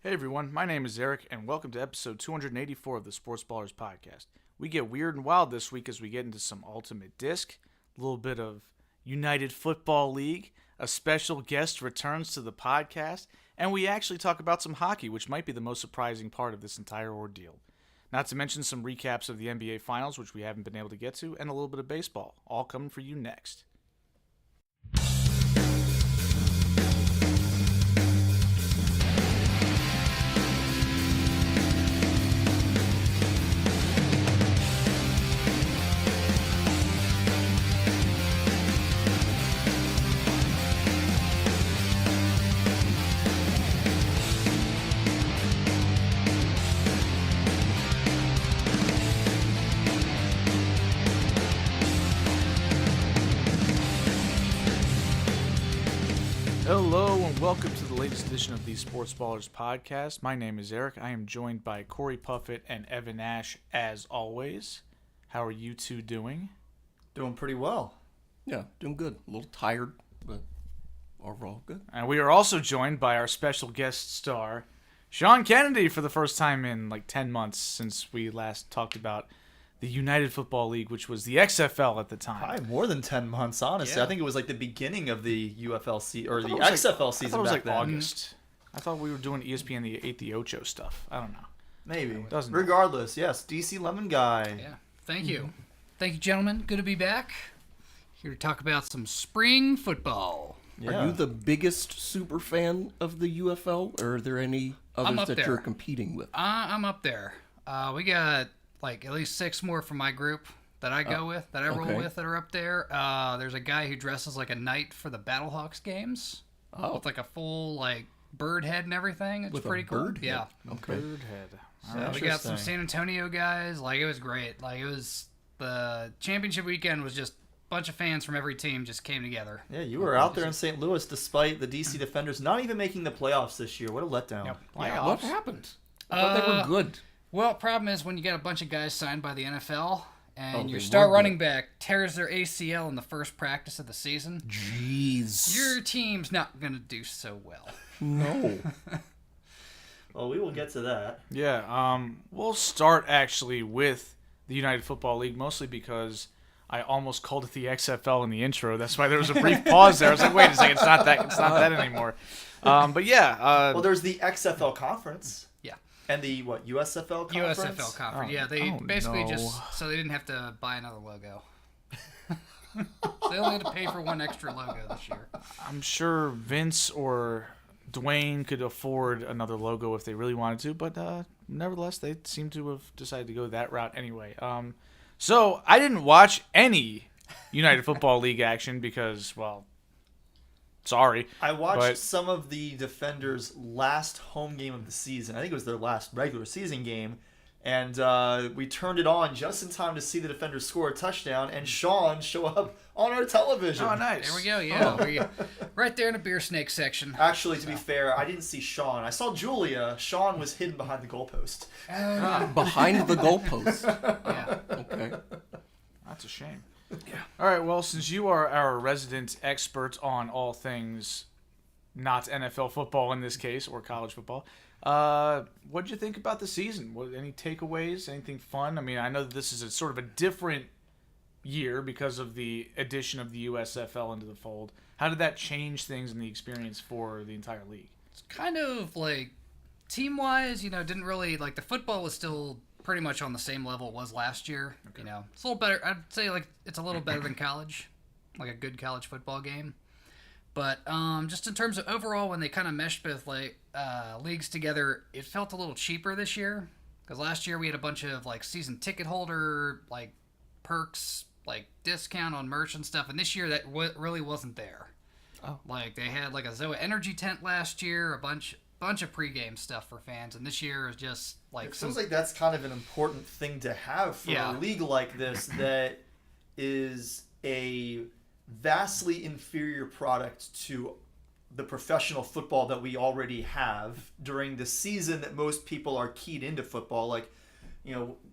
Hey everyone, my name is Eric, and welcome to episode 284 of the Sportsballers Podcast. We get weird and wild this week as we get into some Ultimate Disc, a little bit of United Football League, a special guest returns to the podcast, and we actually talk about some hockey, which might be the most surprising part of this entire ordeal. Not to mention some recaps of the NBA Finals, which we haven't been able to get to, and a little bit of baseball, all coming for you next. Hello and welcome to the latest edition of the Sportsballers Podcast. My name is Eric. I am joined by Cory Puffett and Evan Ash as always. How are you two doing? Doing pretty well. Yeah, doing good. A little tired, but overall good. And we are also joined by our special guest star, Sean Kennedy, for the first time in like 10 months since we last talked about the United Football League, which was the XFL at the time. Probably more than 10 months, honestly. Yeah. I think it was like the beginning of the UFL or the XFL XFL I season thought it was back like then. August. I thought we were doing ESPN the 8 the Ocho stuff. I don't know. Maybe. Doesn't Regardless, yes, DC Lemon guy. Yeah, thank you. Thank you, gentlemen. Good to be back. Here to talk about some spring football. Yeah. Are you the biggest super fan of the UFL, or are there any others up that there. you're competing with? I'm up there. We got like at least 6 more from my group that I go with, that I roll okay. with, that are up there. There's a guy who dresses like a knight for the Battlehawks games. Oh. With like a full like bird head and everything. It's With a pretty cool. bird head? Yeah. Okay. Birdhead. So we got some San Antonio guys. Like, it was great. Like, it was the championship weekend was just a bunch of fans from every team just came together. Yeah, you were out there in St. Louis despite the DC Defenders not even making the playoffs this year. What a letdown. Yep. Yeah, what happened? I thought they were good. Well, problem is when you got a bunch of guys signed by the NFL and they your star were running good. back tears their ACL in the first practice of the season, Jeez. your team's not going to do so well. No. Well, we will get to that. Yeah, we'll start actually with the United Football League, mostly because I almost called it the XFL in the intro. That's why there was a brief pause there. I was like, wait a second, it's not that anymore. But yeah. Well, there's the XFL conference. Yeah. And the, USFL conference? USFL conference. Yeah, they basically so they didn't have to buy another logo. So they only had to pay for one extra logo this year. I'm sure Vince or Dwayne could afford another logo if they really wanted to, but nevertheless, they seem to have decided to go that route anyway. So I didn't watch any United Football League action because, well, sorry. I watched but some of the Defenders' last home game of the season. I think it was their last regular season game. And we turned it on just in time to see the Defenders score a touchdown and Sean show up on our television. Oh, nice. There we go. Yeah, right there in the beer snake section. Actually, to be fair, I didn't see Sean. I saw Julia. Sean was hidden behind the goalpost. Behind the goalpost. Yeah. Okay. That's a shame. Yeah. All right, well, since you are our resident expert on all things not NFL football in this case, or college football, what did you think about the season? Any takeaways? Anything fun? I mean, I know that this is a sort of a different year because of the addition of the USFL into the fold. How did that change things in the experience for the entire league? It's kind of like team-wise, didn't really like the football was still pretty much on the same level it was last year. Okay. It's a little better. I'd say like it's a little better than college, like a good college football game. But just in terms of overall, when they kind of meshed both like leagues together, it felt a little cheaper this year. Because last year we had a bunch of like season ticket holder like perks, like discount on merch and stuff, and this year that really wasn't there. Oh. Like they had like a Zoa Energy tent last year, a bunch of pregame stuff for fans, and this year is just like It feels like that's kind of an important thing to have for a league like this that is a vastly inferior product to the professional football that we already have during the season that most people are keyed into football. Like,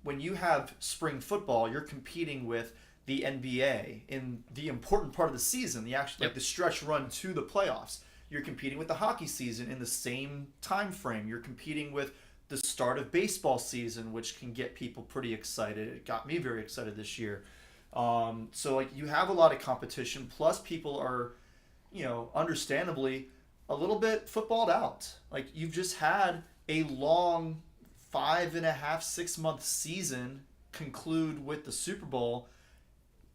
when you have spring football, you're competing with the NBA in the important part of the season, the actual like the stretch run to the playoffs. You're competing with the hockey season in the same time frame. You're competing with the start of baseball season, which can get people pretty excited. It got me very excited this year. So like you have a lot of competition, plus people are, understandably a little bit footballed out. Like you've just had a long 5.5, 6 month season conclude with the Super Bowl.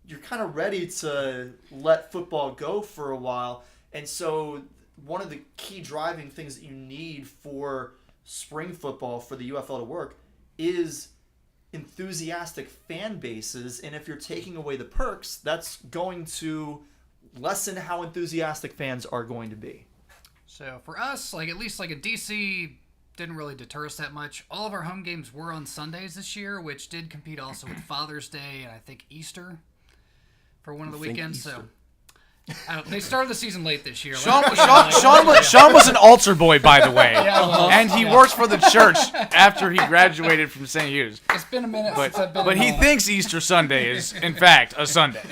You're kind of ready to let football go for a while. And so one of the key driving things that you need for spring football for the UFL to work is enthusiastic fan bases. And if you're taking away the perks, that's going to lessen how enthusiastic fans are going to be. So for us, at least in DC, didn't really deter us that much. All of our home games were on Sundays this year, which did compete also with Father's Day and I think Easter for one of the weekends. Easter. So they started the season late this year. Sean was an altar boy, by the way, and he works for the church after he graduated from St. Hugh's. It's been a minute since I've been. But he thinks Easter Sunday is, in fact, a Sunday.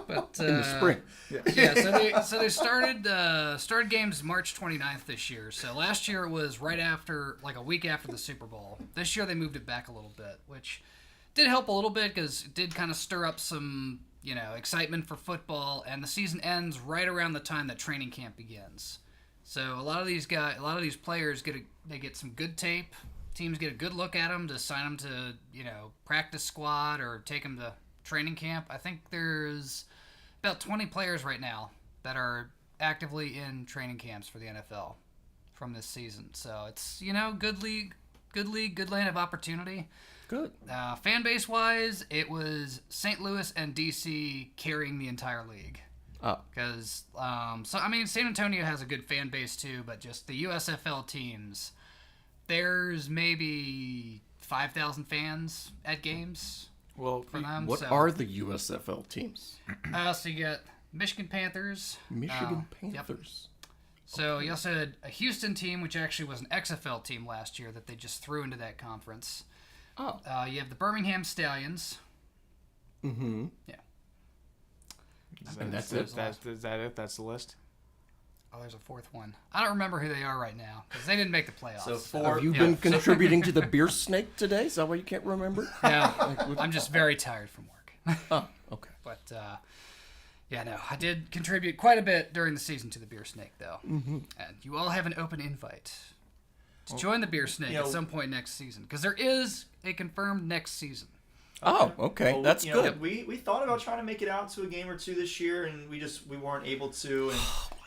But In the spring. So they started games March 29th this year. So last year it was right after, a week after the Super Bowl. This year they moved it back a little bit, which did help a little bit because it did kind of stir up some, excitement for football. And the season ends right around the time that training camp begins. So a lot of these players get some good tape. Teams get a good look at them to sign them to, practice squad or take them to training camp. I think there's about 20 players right now that are actively in training camps for the NFL from this season. So it's, good league, good land of opportunity. Good. Fan base wise, it was St. Louis and DC carrying the entire league. Oh. Because, San Antonio has a good fan base too, but just the USFL teams, there's maybe 5,000 fans at games. Well, for them. What are the USFL teams? So you got Michigan Panthers. Michigan Yep. Panthers. So you also had a Houston team, which actually was an XFL team last year that they just threw into that conference. Oh. You have the Birmingham Stallions. Mm-hmm. Yeah. And that's it? Is that it? That's the list? Oh, there's a fourth one. I don't remember who they are right now because they didn't make the playoffs. So four. Have you been contributing to the beer snake today? Is that why you can't remember? Yeah, I'm just very tired from work. Oh, okay. But, I did contribute quite a bit during the season to the Beer Snake, though. Mm-hmm. And you all have an open invite to join the Beer Snake at some point next season because there is a confirmed next season. Oh, okay. Well, That's good. We thought about trying to make it out to a game or two this year, and we weren't able to.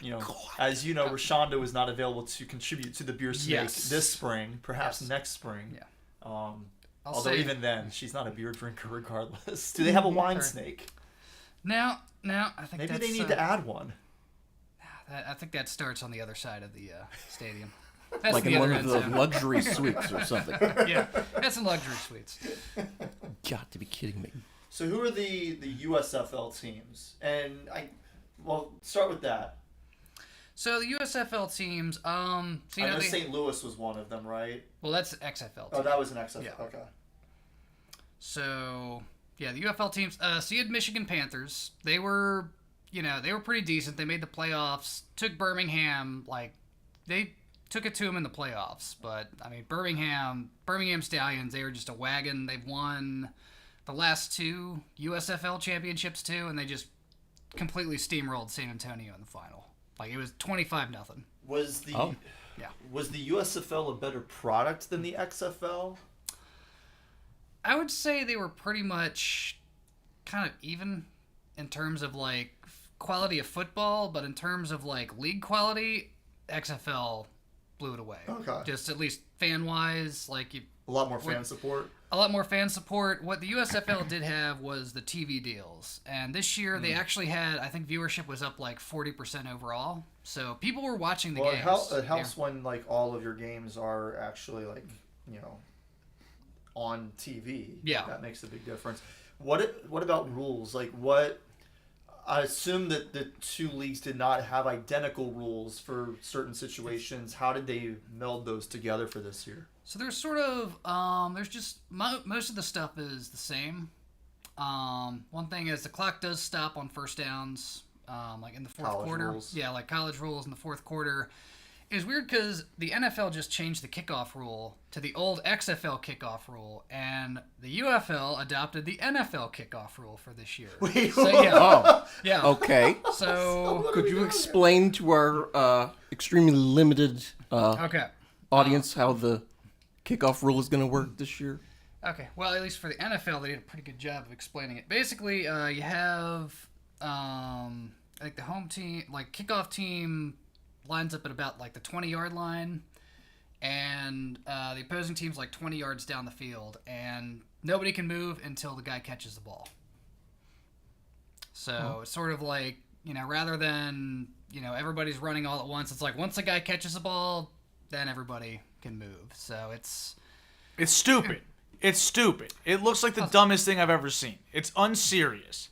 And as you know, Rashonda was not available to contribute to the Beer Snake this spring, perhaps next spring. Yeah. Although even then, she's not a beer drinker regardless. Do they have a wine snake? No, I think maybe that's, they need to add one. I think that starts on the other side of the stadium. That's Like in one of the luxury suites or something. Yeah, that's in luxury suites. Got to be kidding me. So who are the USFL teams? And start with that. So the USFL teams, I know St. Louis was one of them, right? Well, that's XFL team. Oh, that was an XFL. Yeah. Okay. So, the UFL teams. So you had Michigan Panthers. They were, they were pretty decent. They made the playoffs. Took Birmingham, they took it to them in the playoffs. But, Birmingham Stallions, they were just a wagon. They've won the last two USFL championships, too, and they just completely steamrolled San Antonio in the final. It was 25-0. Was the USFL a better product than the XFL? I would say they were pretty much kind of even in terms of quality of football, but in terms of league quality, XFL blew it away. Okay. Just at least fan wise, a lot more fan support. A lot more fan support. What the USFL did have was the TV deals, and this year they actually had, I think viewership was up 40% overall. So people were watching the games. It helps when all of your games are actually on TV. Yeah, that makes a big difference. What about rules? I assume that the two leagues did not have identical rules for certain situations. How did they meld those together for this year? So there's sort of there's just most of the stuff is the same. One thing is the clock does stop on first downs. like in the fourth College quarter. rules. Yeah, like college rules in the fourth quarter. It was weird because the NFL just changed the kickoff rule to the old XFL kickoff rule, and the UFL adopted the NFL kickoff rule for this year. Wait, So yeah, yeah. Okay. So Could you explain to our extremely limited okay. audience how the kickoff rule is going to work this year? Okay, well, at least for the NFL, they did a pretty good job of explaining it. Basically, you have, I think the home team, like kickoff team, lines up at about like the 20-yard line, and the opposing team's like 20 yards down the field, and nobody can move until the guy catches the ball. So it's sort of like, rather than, everybody's running all at once, it's like once a guy catches the ball, then everybody can move. So it's stupid. It's stupid. It looks like the dumbest thing I've ever seen. It's unserious.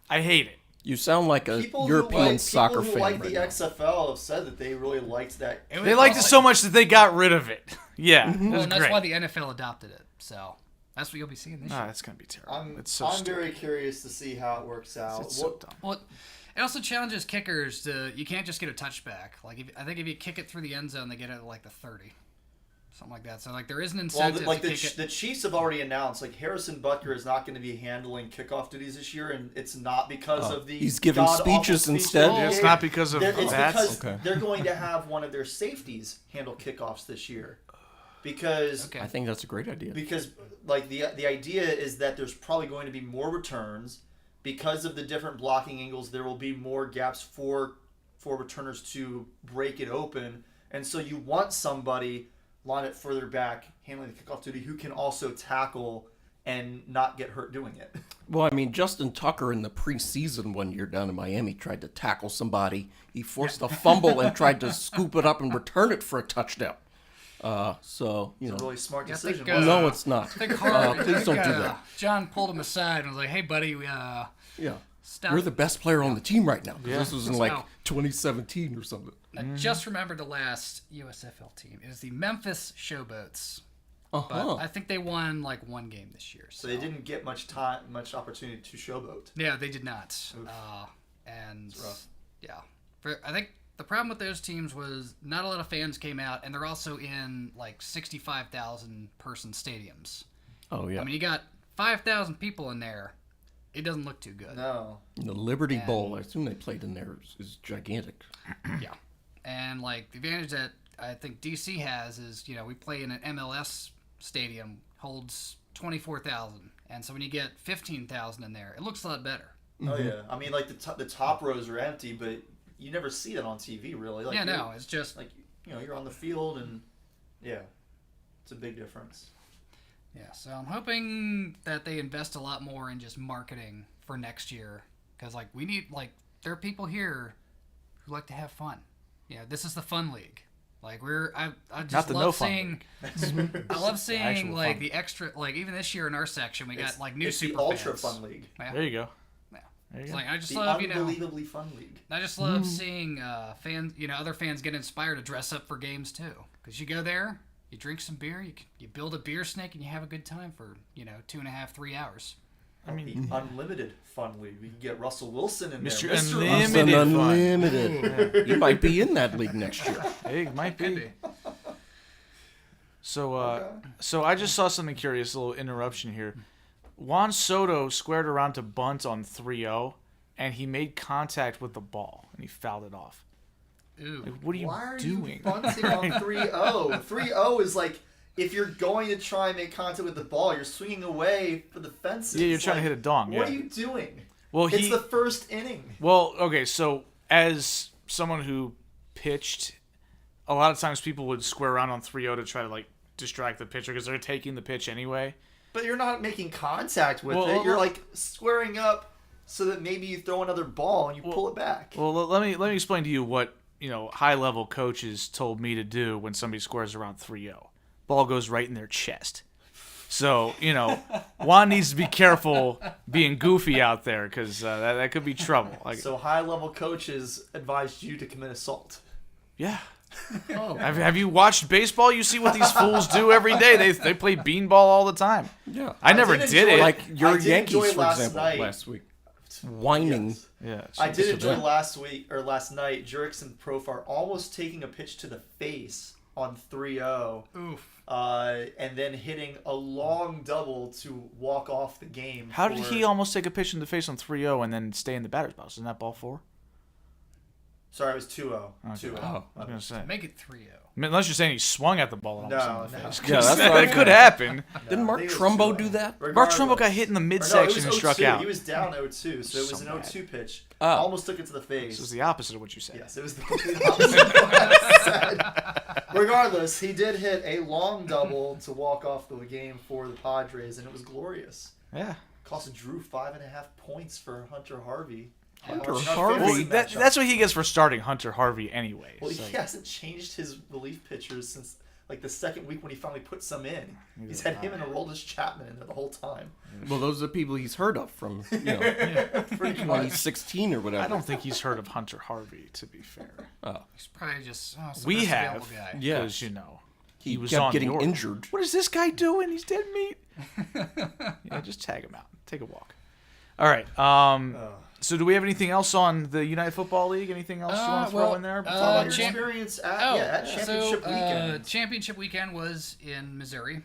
I hate it. You sound like a People European soccer who fan like right the now. XFL have said that they really liked that. They liked it so much that they got rid of it. Yeah, it well, was and that's great. why the NFL adopted it. So that's what you'll be seeing this year. That's gonna be terrible. I'm stupid. very curious to see how it works out. It's so dumb. Well, it also challenges kickers to, you can't just get a touchback. Like, I think if you kick it through the end zone, they get it at like the 30. Something like that. So, like, there is an Well, incentive like to kick it. the Chiefs have already announced, like Harrison Butker is not going to be handling kickoff duties this year, and it's not because of the he's giving god-awful speeches speech instead? that he It's gave. not because of It's that. because Okay. they're going to have one of their safeties handle kickoffs this year, because Okay. I think that's a great idea. like the idea is that there's probably going to be more returns because of the different blocking angles. There will be more gaps for returners to break it open, and so you want somebody line it further back, handling the kickoff duty, who can also tackle and not get hurt doing it. Well, I mean, Justin Tucker in the preseason one year down in Miami tried to tackle somebody. He forced a fumble and tried to scoop it up and return it for a touchdown. So, you know. It's a really smart Yeah, I decision. think, wasn't No, it? it's not. I think Cory, Please don't do that. John pulled him aside and was like, "Hey, buddy, Yeah. stop." You're the best player on the team right now. Yeah. This was in like Wow. 2017 or something. I just remembered the last USFL team. It was the Memphis Showboats. But Uh-huh. I think they won like one game this year. So they didn't get much opportunity to showboat. Yeah, they did not. And yeah, I think the problem with those teams was not a lot of fans came out, and they're also in like 65,000 person stadiums. Oh, yeah. I mean, you got 5,000 people in there. It doesn't look too good. No. The Liberty Bowl, I assume they played in there, is gigantic. Yeah. And like the advantage that I think DC has is, we play in an MLS stadium, holds 24,000. And so when you get 15,000 in there, it looks a lot better. Oh yeah. I mean, like the top rows are empty, but you never see that on TV, really. Like, Yeah, no, it's just like you're on the field, and yeah, it's a big difference. Yeah, so I'm hoping that they invest a lot more in just marketing for next year, because like we need there are people here who like to have fun. This is the fun league. Like I just Not the love no fun seeing. league. I love seeing actual like fun. the extra, like even this year in our section we got It's- like new it's super the ultra fans. fun league, Yeah. There you go. Yeah. There you It's go. like I just the love unbelievably fun league. I just love seeing fans, other fans get inspired to dress up for games too. Because you go there, you drink some beer, you build a beer snake, and you have a good time for 2.5, 3 hours. I mean, The unlimited fun league. We can get Russell Wilson in Mr. there. Unlimited. Unlimited. You might be in that league next year. hey, it might Could be. be. So I just saw something curious, a little interruption here. Juan Soto squared around to bunt on 3-0, and he made contact with the ball, and he fouled it off. Ooh. Like, what are you Why are doing? you bunting on 3-0? 3-0 is like, if you're going to try and make contact with the ball, you're swinging away for the fences. Yeah, you're trying to hit a dong. What Yeah. are you doing? Well, It's the first inning. Well, okay, so as someone who pitched, a lot of times people would square around on 3-0 to try to distract the pitcher because they're taking the pitch anyway. But you're not making contact with Well, it. You're squaring up so that maybe you throw another ball and you pull it back. Well, let me explain to you what high level coaches told me to do when somebody squares around 3-0. Ball goes right in their chest. So Juan needs to be careful being goofy out there because that could be trouble. So high-level coaches advised you to commit assault. Yeah. Oh, Have you watched baseball? You see what these fools do every day. They play beanball all the time. yeah. I never did did enjoy it. Like I your did Yankees, enjoy for last example, night. last week. Whining. Yes. Yeah. I did enjoy last night, Jurickson Profar almost taking a pitch to the face on 3-0. Oof. And then hitting a long double to walk off the game. How did he almost take a pitch in the face on 3-0 and then stay in the batter's box? Isn't that ball 4? Sorry, it was 2-0. Okay. 2-0. I was going to say. Make it 3-0. Unless you're saying he swung at the ball and almost No, in the no. face. Yeah, that's what That could happen. Didn't Mark I think it was Trumbo 2-0. do that? Mark Trumbo got hit in the midsection and struck 0-2. out. He was down 0-2, so it was an bad. 0-2 pitch. Oh. Almost took it to the face. This was the opposite of what you said. Yes, it was the complete opposite of what I said. Regardless, he did hit a long double to walk off the game for the Padres, and it was glorious. Yeah. Cost Drew 5.5 points for Hunter Harvey. Hunter Watching our Harvey? fantasy Well, matchup. that's what he gets for starting Hunter Harvey anyway. Well, It's he like- hasn't changed his relief pitchers since like the second week when he finally put some in. He's had him and Aroldis Chapman in there the whole time. Well, those are the people he's heard of from, Pretty when much. he's 16 or whatever. I don't think he's heard of Hunter Harvey, to be fair. He's probably just some We best have. available guy. Yeah. Because, you know, He was kept on getting the order. injured. What is this guy doing? He's dead meat. Yeah, just tag him out. Take a walk. All right. So do we have anything else on the United Football League? Anything else you want to throw in there? Talk about your champ- experience at championship weekend. Championship weekend was in Missouri,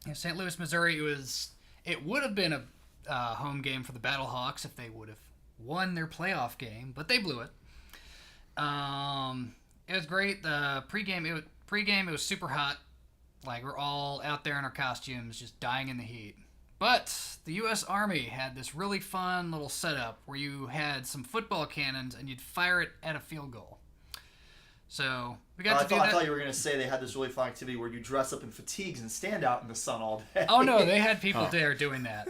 in St. Louis, Missouri. It would have been a home game for the Battlehawks if they would have won their playoff game, but they blew it. It was great. The pregame it was super hot. Like, we're all out there in our costumes, just dying in the heat. But the U.S. Army had this really fun little setup where you had some football cannons and you'd fire it at a field goal. So we got to do that. I thought you were going to say they had this really fun activity where you dress up in fatigues and stand out in the sun all day. Oh no, they had people there doing that.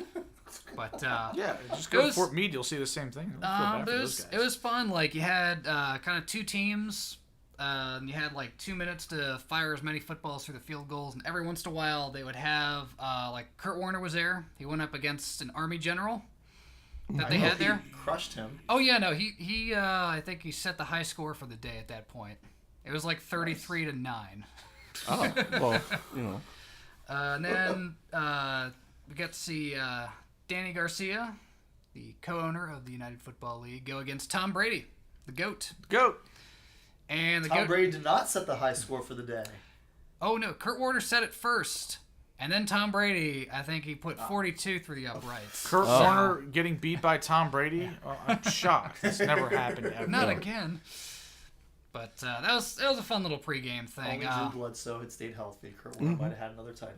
But Yeah, just go to Fort Meade. You'll see the same thing. I don't feel bad for those guys. it was fun. Like, you had kind of two teams. And you had like 2 minutes to fire as many footballs through the field goals, and every once in a while they would have like Kurt Warner was there. He went up against an Army general that they had there. He crushed him. Oh yeah, no, he I think he set the high score for the day at that point. It was like 33-9. Oh, well, you know. And then we got to see Danny Garcia, the co-owner of the United Football League, go against Tom Brady, the GOAT. Goat. And the Tom GOAT. Brady did not set the high score for the day. Oh no, Kurt Warner said it first. And then Tom Brady, I think he put 42 through the uprights. Kurt Warner getting beat by Tom Brady? Oh, I'm shocked. It's never happened ever. Not again. But that was a fun little pregame thing. Only Drew Bledsoe had stayed healthy. Kurt Warner might have had another title.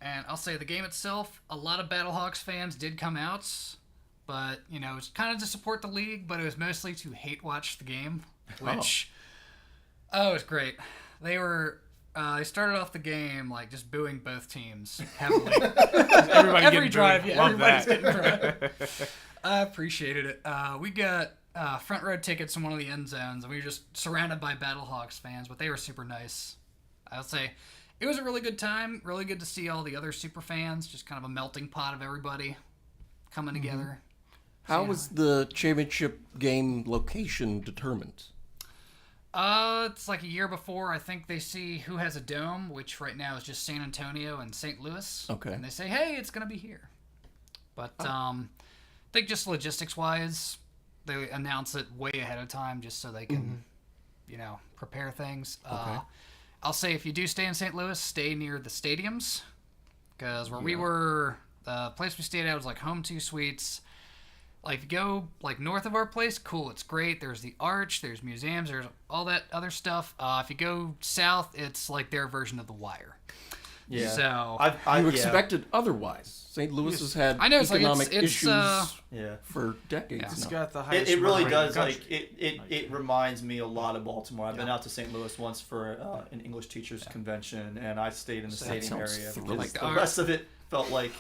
And I'll say the game itself, a lot of Battlehawks fans did come out. But, you know, it's kind of to support the league, but it was mostly to hate watch the game. Which, it was great. They started off the game, like, just booing both teams heavily. Everybody Every getting drive, booed. yeah, Love everybody's that. getting booed. I appreciated it. We got front row tickets in one of the end zones, and we were just surrounded by Battlehawks fans, but they were super nice. I would say it was a really good time. Really good to see all the other super fans, just kind of a melting pot of everybody coming together. How was the championship game location determined? It's like a year before. I think they see who has a dome, which right now is just San Antonio and St. Louis. Okay. And they say, hey, it's going to be here. But I think just logistics-wise, they announce it way ahead of time just so they can, you know, prepare things. Okay. I'll say if you do stay in St. Louis, stay near the stadiums. Because where we were, the place we stayed at was like Home 2 Suites. Like, if you go, like, north of our place, cool, it's great. There's the Arch, there's museums, there's all that other stuff. If you go south, it's like their version of The Wire. Yeah. So, You expected otherwise. St. Louis has had I know, it's like, economic it's, issues Yeah. for decades It's now. got the highest It really murder rate in does. the Like country. it reminds me a lot of Baltimore. I've been out to St. Louis once for an English teachers convention, and I stayed in the stadium sounds area. thrilling. Because Like the the rest of it felt like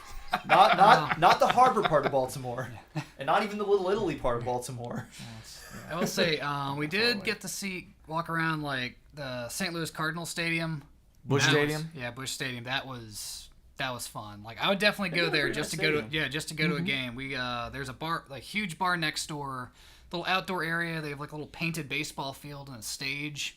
not the harbor part of Baltimore, and not even the Little Italy part of Baltimore. I will say, we did get to walk around, like, the St. Louis Cardinals Stadium. Busch That was- Stadium? Yeah, Busch Stadium. That was fun. Like, I would definitely go got a there pretty just to nice go to stadium. just to go to a game. We there's a bar, like, huge bar next door, little outdoor area. They have like a little painted baseball field and a stage.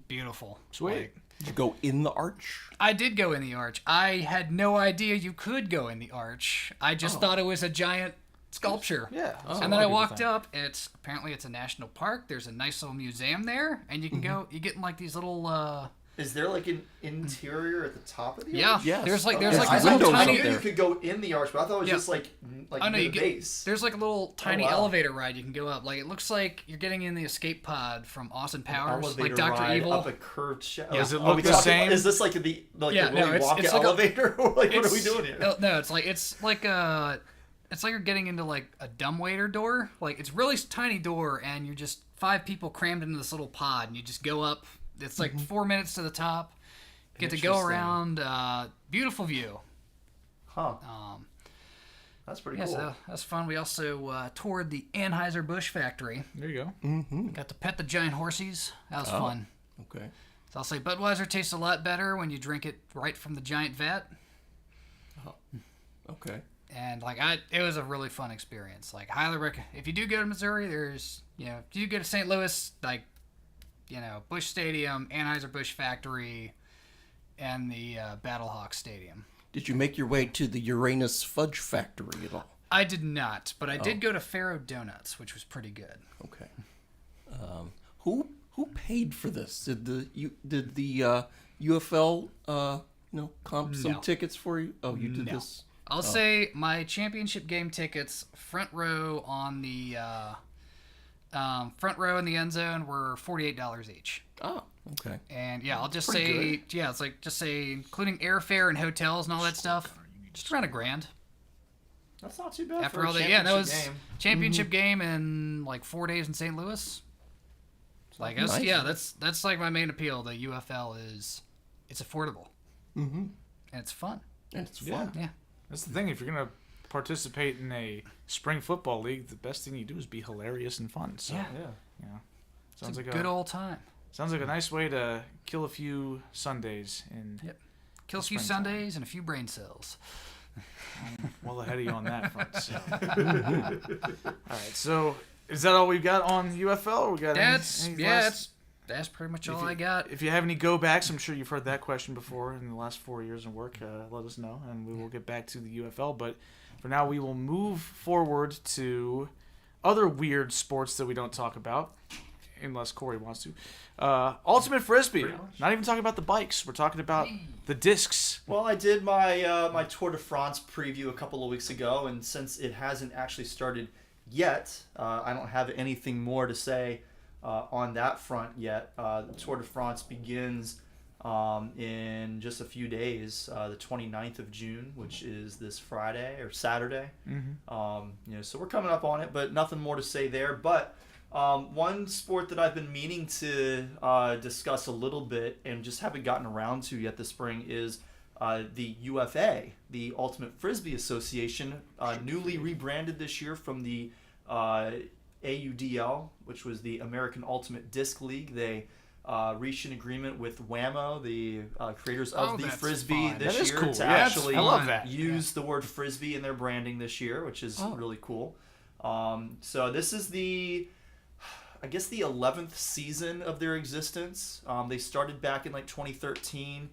Beautiful. Sweet. Like, Did you go in the arch? I did go in the arch. I had no idea you could go in the arch. I just thought it was a giant sculpture. Yeah. And then I walked up. Apparently it's a national park. There's a nice little museum there, and you can go. You get in like these little. Is there like an interior at the top of the Yeah. arch? Yes. There's like There's these windows little up tiny. there. You could go in the arch, but I thought it was Yeah. just like Oh, no, near you the base. There's like a little tiny wow. elevator ride you can go up. Like it looks like you're getting in the escape pod from Austin Powers, Elevator like Dr. ride Evil. Up a curved shaft. Does it look the same? Is this like the Yeah, the Willy Wonka it's like elevator? Like what are we doing here? No, it's like you're getting into like a dumbwaiter door. Like it's really tiny door, and you're just 5 people crammed into this little pod, and you just go up. It's like 4 minutes to the top. Get to go Interesting. around. Beautiful view. Huh. That's pretty Yeah, cool. so that's fun. We also toured the Anheuser-Busch factory. There you go. Mm-hmm. Got to pet the giant horsies. That was fun. Okay. So I'll say Budweiser tastes a lot better when you drink it right from the giant vat. Okay. And it was a really fun experience. Like highly recommend. If you do go to Missouri, there's if you go to St. Louis, Busch Stadium, Anheuser-Busch factory, and the Battlehawk Stadium. Did you make your way to the Uranus Fudge Factory at all? I did not, but I did go to Faro Donuts, which was pretty good. Okay. Who paid for this? Did the UFL comp some tickets for you? Oh, you did this. I'll say my championship game tickets, front row on the front row in the end zone, were $48 each. Oh, okay. And yeah, I'll just Pretty say it's like including airfare and hotels and all that stuff, just around $1,000. That's not too bad After for all a that, championship that was game. championship game in like 4 days in St. Louis. Like Nice. that's like my main appeal. The UFL it's affordable. Mm-hmm. And it's fun. And it's fun. Yeah. That's the thing. If you're gonna participate in a spring football league, the best thing you do is be hilarious and fun. So, Yeah. sounds It's like a good old time. sounds like a nice way to kill a few Sundays in. Yep. Kill a few Springtime. Sundays and a few brain cells. Well ahead of you on that front. So. All right. So is that all we've got on UFL? Or we got That's pretty much all I got. If you have any go backs, I'm sure you've heard that question before in the last 4 years of work. Let us know, and we will get back to the UFL. But for now, we will move forward to other weird sports that we don't talk about, unless Cory wants to. Ultimate Frisbee. Not even talking about the bikes. We're talking about the discs. Well, I did my my Tour de France preview a couple of weeks ago, and since it hasn't actually started yet, I don't have anything more to say on that front yet. The Tour de France begins in just a few days, the 29th of June, which is this Friday or Saturday. Mm-hmm. So we're coming up on it, but nothing more to say there. But one sport that I've been meaning to discuss a little bit and just haven't gotten around to yet this spring is the UFA, the Ultimate Frisbee Association, newly rebranded this year from the AUDL, which was the American Ultimate Disc League. They reached an agreement with Whammo, the creators of the that's Frisbee fun. this That is year, cool. to Yeah, actually I love that. use the word Frisbee in their branding this year, which is really cool. So this is the 11th season of their existence. They started back in like 2013,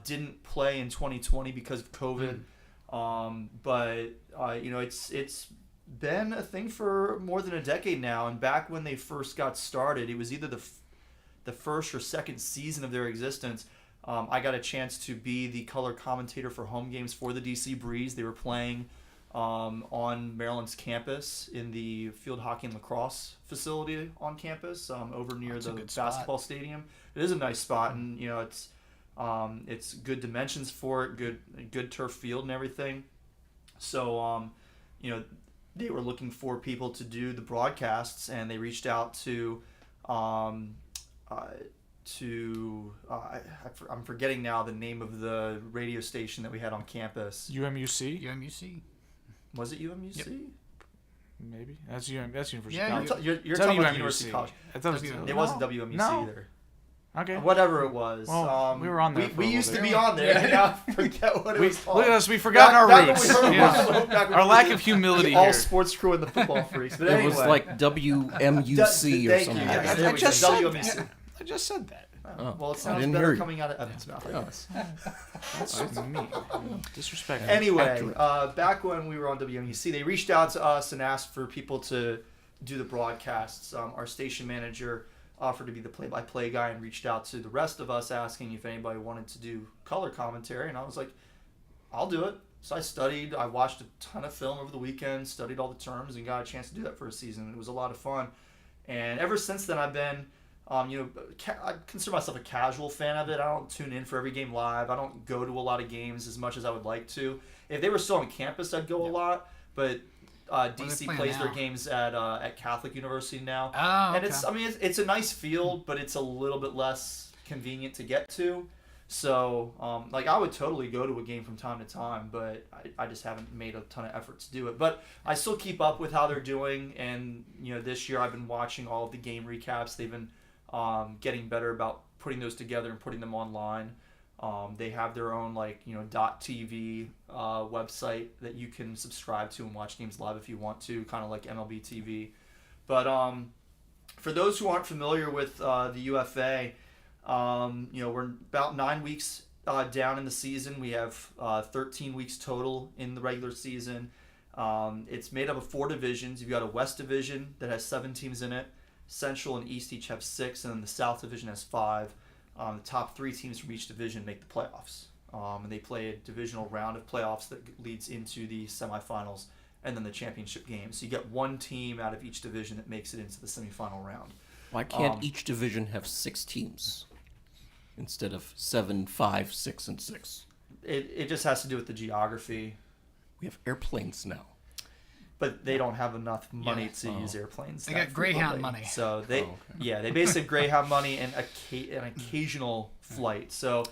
didn't play in 2020 because of COVID. But it's been a thing for more than a decade now. And back when they first got started, it was either the first or second season of their existence. I got a chance to be the color commentator for home games for the DC Breeze. They were playing on Maryland's campus in the field hockey and lacrosse facility on campus over near the basketball stadium. It is a nice spot, and it's good dimensions for it, good turf field and everything. So they were looking for people to do the broadcasts, and they reached out to I'm forgetting now the name of the radio station that we had on campus. UMUC? Was it UMUC? Yep. Maybe. That's University Yeah, College. You're talking about the University College. I thought It wasn't WMUC either. Okay. Whatever it was. Well, we were on there for We a used to little be on there. And now I forget what it was called. Look at us. We've forgotten our roots. Our lack of humility all here. sports crew and the football freaks. But It anyway. was like WMUC or Thank you, something. yes. like There I we just go. said WMUC. that. I just said that. Well, it I sounds didn't better hear you. coming out of Evan's mouth, I guess. That's mean. Disrespectful. Anyway, back when we were on WMUC, they reached out to us and asked for people to do the broadcasts. Our station manager offered to be the play-by-play guy and reached out to the rest of us asking if anybody wanted to do color commentary. And I was like, I'll do it. So I studied. I watched a ton of film over the weekend, studied all the terms, and got a chance to do that for a season. It was a lot of fun. And ever since then, I've been, I consider myself a casual fan of it. I don't tune in for every game live. I don't go to a lot of games as much as I would like to. If they were still on campus, I'd go a lot. But DC plays their games at Catholic University now. Oh, okay. And it's a nice field, but it's a little bit less convenient to get to. So, I would totally go to a game from time to time, but I just haven't made a ton of effort to do it. But I still keep up with how they're doing, and, this year I've been watching all of the game recaps. They've been getting better about putting those together and putting them online. They have their own, .tv website that you can subscribe to and watch games live if you want to, kind of like MLB TV. But for those who aren't familiar with the UFA, we're about 9 weeks down in the season. We have 13 weeks total in the regular season. It's made up of 4 divisions. You've got a West Division that has 7 teams in it. Central and East each have 6, and then the South Division has 5. The top 3 teams from each division make the playoffs. And they play a divisional round of playoffs that leads into the semifinals and then the championship game. So you get 1 team out of each division that makes it into the semifinal round. Why can't each division have 6 teams instead of 7, 5, 6, and 6? It just has to do with the geography. We have airplanes now. But they don't have enough money to use airplanes. They got Greyhound money. So they basically have Greyhound money and an occasional flight. So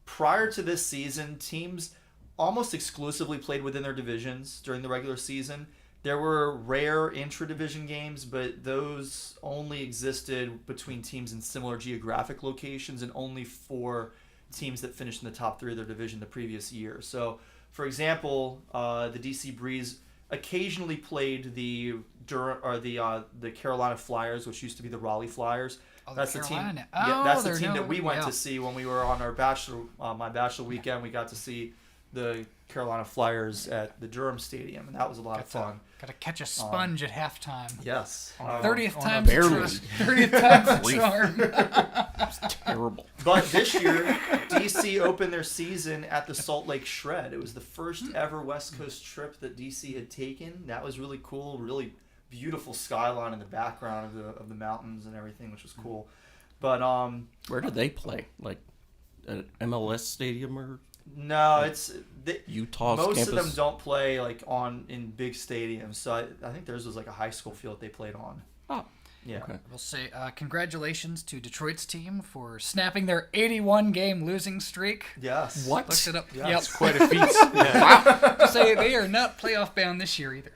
prior to this season, teams almost exclusively played within their divisions during the regular season. There were rare intra-division games, but those only existed between teams in similar geographic locations and only for teams that finished in the top 3 of their division the previous year. So, for example, the DC Breeze occasionally played the Carolina Flyers, which used to be the Raleigh Flyers. Oh, that's the team. Oh, that's the team that we went to see when we were on our my bachelor weekend. We got to see the Carolina Flyers at the Durham Stadium, and that was a lot of fun. Got to catch a sponge at halftime. Yes. 30th time's the charm. 30th time's the charm. It's terrible. But this year, DC opened their season at the Salt Lake Shred. It was the first ever West Coast trip that DC had taken. That was really cool. Really beautiful skyline in the background of the mountains and everything, which was cool. But where did they play? Like at MLS Stadium or? No, it's Utah's most campus? of them don't play in big stadiums. So I think theirs was like a high school field they played on. Oh, yeah. Okay. We'll say congratulations to Detroit's team for snapping their 81-game losing streak. Yes. What? Looked it up. Yeah, Yep. It's quite a feat. Yeah. To say they are not playoff bound this year either.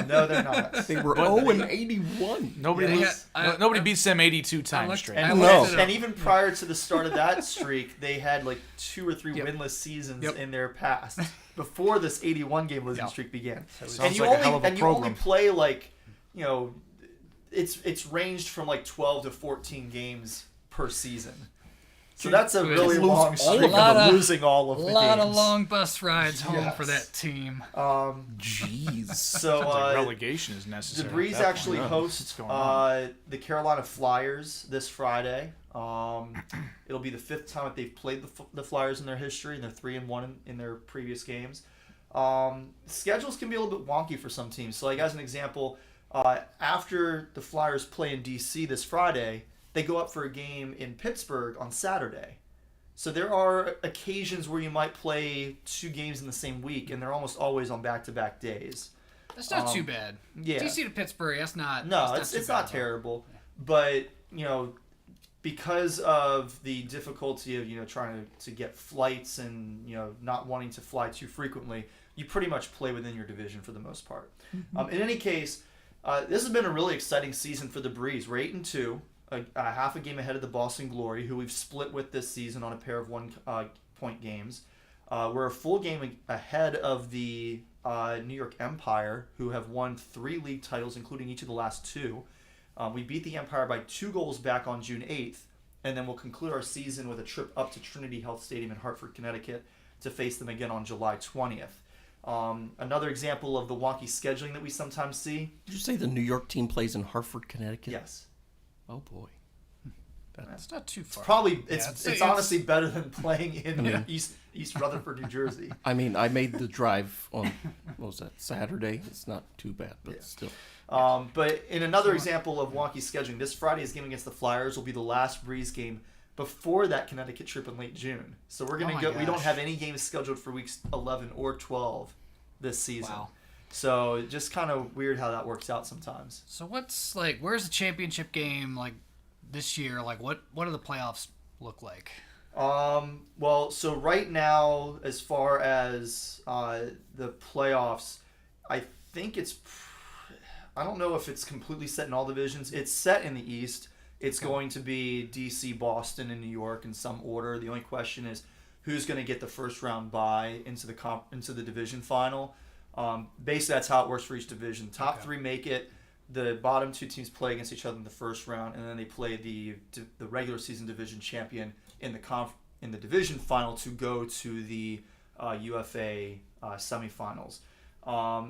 No, they're not. They were 0-81. Nobody beats them 82 times looked- straight. I And, looked it up. and even prior to the start of that streak, they had like 2 or 3 winless seasons in their past before this 81-game losing streak began. Sounds And you like a hell of a you only program. play it's ranged from like 12 to 14 games per season. So that's a really long streak of losing all of the games. A lot of long bus rides home for that team. Jeez. So Sounds like relegation is necessary. The Breeze actually hosts the Carolina Flyers this Friday. It'll be the 5th time that they've played the Flyers in their history, and they're 3-1 in their previous games. Schedules can be a little bit wonky for some teams. So, like as an example, after the Flyers play in DC this Friday, they go up for a game in Pittsburgh on Saturday. So there are occasions where you might play 2 games in the same week, and they're almost always on back-to-back days. That's not too bad. Yeah. DC to Pittsburgh, that's not. No, that's it's not terrible. But, because of the difficulty of, trying to get flights and, not wanting to fly too frequently, you pretty much play within your division for the most part. Mm-hmm. In any case, this has been a really exciting season for the Breeze. We're 8-2. A half a game ahead of the Boston Glory, who we've split with this season on a pair of 1-point games. We're a full game ahead of the New York Empire, who have won 3 league titles, including each of the last 2. We beat the Empire by 2 goals back on June 8th, and then we'll conclude our season with a trip up to Trinity Health Stadium in Hartford, Connecticut, to face them again on July 20th. Another example of the wonky scheduling that we sometimes see. Did you say the New York team plays in Hartford, Connecticut? Yes. Oh boy. That's not too far. It's honestly better than playing in East Rutherford, New Jersey. I mean, I made the drive on, what was that, Saturday? It's not too bad, but still. But in another example of wonky scheduling, this Friday's game against the Flyers will be the last Breeze game before that Connecticut trip in late June. So we're gonna go. We don't have any games scheduled for weeks 11 or 12 this season. Wow. So just kind of weird how that works out sometimes. So where's the championship game this year? What do the playoffs look like? Well, so right now, as far as the playoffs, I think I don't know if it's completely set in all divisions. It's set in the East. It's going to be DC, Boston, and New York in some order. The only question is who's going to get the first round bye into the division final. Basically, that's how it works for each division. Top 3 make it. The bottom 2 teams play against each other in the first round, and then they play the regular season division champion in the division final to go to the UFA semifinals.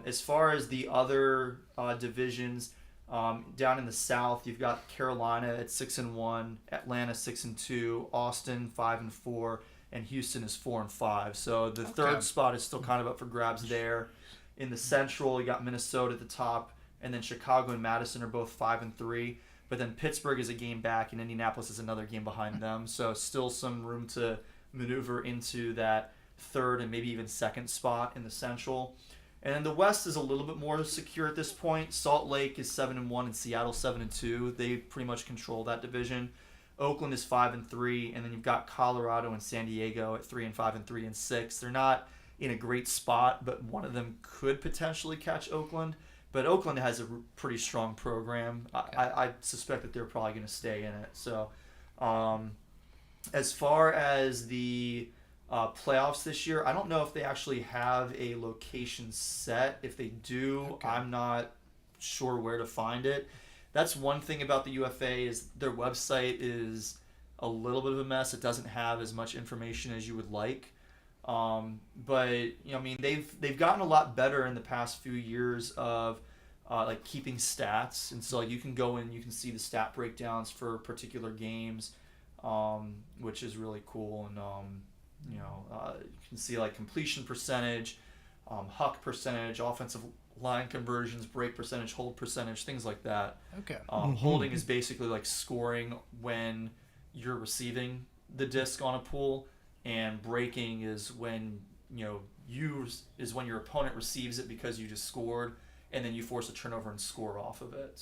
As far as the other divisions, down in the South, you've got Carolina at 6-1, Atlanta 6-2, Austin 5-4, and Houston is 4-5. So the third spot is still kind of up for grabs there. In the Central, you got Minnesota at the top, and then Chicago and Madison are both 5-3. But then Pittsburgh is a game back, and Indianapolis is another game behind them. So still some room to maneuver into that third and maybe even second spot in the Central. And then the West is a little bit more secure at this point. Salt Lake is 7-1 and Seattle 7-2. They pretty much control that division. Oakland is 5-3, and then you've got Colorado and San Diego at 3-5 and 3-6. They're not in a great spot, but one of them could potentially catch Oakland. But Oakland has a pretty strong program. I suspect that they're probably going to stay in it. So, as far as the playoffs this year, I don't know if they actually have a location set. If they do, I'm not sure where to find it. That's one thing about the UFA is their website is a little bit of a mess. It doesn't have as much information as you would like. But I mean, they've gotten a lot better in the past few years of keeping stats, and so you can go in, you can see the stat breakdowns for particular games, which is really cool. And you can see completion percentage, huck percentage, offensive line conversions, break percentage, hold percentage, things like that. Okay. Holding is basically scoring when you're receiving the disc on a pool, and breaking is when when your opponent receives it because you just scored, and then you force a turnover and score off of it.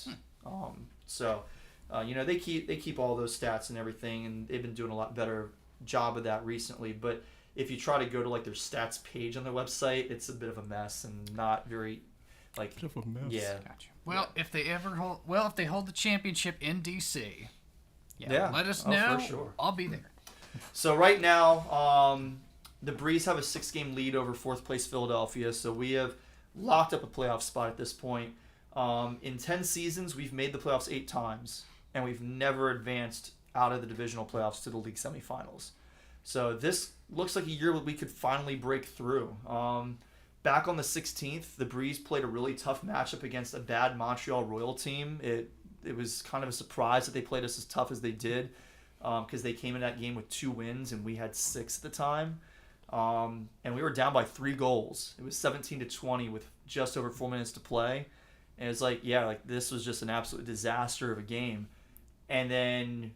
They keep all those stats and everything, and they've been doing a lot better job of that recently. But if you try to go to their stats page on their website, it's a bit of a mess and not very bit of a mess. Yeah. Gotcha. Well, if they hold the championship in DC, let us know. For sure. I'll be there. So right now, the Breeze have a 6-game lead over 4th place Philadelphia. So we have locked up a playoff spot at this point. In 10 seasons, we've made the playoffs 8 times, and we've never advanced out of the divisional playoffs to the league semifinals. So this looks like a year where we could finally break through. Back on the 16th, the Breeze played a really tough matchup against a bad Montreal Royal team. It was kind of a surprise that they played us as tough as they did, because they came in that game with 2 wins and we had 6 at the time. And we were down by 3 goals. It was 17-20 with just over 4 minutes to play. And it's this was just an absolute disaster of a game. And then,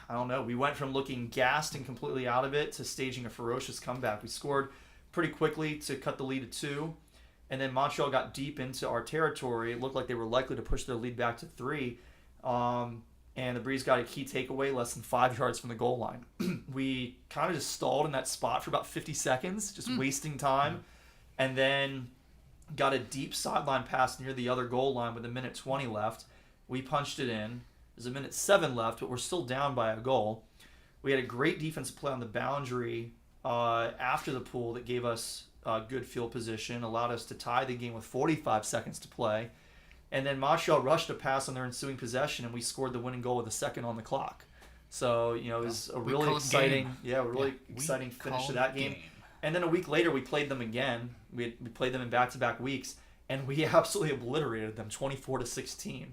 I don't know, we went from looking gassed and completely out of it to staging a ferocious comeback. We scored pretty quickly to cut the lead to 2. And then Montreal got deep into our territory. It looked like they were likely to push their lead back to 3. And the Breeze got a key takeaway less than 5 yards from the goal line. We kind of just stalled in that spot for about 50 seconds, just wasting time. And then got a deep sideline pass near the other goal line with 1:20 left. We punched it in. There's 1:07 left, but we're still down by a goal. We had a great defensive play on the boundary after the pool that gave us good field position, allowed us to tie the game with 45 seconds to play. And then Montreal rushed a pass on their ensuing possession, and we scored the winning goal with a second on the clock. So, it was a really exciting, exciting finish to that game. And then a week later, we played them again. We played them in back-to-back weeks, and we absolutely obliterated them, 24-16.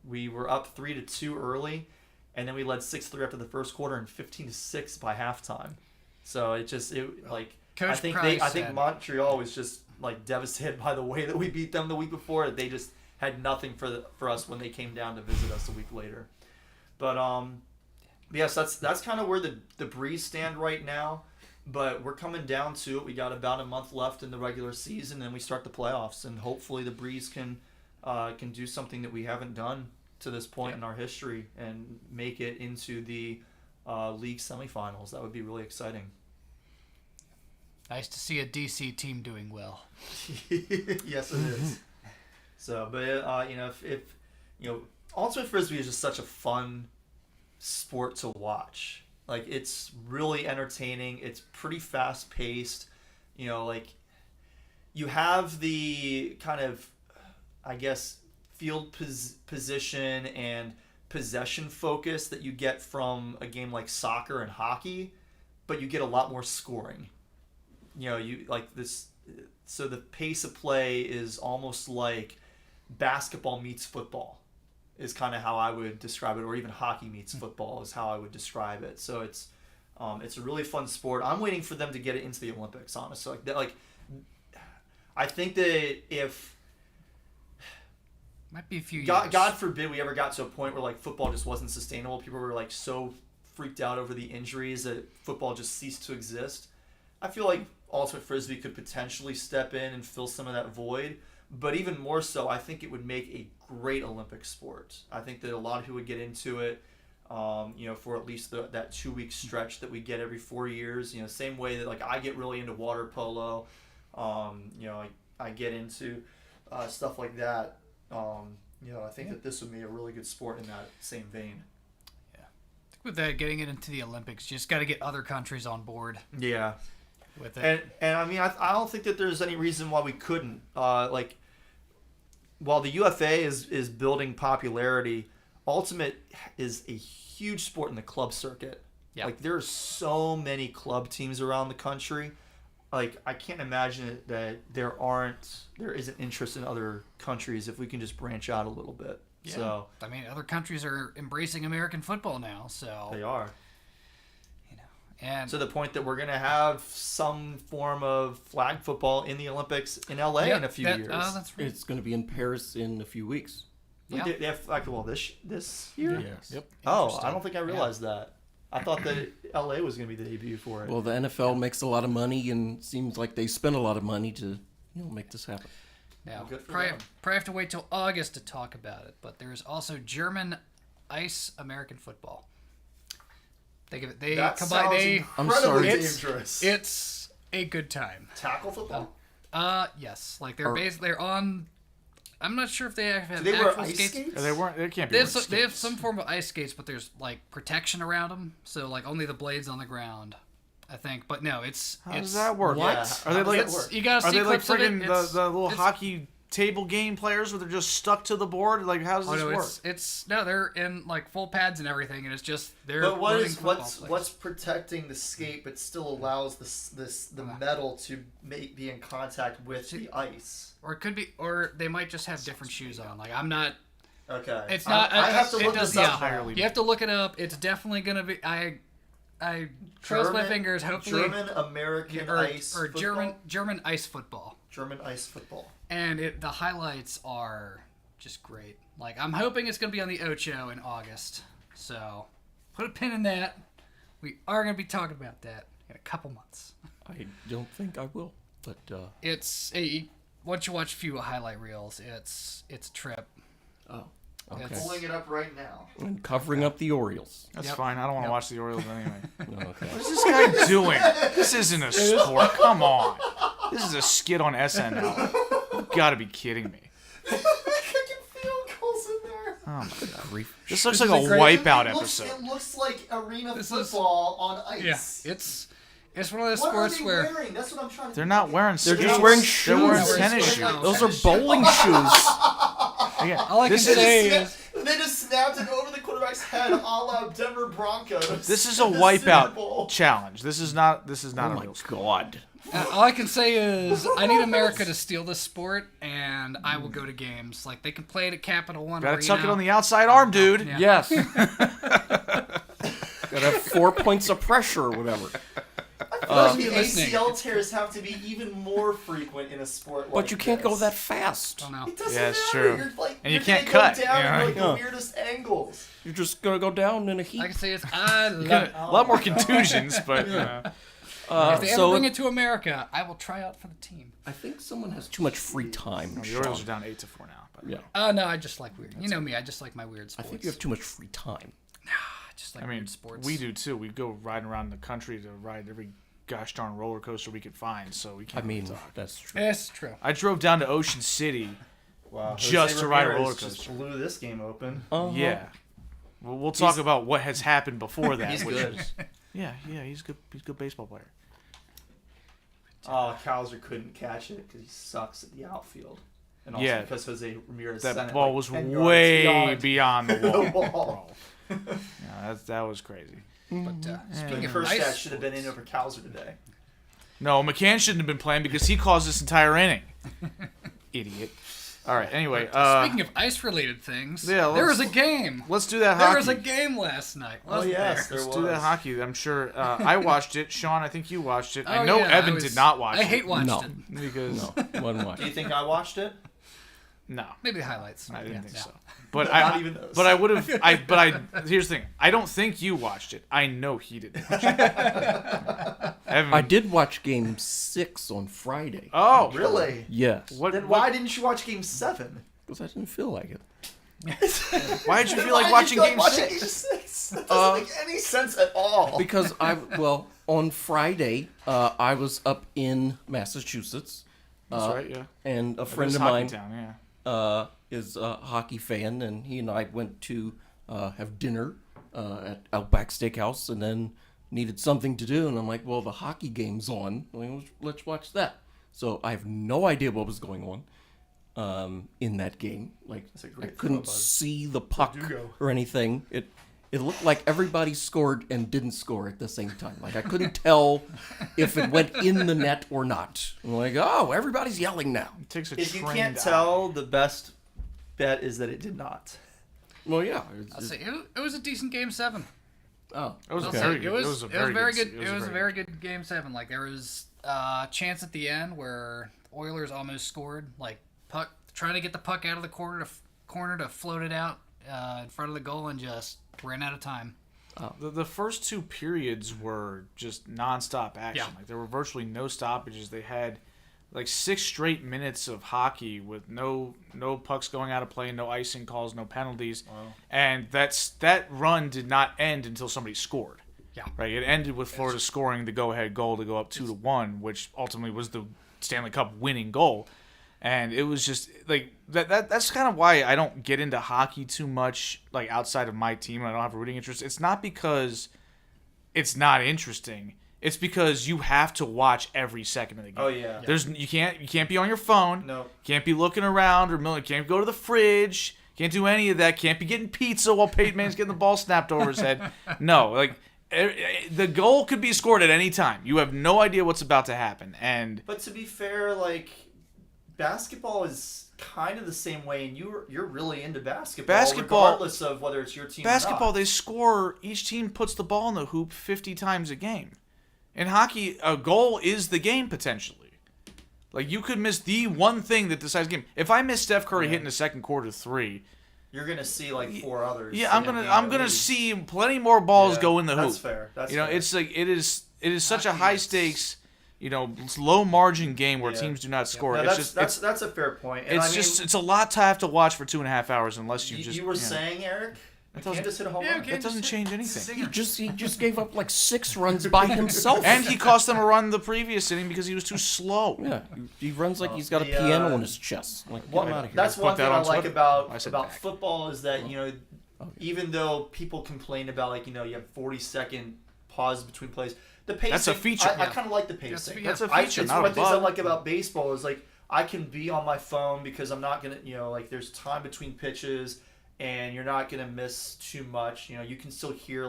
We were up 3-2 early, and then we led 6-3 after the first quarter and 15-6 by halftime. So I think Montreal was just devastated by the way that we beat them the week before. They just had nothing for us when they came down to visit us a week later. But yes, that's kind of where the Breeze stand right now. But we're coming down to it. We got about a month left in the regular season, and we start the playoffs. And hopefully the Breeze can do something that we haven't done to this point in our history and make it into the league semifinals. That would be really exciting. Nice to see a DC team doing well. Yes, it is. So, but if ultimate frisbee is just such a fun sport to watch. It's really entertaining. It's pretty fast paced. You have the kind of, I guess, field position and possession focus that you get from a game like soccer and hockey, but you get a lot more scoring. You like this. So the pace of play is almost like basketball meets football is kind of how I would describe it, or even hockey meets football is how I would describe it. So it's a really fun sport. I'm waiting for them to get it into the Olympics, honestly. I think that if might be a few years. God forbid we ever got to a point where football just wasn't sustainable. People were so freaked out over the injuries that football just ceased to exist. I feel like ultimate frisbee could potentially step in and fill some of that void. But even more so, I think it would make a great Olympic sport. I think that a lot of people would get into it, for at least that 2-week stretch that we get every 4 years. Same way that I get really into water polo. I get into stuff like that. I think that this would be a really good sport in that same vein. Yeah, I think with that, getting it into the Olympics, you just got to get other countries on board. Yeah. With it. And I mean, I don't think that there's any reason why we couldn't. While the UFA is building popularity, Ultimate is a huge sport in the club circuit. Yeah. There's so many club teams around the country. I can't imagine that there isn't interest in other countries if we can just branch out a little bit. Yeah. So I mean, other countries are embracing American football now, so they are. And to the point that we're going to have some form of flag football in the Olympics in LA in a few years. That's right. It's going to be in Paris in a few weeks. Yeah. They have this year? Yes. Yep. Oh, I don't think I realized that. I thought that LA was going to be the debut for it. Well, the NFL makes a lot of money, and seems like they spend a lot of money to make this happen. Now, probably have to wait till August to talk about it, but there's also German ice American football. That sounds incredibly dangerous. It's a good time. Tackle football? Yes. They're on. I'm not sure if they have do they actual wear ice skates? They can't be. They have some form of ice skates, but there's protection around them, so only the blades on the ground, I think. But no, how does that work? What? Yeah. Are they you gotta see clips of it. The little hockey table game players where they're just stuck to the board? How does this work? They're in full pads and everything, and it's just they're. But what's protecting the skate but still allows the metal to be in contact with the ice? Or it could be, or they might just have different shoes on. I'm not. Okay. It's not. I have to look this up. You have to look it up. It's definitely gonna be. I cross my fingers. Hopefully, German American ice or football? German ice football. German ice football. And the highlights are just great. I'm hoping it's going to be on the Ocho in August. So, put a pin in that. We are going to be talking about that in a couple months. I don't think I will, but once you watch a few highlight reels, it's a trip. Oh, okay. I'm pulling it up right now. And covering up the Orioles. That's fine. I don't want to watch the Orioles anyway. Okay. What is this guy doing? This isn't a sport. Come on. This is a skit on SNL. You've got to be kidding me. Kicking field goals in there. Oh my god. This looks like a Wipeout episode. It looks like arena football on ice. Yeah, it's one of those what sports are they where wearing? That's what I'm trying to. They're not wearing. They're just wearing shoes. They're wearing tennis shoes. Those are bowling shoes. Again, All I can this is say is They just snapped it over the quarterback's head, a la Denver Broncos. this is a in the Super wipeout Bowl. challenge. This is not Oh a my real God. all I can say is I need America to steal this sport, and I will go to games. Like, they can play it at Capital One Gotta Arena. tuck it on the outside arm, dude. Yeah. Yes. Gotta have 4 points of pressure or whatever. I feel like the listening. ACL tears have to be even more frequent in a sport like But you can't go this. that fast. I don't know. It doesn't Yeah, it's matter. true. You're like, And you you're can't gonna cut. Go down Yeah. in like Yeah. the weirdest angles. You're just gonna go down in a heap. I can say is I love it. A lot more contusions, but If they ever bring it to America, I will try out for the team. I think someone has too much free time. the Orioles Sean. are down 8-4 now. But Yeah. No, I just like weird. You know me, I just like my weird I sports. think you have too much free time. I just like I mean, weird sports. we do too. We go riding around the country to ride every gosh darn roller coaster we could find. So we I can't. mean, really talk. that's true. It's true. I drove down to Ocean City. Wow. Just to ride a roller Just coaster. blew this game open. Uh-huh. Yeah. Well, we'll talk about what has happened before that. He's which good. is- yeah, he's good. He's a good baseball player. Oh, Cowser couldn't catch it because he sucks at the outfield. And also Yeah. because Jose Ramirez That sent it ball like was 10 yards way beyond the wall. the wall. Yeah, that was crazy. But speaking The of first ice stat should have been in over Cowser today. No, McCann shouldn't have been playing because he caused this entire inning. Idiot. All right. Anyway, speaking of ice-related things, yeah, there was let's- a game. let's do that There hockey. was a game last night. Oh, Wasn't yes, there? there Let's was. do that hockey. I'm sure I watched it. Sean, I think you watched it. I Oh, know yeah, Evan I was- did not watch I it. hate watching No. it. Because One watch. Do you think I watched it? no, Maybe the highlights. I didn't Yeah. think Yeah. so. But Not I, even those. but I would have. Here's the thing. I don't think you watched it. I know he didn't watch it. Evan, I did watch Game 6 on Friday. Oh, Really? Yes. What? Then why didn't you watch Game 7? Because I didn't feel like it. Why did you Then feel why like did watching you feel Game watching 6? Game 6? That doesn't make any sense at all. Because on Friday, I was up in Massachusetts. That's right. Yeah. And a It friend was of Hockey mine Town, yeah. is a hockey fan, and he and I went to have dinner at Outback Steakhouse, and then needed something to do, and I'm like, well, the hockey game's on. Let's watch that. So I have no idea what was going on in that game. Like, That's a I great couldn't throw, bud. see the puck Verdugo. or anything. It looked like everybody scored and didn't score at the same time. Like, I couldn't tell if it went in the net or not. I'm like, oh, everybody's yelling now. It takes a If you trained can't eye. tell, the best bet is that it did not. Well, yeah. I'll say it was a decent Game 7. Oh, It was I'll a say very good. It was a very good. it It was a very good Game 7. Like, there was a chance at the end where the Oilers almost scored. Like, puck trying to get the puck out of the corner to float it out in front of the goal and just ran out of time. The first two periods were just nonstop action. Yeah. Like there were virtually no stoppages. They had like 6 straight minutes of hockey with no pucks going out of play, no icing calls, no penalties. Wow. And that run did not end until somebody scored. Yeah. Right. It ended with Florida scoring the go-ahead goal to go up 2-1, which ultimately was the Stanley Cup winning goal. And it was just like that's kind of why I don't get into hockey too much, like outside of my team, and I don't have a rooting interest. It's not because it's not interesting. It's because you have to watch every second of the game. Oh, yeah. You can't be on your phone. No. Can't be looking around can't go to the fridge. Can't do any of that. Can't be getting pizza while Peyton Manning's getting the ball snapped over his head. No, like the goal could be scored at any time. You have no idea what's about to happen. And But to be fair, like, basketball is kind of the same way, and you're really into basketball, regardless of whether it's your team basketball, or not. they score. Each team puts the ball in the hoop 50 times a game. In hockey, a goal is the game potentially. Like you could miss the one thing that decides the game. If I miss Steph Curry hitting the second quarter 3, You're gonna see like 4 others. yeah, I'm in a game gonna at least. see plenty more balls Yeah, go in the hoop. That's fair. That's fair. fair. It's like it is such a Hockey high is- stakes, low margin game where Yeah. teams do not score. No, It's that's just a fair point. And it's I mean, just it's a lot to have to watch for 2.5 hours unless you just you were yeah. saying, Eric, you doesn't- can't just hit a home Yeah, run. okay. That doesn't change anything. he just gave up like 6 runs by himself. And he cost them a run the previous inning because he was too slow. Yeah, he runs like he's got a the, piano on his chest. Like, get him out of here. That's Put one that thing I on like Twitter. about I said back. football is that even though people complain about like you have 40-second pause between plays, the pacing. That's a feature. I kind of like the pacing. That's a I- feature, It's not one a of the things I bug. like about baseball is like I can be on my phone because I'm not going to, like there's time between pitches and you're not going to miss too much. You can still hear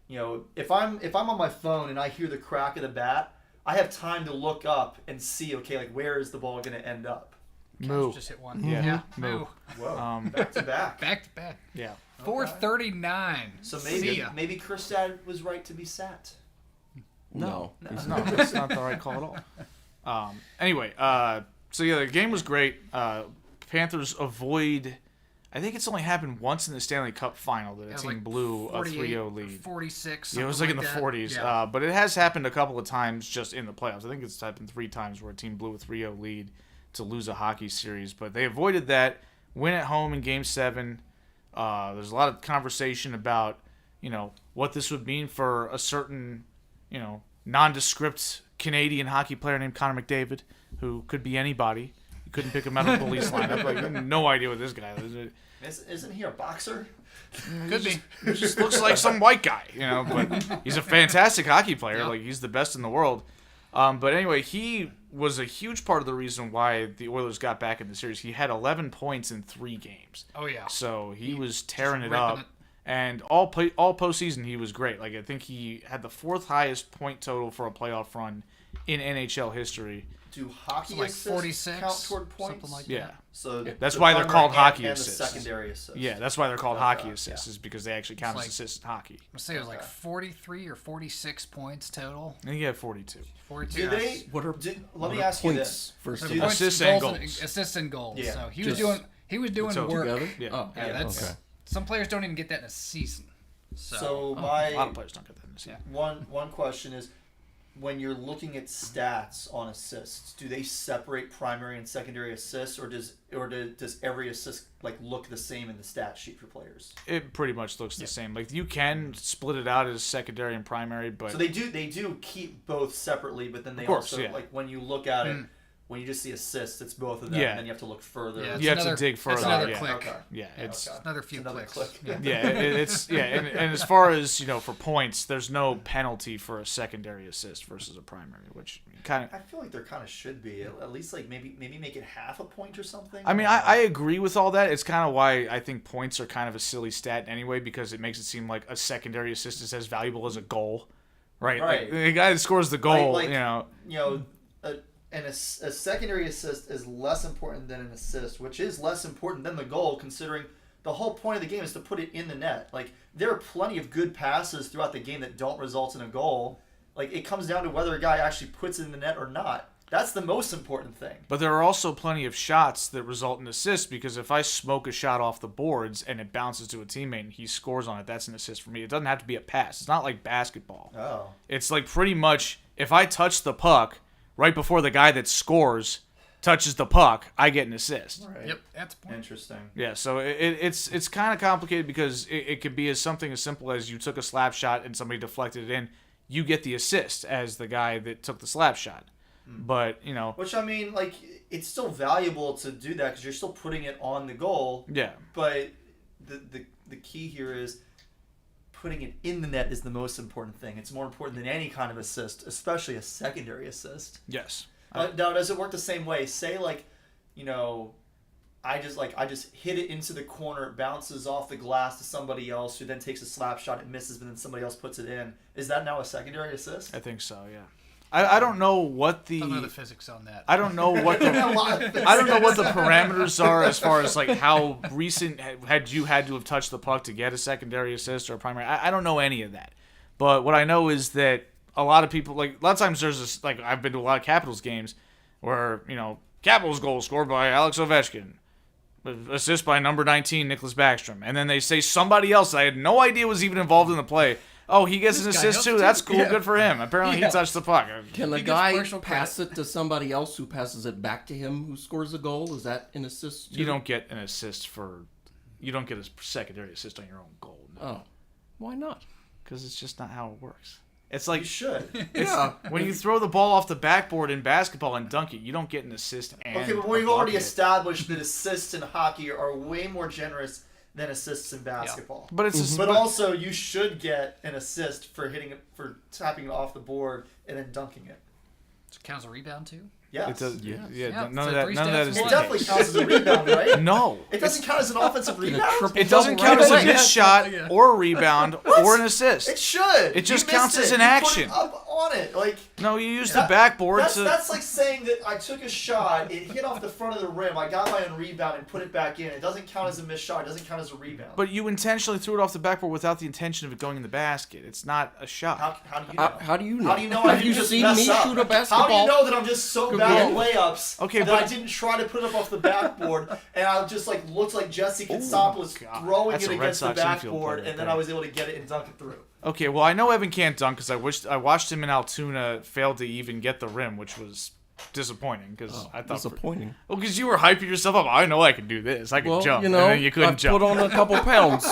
if I'm on my phone and I hear the crack of the bat, I have time to look up and see, okay, where is the ball going to end up? Moo. Just hit one. Yeah. Moo. Whoa. Back to back. Back to back. Yeah. 439. So See ya. maybe Kristad was right to be sat. No. He's not. That's not the right call at all. Anyway, so yeah, the game was great. Panthers avoid. I think it's only happened once in the Stanley Cup final that a team blew a 3-0 lead. 46. Yeah, it was in the 40s. Yeah. But it has happened a couple of times just in the playoffs. I think it's happened 3 times where a team blew a 3-0 lead to lose a hockey series. But they avoided that. Win at home in Game 7. There's a lot of conversation about, what this would mean for a certain, nondescript Canadian hockey player named Connor McDavid, who could be anybody. You couldn't pick him out of the police lineup. No idea what this guy is. Isn't he a boxer? Could be. He just looks like some white guy, but he's a fantastic hockey player. Yeah. He's the best in the world. But anyway, he was a huge part of the reason why the Oilers got back in the series. He had 11 points in 3 games. Oh, yeah. So he was tearing it ripping up. it. And all postseason, he was great. I think he had the 4th highest point total for a playoff run in NHL history. Do hockey Like assists 46, count toward points? something like Yeah. that. So That's the why they're primary called hockey and assists. the secondary assists. Yeah, that's why they're called Okay, hockey assists, yeah. is because they actually count as It's assists in hockey. I'm going to say it was 43 or 46 points total. I think he had 42. 42. Do they? What are Let me what are ask you points this. first So of all? points, Assists and goals, goals. Assists and goals. Yeah. So he Just was doing so work. together? Yeah. Oh, Yeah, that's okay. some players don't even get that in a season. So A lot my of players don't get that in this. Yeah. one question is, when you're looking at stats on assists, do they separate primary and secondary assists, or does every assist look the same in the stat sheet for players? It pretty much looks the same. You can split it out as secondary and primary, but So they do keep both separately, but then they course, also yeah. when you look at it, when you just see assists, it's both of them, Yeah. and then you have to look further. Yeah, you have to another- dig that's further. another Yeah. click. Okay. Yeah, it's Okay. Another few Another clicks. click. yeah, and as far as for points, there's no penalty for a secondary assist versus a primary, which kind of. I feel like there kind of should be at least maybe make it half a point or something. I mean, I agree with all that. It's kind of why I think points are kind of a silly stat anyway, because it makes it seem like a secondary assist is as valuable as a goal, right? Right. The guy that scores the goal, And a secondary assist is less important than an assist, which is less important than the goal, considering the whole point of the game is to put it in the net. There are plenty of good passes throughout the game that don't result in a goal. It comes down to whether a guy actually puts it in the net or not. That's the most important thing. But there are also plenty of shots that result in assists, because if I smoke a shot off the boards and it bounces to a teammate and he scores on it, that's an assist for me. It doesn't have to be a pass. It's not like basketball. Oh. It's pretty much if I touch the puck right before the guy that scores touches the puck, I get an assist. Right. Yep, that's a point. Interesting. Yeah, so it's kind of complicated, because it could be something as simple as you took a slap shot and somebody deflected it in. You get the assist as the guy that took the slap shot. But, Which, I mean, it's still valuable to do that because you're still putting it on the goal. yeah. But the key here is putting it in the net is the most important thing. It's more important than any kind of assist, especially a secondary assist. Yes. Now, does it work the same way? Say, I just hit it into the corner, it bounces off the glass to somebody else who then takes a slap shot, it misses, but then somebody else puts it in. Is that now a secondary assist? I think so, yeah. I don't know what Don't know the physics on that. I don't know what the I don't know what the parameters are as far as how recent had you had to have touched the puck to get a secondary assist or a primary. I don't know any of that. But what I know is that a lot of people, a lot of times there's this, I've been to a lot of Capitals games where, Capitals goal scored by Alex Ovechkin, assist by number 19 Nicholas Backstrom, and then they say somebody else I had no idea was even involved in the play. Oh, he gets an This guy assist helps too. too. That's cool. Yeah. Good for him. Apparently, Yeah. he touched the puck. Can the He gets guy partial pass it to somebody else who passes it back to him who scores a goal? Is that an assist too? You don't get an assist you don't get a secondary assist on your own goal. No. Oh. Why not? Because it's just not how it works. It's You should. Yeah. when you throw the ball off the backboard in basketball and dunk it, you don't get an assist and Okay, but a we've already bucket. established that assists in hockey are way more generous than assists in basketball. But it's But also, you should get an assist for tapping it off the board and then dunking it. It counts a rebound too. Yes. It does. Yes. Yeah. Yeah, None so of that. three None of that stats is. It one. definitely counts as a rebound, right? No. It doesn't count as an offensive rebound. It doesn't count as a missed shot Yeah. or a rebound or an assist. It should. It just You counts missed as an You action. Put it up on it. Like, No, you use that- the backboard that's, to. that's like saying that I took a shot, it hit off the front of the rim, I got my own rebound and put it back in. It doesn't count as a missed shot. It doesn't count as a rebound. But you intentionally threw it off the backboard without the intention of it going in the basket. It's not a shot. How do you know? How do you know? How do you know I Have didn't you just seen mess me up? shoot a How do basketball? you know that I'm just so bad at layups Okay, that but- I didn't try to put it up off the backboard and I just like looked like Jesse Katsopoulos God. throwing That's it a Red against the Sox infield backboard player right and then there. I was able to get it and dunk it through. Okay, well I know Evan can't dunk because I watched him in Altoona fail to even get the rim, which was disappointing because I thought. Disappointing. Well, because you were hyping yourself up. I know I can do this. I can Well, jump. you know, and then you couldn't I jump. put on a couple pounds.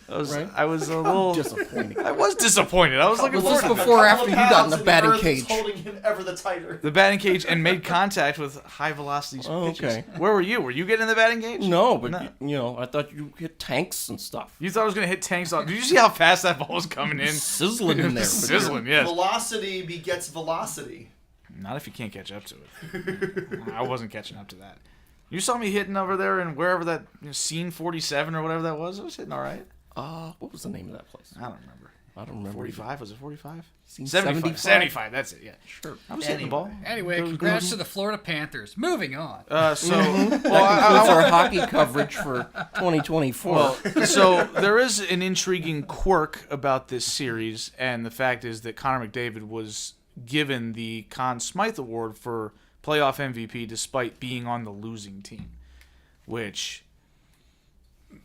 Right? I was a little Disappointing. I was disappointed. I was looking Was forward this to that. before or A after couple you of got in pounds the and batting earth is cage? holding him ever the tighter. The batting cage and made contact with high velocity Oh, pitches. okay. Where were you? Were you getting in the batting cage? No, but No. you know, I thought you hit tanks and stuff. You thought I was gonna hit tanks off. Did you see how fast that ball was coming in? Sizzling in there. Sizzling, yes. Velocity begets velocity. Not if you can't catch up to it. I wasn't catching up to that. You saw me hitting over there in wherever that scene 47 or whatever that was. I was hitting all right. What was the name of that place? I don't remember. I don't remember. 45? Was it 45? Scene 75. 75. That's it. Yeah. Sure. I was hitting the ball. Anyway, congrats to the Florida Panthers. Moving on. So, That concludes our hockey coverage for 2024. well, so there is an intriguing quirk about this series, and the fact is that Connor McDavid was given the Conn Smythe Award for playoff MVP despite being on the losing team, which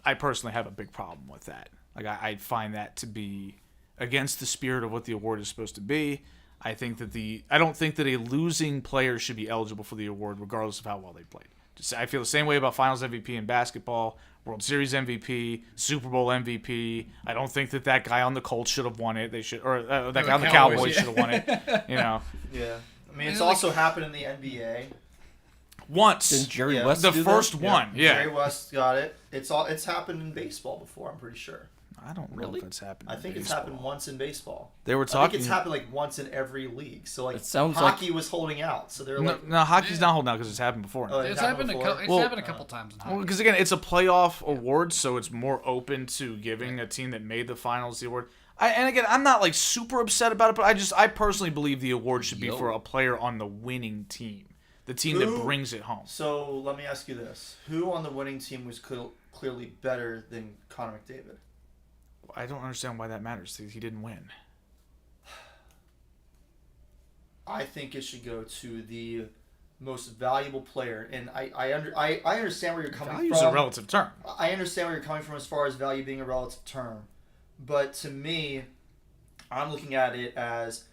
I personally have a big problem with that. Like, I find that to be against the spirit of what the award is supposed to be. I don't think that a losing player should be eligible for the award regardless of how well they played. I feel the same way about Finals MVP in basketball, World Series MVP, Super Bowl MVP. I don't think that guy on the Colts should have won it. They should, or that guy on the Cowboys should have won it. You know, Yeah. I mean, it's like- also happened in the NBA. once Didn't Jerry Yeah. West the do first that? one. Yeah, Jerry West got it. It's happened in baseball before, I'm pretty sure. I don't know Really? if it's happened. I in think it's baseball. happened once in baseball. They were I think talking. it's happened like once in every league. So like It sounds hockey was holding out. So they're No, like, no, hockey's not holding out because it's happened before. Oh, It's happened happened. before? It's Well- happened a couple times in hockey. Well, because again, it's a playoff award, so it's more open to giving a team that made the finals the award. And again, I'm not like super upset about it, but I personally believe the award should be for a player on the winning team, the team that Who- brings it home. So let me ask you this: who on the winning team was clearly better than Connor McDavid? I don't understand why that matters. He didn't win. I think it should go to the most valuable player, and I understand where you're coming Value's from. a relative term. I understand where you're coming from as far as value being a relative term, but to me, I'm looking at it as,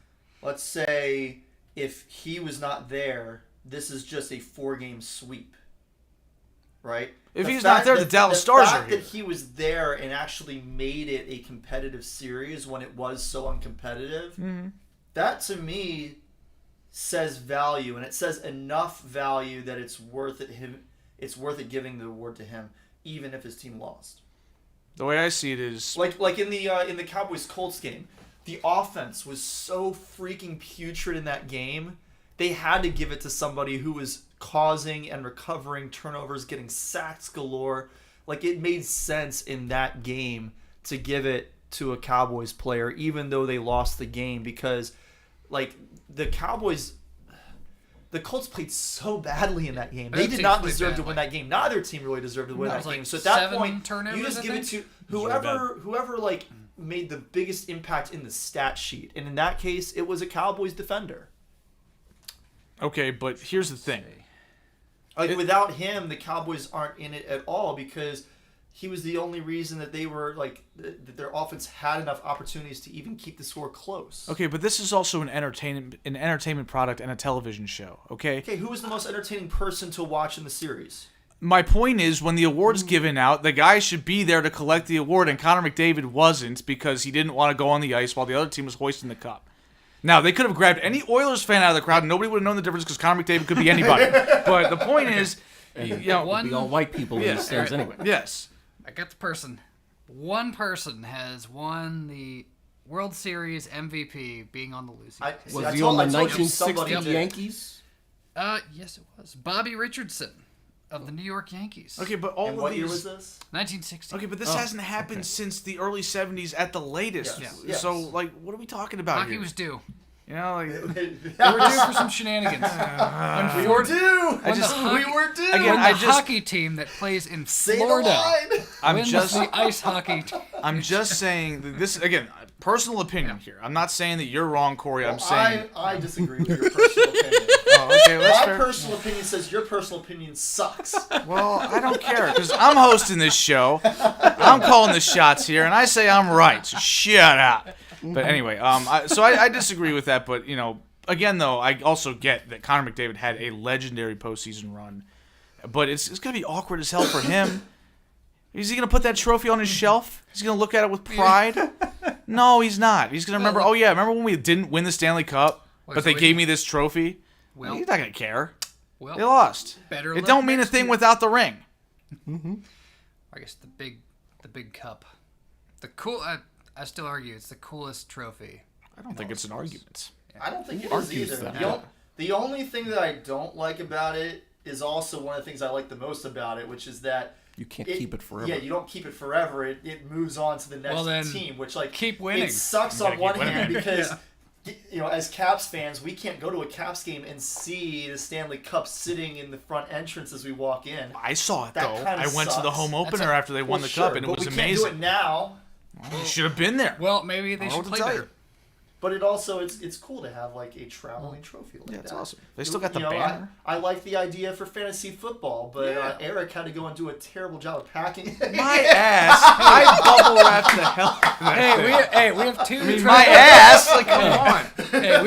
let's say, if he was not there, this is just a 4-game sweep, right? If he's not there, the Dallas Stars The are fact here. that he was there and actually made it a competitive series when it was so uncompetitive, Mm-hmm. that to me says value, and it says enough value that it's worth it. It's worth it giving the award to him, even if his team lost. The way I see it is, Like in the Cowboys Colts game, the offense was so freaking putrid in that game. They had to give it to somebody who was causing and recovering turnovers, getting sacks galore. Like, it made sense in that game to give it to a Cowboys player, even though they lost the game, because like the Colts played so badly in that game. They Both did teams not played deserve to badly. win that game. Neither team really deserved to win No, it that was like game. So at that 7 point, you turnovers, just I give it think? to whoever like made the biggest impact in the stat sheet. And in that case, it was a Cowboys defender. okay, but here's the thing. Like, without him, the Cowboys aren't in it at all, because he was the only reason that they were like that their offense had enough opportunities to even keep the score close. Okay, but this is also an entertainment product and a television show. Okay. Okay, who was the most entertaining person to watch in the series? My point is, when the award's given out, the guy should be there to collect the award, and Connor McDavid wasn't because he didn't want to go on the ice while the other team was hoisting the cup. Now, they could have grabbed any Oilers fan out of the crowd, and nobody would have known the difference because Connor McDavid could be anybody. But the point is, you know, It'd be all white people in Yeah, the stands anyway. yes. I got the person. One person has won the World Series MVP being on the losing team. Was he on the 1960 did. Yankees? Yes, it was. Bobby Richardson of the New York Yankees. Okay, but all And of what these... year was this? 1960. Okay, but this hasn't happened since the early 70s at the latest. Yes. So, like, what are we talking about Hockey here? was due. You know, like... They were due for some shenanigans. We were due. we were due. Again, When I the just- hockey team that plays in Say the Florida line. wins the ice hockey team. I'm just saying that this, again, personal opinion here. I'm not saying that you're wrong, Corey. I'm saying... I disagree with your personal opinion. Oh, okay, that's My fair. personal opinion says your personal opinion sucks. Well, I don't care, because I'm hosting this show. I'm calling the shots here, and I say I'm right, so shut up. But anyway, I disagree with that, but, you know, again, though, I also get that Connor McDavid had a legendary postseason run, but it's going to be awkward as hell for him. Is he going to put that trophy on his shelf? He's going to look at it with pride? No, he's not. He's going to remember, remember when we didn't win the Stanley Cup, but they gave me this trophy? Well, He's not going to care. well, They lost. better It luck don't mean a next thing year. without the ring. I guess the big cup. I still argue it's the coolest trophy. I don't think it's an argument. I don't think it is argues either. that? The only thing that I don't like about it is also one of the things I like the most about it, which is that You can't keep it forever. Yeah, you don't keep it forever. It moves on to the next Well, then, team, which like keep winning. It sucks You on gotta one keep winning. hand because you know, as Caps fans, we can't go to a Caps game and see the Stanley Cup sitting in the front entrance as we walk in. I saw it, That though. kinda I went to the sucks. home opener after they won the Well, cup, and it but was we amazing. Can't do it now. You should have been there. Well, maybe they I don't should know what play to tell better. you. But it also it's cool to have like a traveling trophy like Yeah, that. it's awesome. They still got the You know, banner. I like the idea for fantasy football, but Yeah. Eric had to go and do a terrible job of packing it. My ass. I bubble wrapped the hell out of that thing. We have two. I mean, my ass. Like, come on. Hey,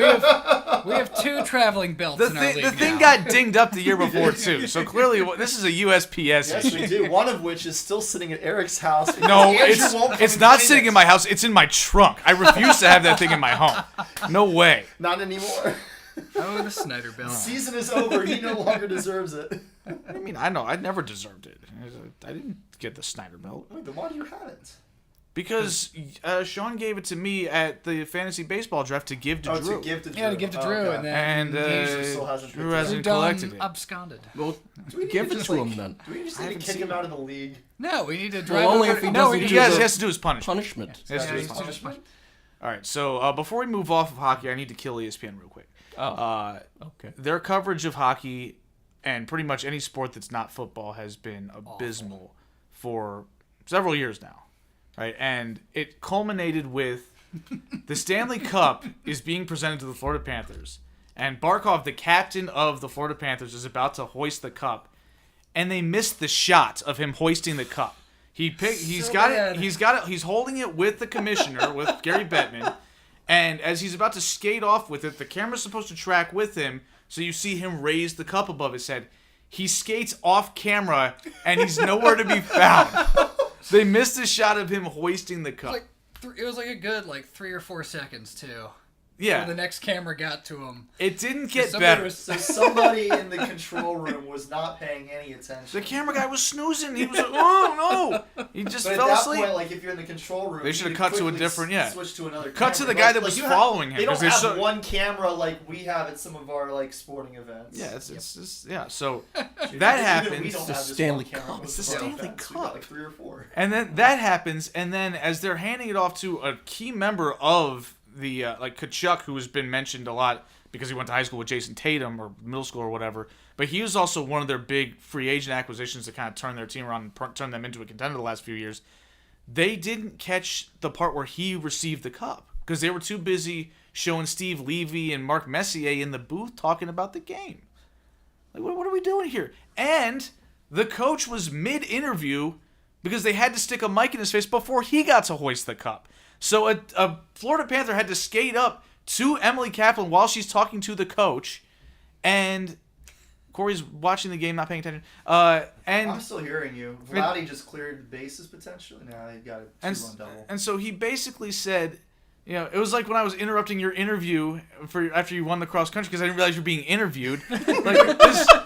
we have two traveling belts The in our league thing now. got dinged up the year before, too. So clearly, this is a USPS Yes, issue. we do. One of which is still sitting at Eric's house. because No, Andrew won't come it's and not clean sitting it. in my house. It's in my trunk. I refuse to have that thing in my home. No way. Not anymore. Oh, the Snyder belt. Season is over. He no longer deserves it. I mean, I know. I never deserved it. I didn't get the Snyder belt. Wait, then why do you have it? Because Sean gave it to me at the fantasy baseball draft to give to Drew. To give to Drew. Yeah, to give to Drew, okay. and then And Drew still hasn't Drew picked it up. hasn't Drew collected done it. absconded. Well, Do we need give to it just, to like, him then. Do we just I need to haven't kick seen him out of the league? No, we need to drive. only over- if he no, we doesn't need He do has, the he has to do his punishment. punishment. He has to do Yeah, his he's punishment. punishment. All right, so before we move off of hockey, I need to kill ESPN real quick. Okay. Their coverage of hockey and pretty much any sport that's not football has been abysmal for several years now, right? And it culminated with the Stanley Cup is being presented to the Florida Panthers, and Barkov, the captain of the Florida Panthers, is about to hoist the cup, and they missed the shot of him hoisting the cup. He's holding it with the commissioner, with Gary Bettman, and as he's about to skate off with it, the camera's supposed to track with him, so you see him raise the cup above his head. He skates off camera, and he's nowhere to be found. They missed a shot of him hoisting the cup. It was like a good 3 or 4 seconds too. Yeah. When the next camera got to him. It didn't get Somebody better. So somebody in the control room was not paying any attention. The camera guy was snoozing. He was like, oh, no. He just But at fell that asleep. point, if you're in the control room, They you should have could cut to a quickly different, switch to another. Cut to camera. the guy that Like, was you have- following him. They don't 'cause there's have so- one camera like we have at some of our sporting events. Yeah, it's just, yeah. So Even that we happens. don't the have just Stanley one camera Cup. most It's of the our Stanley events. We've got Cup. 3 or 4. And then that happens, and then as they're handing it off to a key member of the Kachuk, who has been mentioned a lot because he went to high school with Jason Tatum or middle school or whatever, but he was also one of their big free agent acquisitions to kind of turn their team around and turn them into a contender the last few years. They didn't catch the part where he received the cup because they were too busy showing Steve Levy and Mark Messier in the booth talking about the game. Like, what are we doing here? And the coach was mid-interview because they had to stick a mic in his face before he got to hoist the cup. So a Florida Panther had to skate up to Emily Kaplan while she's talking to the coach, and Corey's watching the game, not paying attention. And I'm still hearing you. Vladdy just cleared bases potentially. Now he got a 2-run double. and so he basically said, you know, it was like when I was interrupting your interview after you won the cross country because I didn't realize you were being interviewed. Like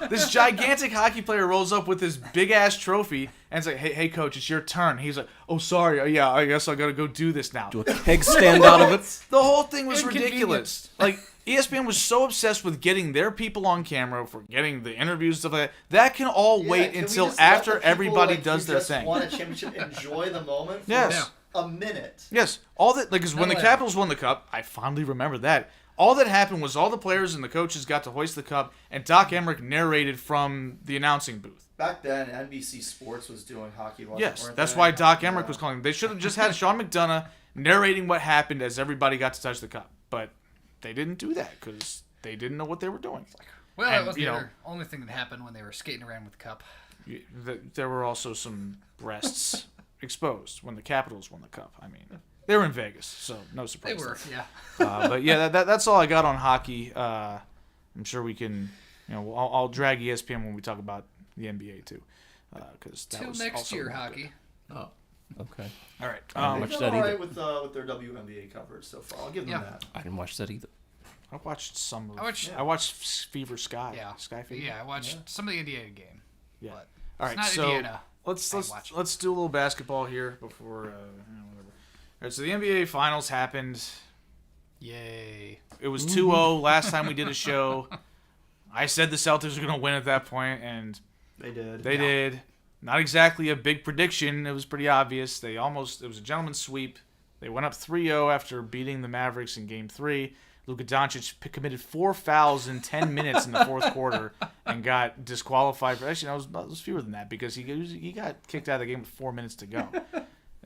this gigantic hockey player rolls up with this big ass trophy and it's like, hey coach, it's your turn. He's like, oh sorry, yeah, I guess I gotta go do this now. Do a keg stand out of it. The whole thing was Inconvenient. ridiculous. Like ESPN was so obsessed with getting their people on camera, for getting the interviews, stuff like that. That can all wait until after everybody does their thing. Won a championship, enjoy the moment for a minute. Yes. All that, like, because when the Capitals won the cup, I fondly remember that. All that happened was all the players and the coaches got to hoist the cup, and Doc Emmerich narrated from the announcing booth. Back then, NBC Sports was doing hockey. Yes, that's why Doc Emmerich was calling. They should have just had Sean McDonough narrating what happened as everybody got to touch the cup, but they didn't do that because they didn't know what they were doing. Well, that was the only thing that happened when they were skating around with the cup. There were also some breasts exposed when the Capitals won the cup. I mean, they were in Vegas, so no surprise. They were, yeah. But yeah, that's all I got on hockey. I'm sure we can, I'll drag ESPN when we talk about the NBA too, because till next year hockey. Oh, okay. All right. They've done all right with their WNBA coverage so far. I'll give them that. I didn't watch that either. I watched some of. I watched Fever Sky. Yeah. Sky Fever. Yeah, I watched some of the Indiana game. Yeah. But all right. not So Indiana. let's do a little basketball here before whatever. All right. So the NBA Finals happened. Yay! It was 2-0 last time we did a show. I said the Celtics were going to win at that point, and they did. They did. Not exactly a big prediction. It was pretty obvious. It was a gentleman's sweep. They went up 3-0 after beating the Mavericks in Game 3. Luka Doncic committed 4 fouls in 10 minutes in the fourth quarter and got disqualified. Actually, that was fewer than that because he got kicked out of the game with 4 minutes to go.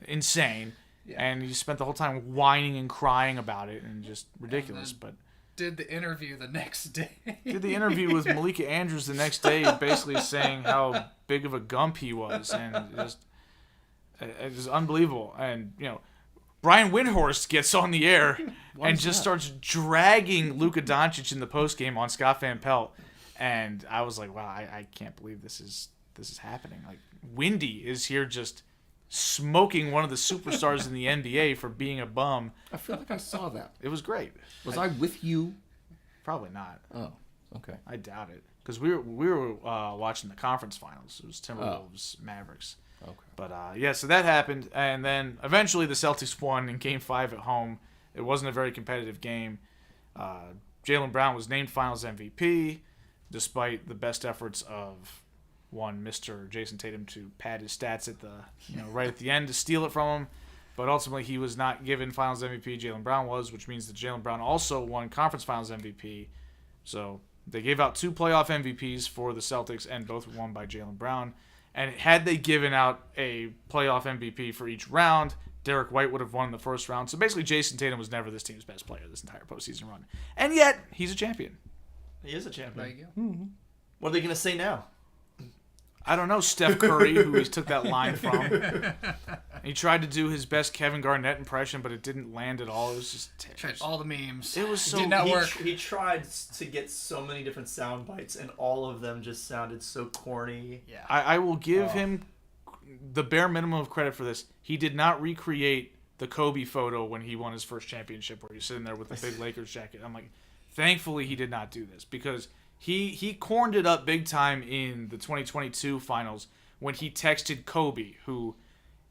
Insane. Yeah. And he spent the whole time whining and crying about it and just ridiculous. But did the interview the next day. Did the interview with Malika Andrews the next day, basically saying how big of a gump he was, and it was unbelievable. And Brian Windhorst gets on the air and just starts dragging Luka Doncic in the postgame on Scott Van Pelt, and I was like, wow, I can't believe this is happening. Like, Windy is here just smoking one of the superstars in the NBA for being a bum. I feel like I saw that. It was great. Was I with you? Probably not. Oh, okay. I doubt it because we were watching the conference finals. It was Timberwolves Mavericks. Okay. But so that happened, and then eventually the Celtics won in Game 5 at home. It wasn't a very competitive game. Jaylen Brown was named Finals MVP, despite the best efforts of one Mr. Jason Tatum to pad his stats at the right at the end to steal it from him. But ultimately, he was not given Finals MVP. Jaylen Brown was, which means that Jaylen Brown also won Conference Finals MVP. So they gave out 2 playoff MVPs for the Celtics, and both were won by Jaylen Brown. And had they given out a playoff MVP for each round, Derek White would have won in the first round. So basically, Jason Tatum was never this team's best player this entire postseason run. And yet, he's a champion. He is a champion. There you go. Mm-hmm. What are they going to say now? I don't know, Steph Curry, who he took that line from. He tried to do his best Kevin Garnett impression, but it didn't land at all. It was just tried all the memes. It was so did not work. He tried to get so many different sound bites, and all of them just sounded so corny. Yeah, I will give him the bare minimum of credit for this. He did not recreate the Kobe photo when he won his first championship, where he's sitting there with the big Lakers jacket. I'm like, thankfully he did not do this because he corned it up big time in the 2022 finals when he texted Kobe, who,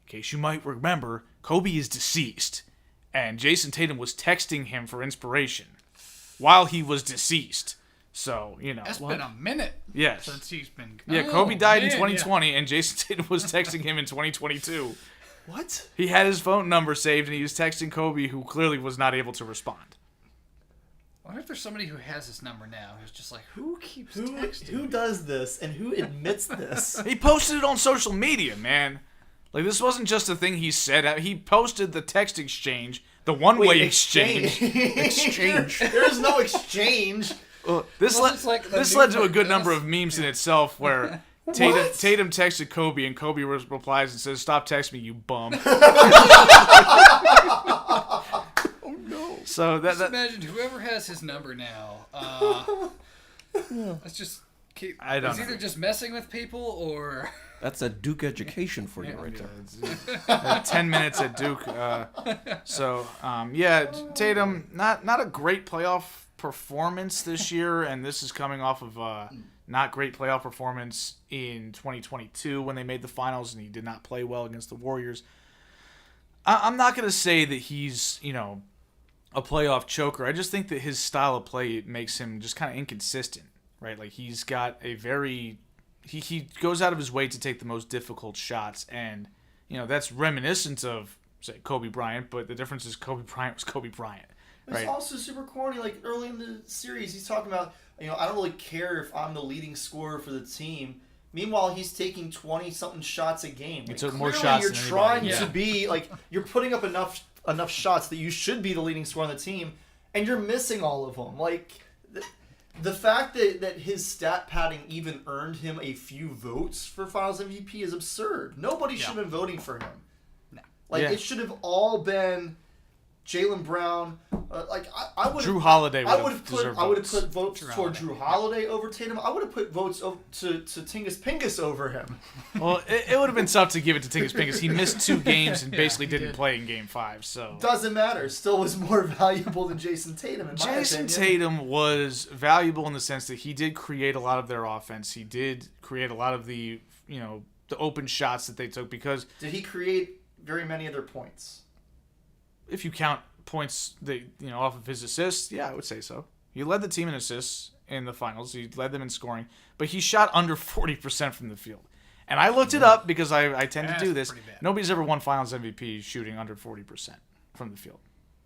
in case you might remember, Kobe is deceased, and Jason Tatum was texting him for inspiration while he was deceased. So, It's been a minute since he's been... Yeah, Kobe died in 2020, and Jason Tatum was texting him in 2022. What? He had his phone number saved, and he was texting Kobe, who clearly was not able to respond. I wonder if there's somebody who has his number now who's just like, who keeps texting? Who does this, and who admits this? He posted it on social media, man. Like, this wasn't just a thing he said. He posted the text exchange, the one-way exchange. There is no exchange. This led to a good number of memes in itself where Tatum texted Kobe, and Kobe replies and says, "Stop texting me, you bum." Oh, no. So just imagine whoever has his number now. Let's just keep... I don't know. Either just messing with people or... That's a Duke education for you right there. 10 minutes at Duke. Tatum, not a great playoff performance this year, and this is coming off of not great playoff performance in 2022 when they made the finals and he did not play well against the Warriors. I'm not going to say that he's, a playoff choker. I just think that his style of play makes him just kind of inconsistent, right? Like he's got a very he goes out of his way to take the most difficult shots, and that's reminiscent of say Kobe Bryant, but the difference is Kobe Bryant was Kobe Bryant. It's right? also super corny. Like early in the series, he's talking about I don't really care if I'm the leading scorer for the team. Meanwhile, he's taking 20-something shots a game. He Like, took more shots you're than trying anybody. to be like you're putting up enough shots that you should be the leading scorer on the team, and you're missing all of them. Like the fact that his stat padding even earned him a few votes for Finals MVP is absurd. Nobody should have been voting for him. No. It should have all been Jaylen Brown. I would Drew Holiday. I would have put votes Drew for Holiday. Drew Holiday over Tatum. I would have put votes to Tingus Pingus over him. Well, it would have been tough to give it to Tingus because he missed 2 games and basically he didn't did. play in Game 5. So Doesn't matter. Still was more valuable than Jason Tatum in my Jason opinion. Tatum was valuable in the sense that he did create a lot of their offense. He did create a lot of the the open shots that they took because Did he create very many of their points? if you count points that off of his assists, yeah, I would say so. He led the team in assists in the finals. He led them in scoring, but he shot under 40% from the field. And I looked it up because I tend to do this. pretty bad. Nobody's ever won Finals MVP shooting under 40% from the field,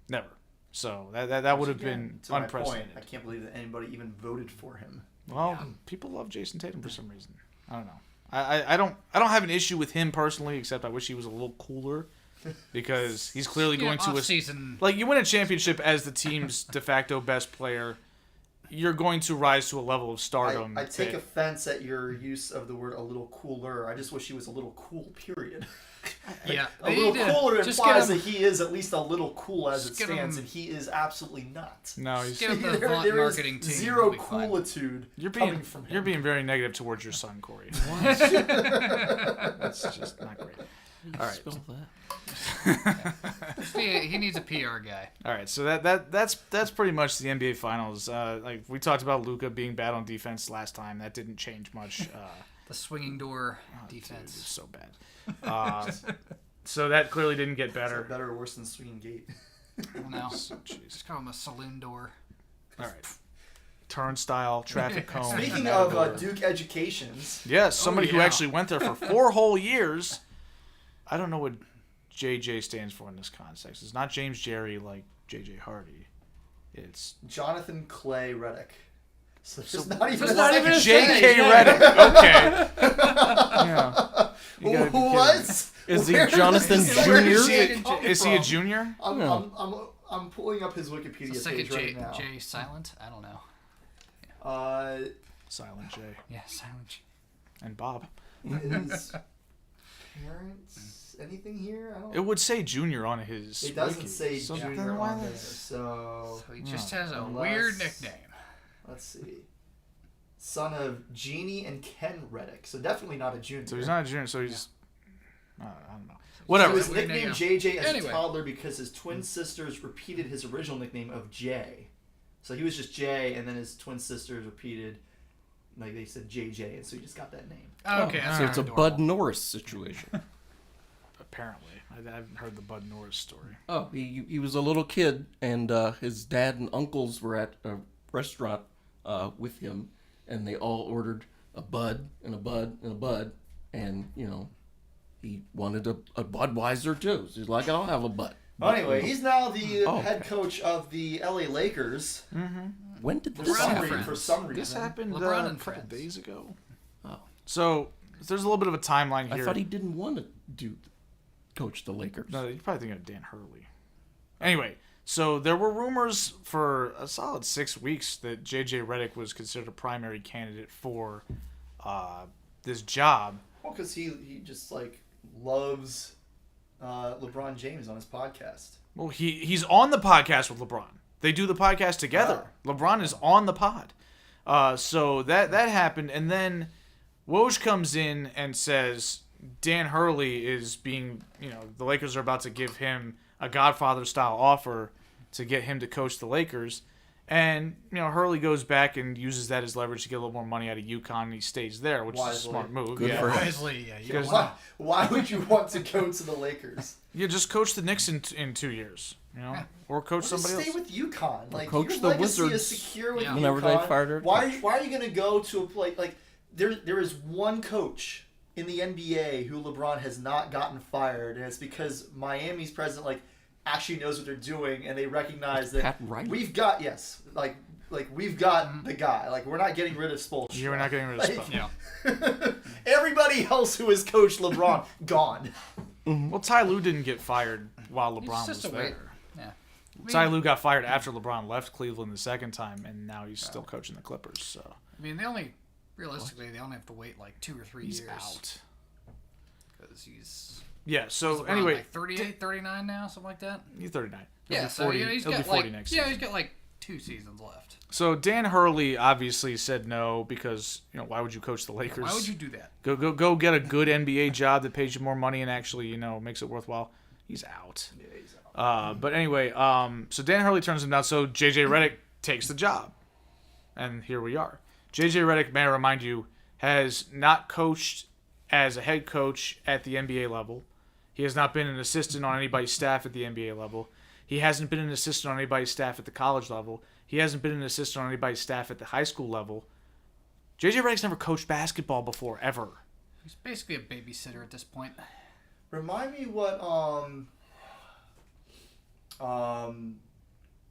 never. So that would have been To my unprecedented. point, I can't believe that anybody even voted for him. Well, people love Jason Tatum for some reason. I don't know. I don't have an issue with him personally, except I wish he was a little cooler because he's clearly going to season. like you win a championship as the team's de facto best player, you're going to rise to a level of stardom. I take offense at your use of the word a little cooler. I just wish he was a little cool, period. Yeah, A little cooler just implies get that he is at least a little cool as it Just get stands, him- and he is absolutely not. No, he's Get him the There Vaunt is marketing team. zero It'll be fine. coolitude you're coming being from him. you're being very negative towards your son, Cory. That's just not great. All right. Spell that. He needs a PR guy. All right, so that's pretty much the NBA Finals. Like we talked about Luka being bad on defense last time. That didn't change much. The swinging door Dude, it's defense. so bad. So that clearly didn't get Is that better. better or worse than Swinging Gate? I don't know. Jeez. Just call him a saloon door. All right. Turnstile, traffic cone. Speaking Matador. of Duke educations, Yes, somebody who yeah. actually went there for 4 whole years. I don't know what JJ stands for in this context. It's not James Jerry like JJ Hardy. It's Jonathan Clay Reddick. So there's not even It's a not second even a J.K. J. Reddick. Okay. Yeah. You gotta be kidding me. What? Is he Where Jonathan does- Jr.? where Is does he it a, come is he a from? junior? I'm pulling up his Wikipedia The second page right now. J silent? I don't know. Silent J. Yeah, silent. And Bob. His parents, anything here? I don't. It would say junior on his It doesn't wiki. say So junior then why on there. that's- So So he just has a Unless- weird nickname. let's see. Son of Jeannie and Ken Reddick. So definitely not a junior. So he's not a junior, so he's... I don't know. He Whatever. was Weird nicknamed name. JJ as Anyway. a toddler because his twin sisters repeated his original nickname of J. So he was just J, and then his twin sisters repeated, like they said JJ, and so he just got that name. Okay, that's So it's a adorable. Bud Norris situation. Apparently. I haven't heard the Bud Norris story. Oh, he was a little kid, and his dad and uncles were at a restaurant with him, and they all ordered a Bud and a Bud and a Bud, and he wanted a Budweiser too. So he's like, I'll have a Bud. Well, anyway, he's now the Oh, head okay. coach of the LA Lakers. When did For this LeBron some, and happen? friends. for some This reason. happened LeBron a and couple friends. days ago. Oh. So there's a little bit of a timeline I here. thought he didn't want to coach the Lakers. No, you're probably thinking of Dan Hurley. Anyway, so there were rumors for a solid 6 weeks that JJ Redick was considered a primary candidate for this job. Well, because he just like loves LeBron James on his podcast. Well, he's on the podcast with LeBron. They do the podcast together. LeBron is on the pod. So that happened, and then Woj comes in and says Dan Hurley is being, the Lakers are about to give him a Godfather-style offer to get him to coach the Lakers. And, Hurley goes back and uses that as leverage to get a little more money out of UConn, and he stays there, which is a Wisely. smart move. Good for him. Wisely, yeah. You Because- don't want Why would you want to go to the Lakers? Yeah, just coach the Knicks in 2 years. or coach somebody stay else. with UConn. Like coach your the legacy Wizards is secure with whenever UConn. they fired their Why coach. are you going to go to a place like there is one coach in the NBA who LeBron has not gotten fired, and it's because Miami's president actually knows what they're doing, and they recognize that Pat Riley. we've got we've got the guy. Like, we're not getting rid of Spoelstra. You're not getting rid of Spoelstra. Yeah. Everybody else who has coached LeBron gone. Well, Ty Lue didn't get fired while LeBron was just a there. waiter. Yeah. Ty Lue got fired after LeBron left Cleveland the second time, and now he's still coaching the Clippers. So I mean, realistically, they only have to wait 2 or 3 years. he's out. Because he's So around, anyway, 38, 39 now, something like that. he's 39. Yeah, He'll be so 40, he's he'll got be 40 next season. he's got 2 seasons left. So Dan Hurley obviously said no because why would you coach the Lakers? Why would you do that? Go get a good NBA job that pays you more money and actually makes it worthwhile. He's out. Yeah, he's out. But anyway, so Dan Hurley turns him down. So JJ Redick takes the job, and here we are. JJ Redick, may I remind you, has not coached as a head coach at the NBA level. He has not been an assistant on anybody's staff at the NBA level. He hasn't been an assistant on anybody's staff at the college level. He hasn't been an assistant on anybody's staff at the high school level. JJ Redick's never coached basketball before, ever. He's basically a babysitter at this point. Remind me what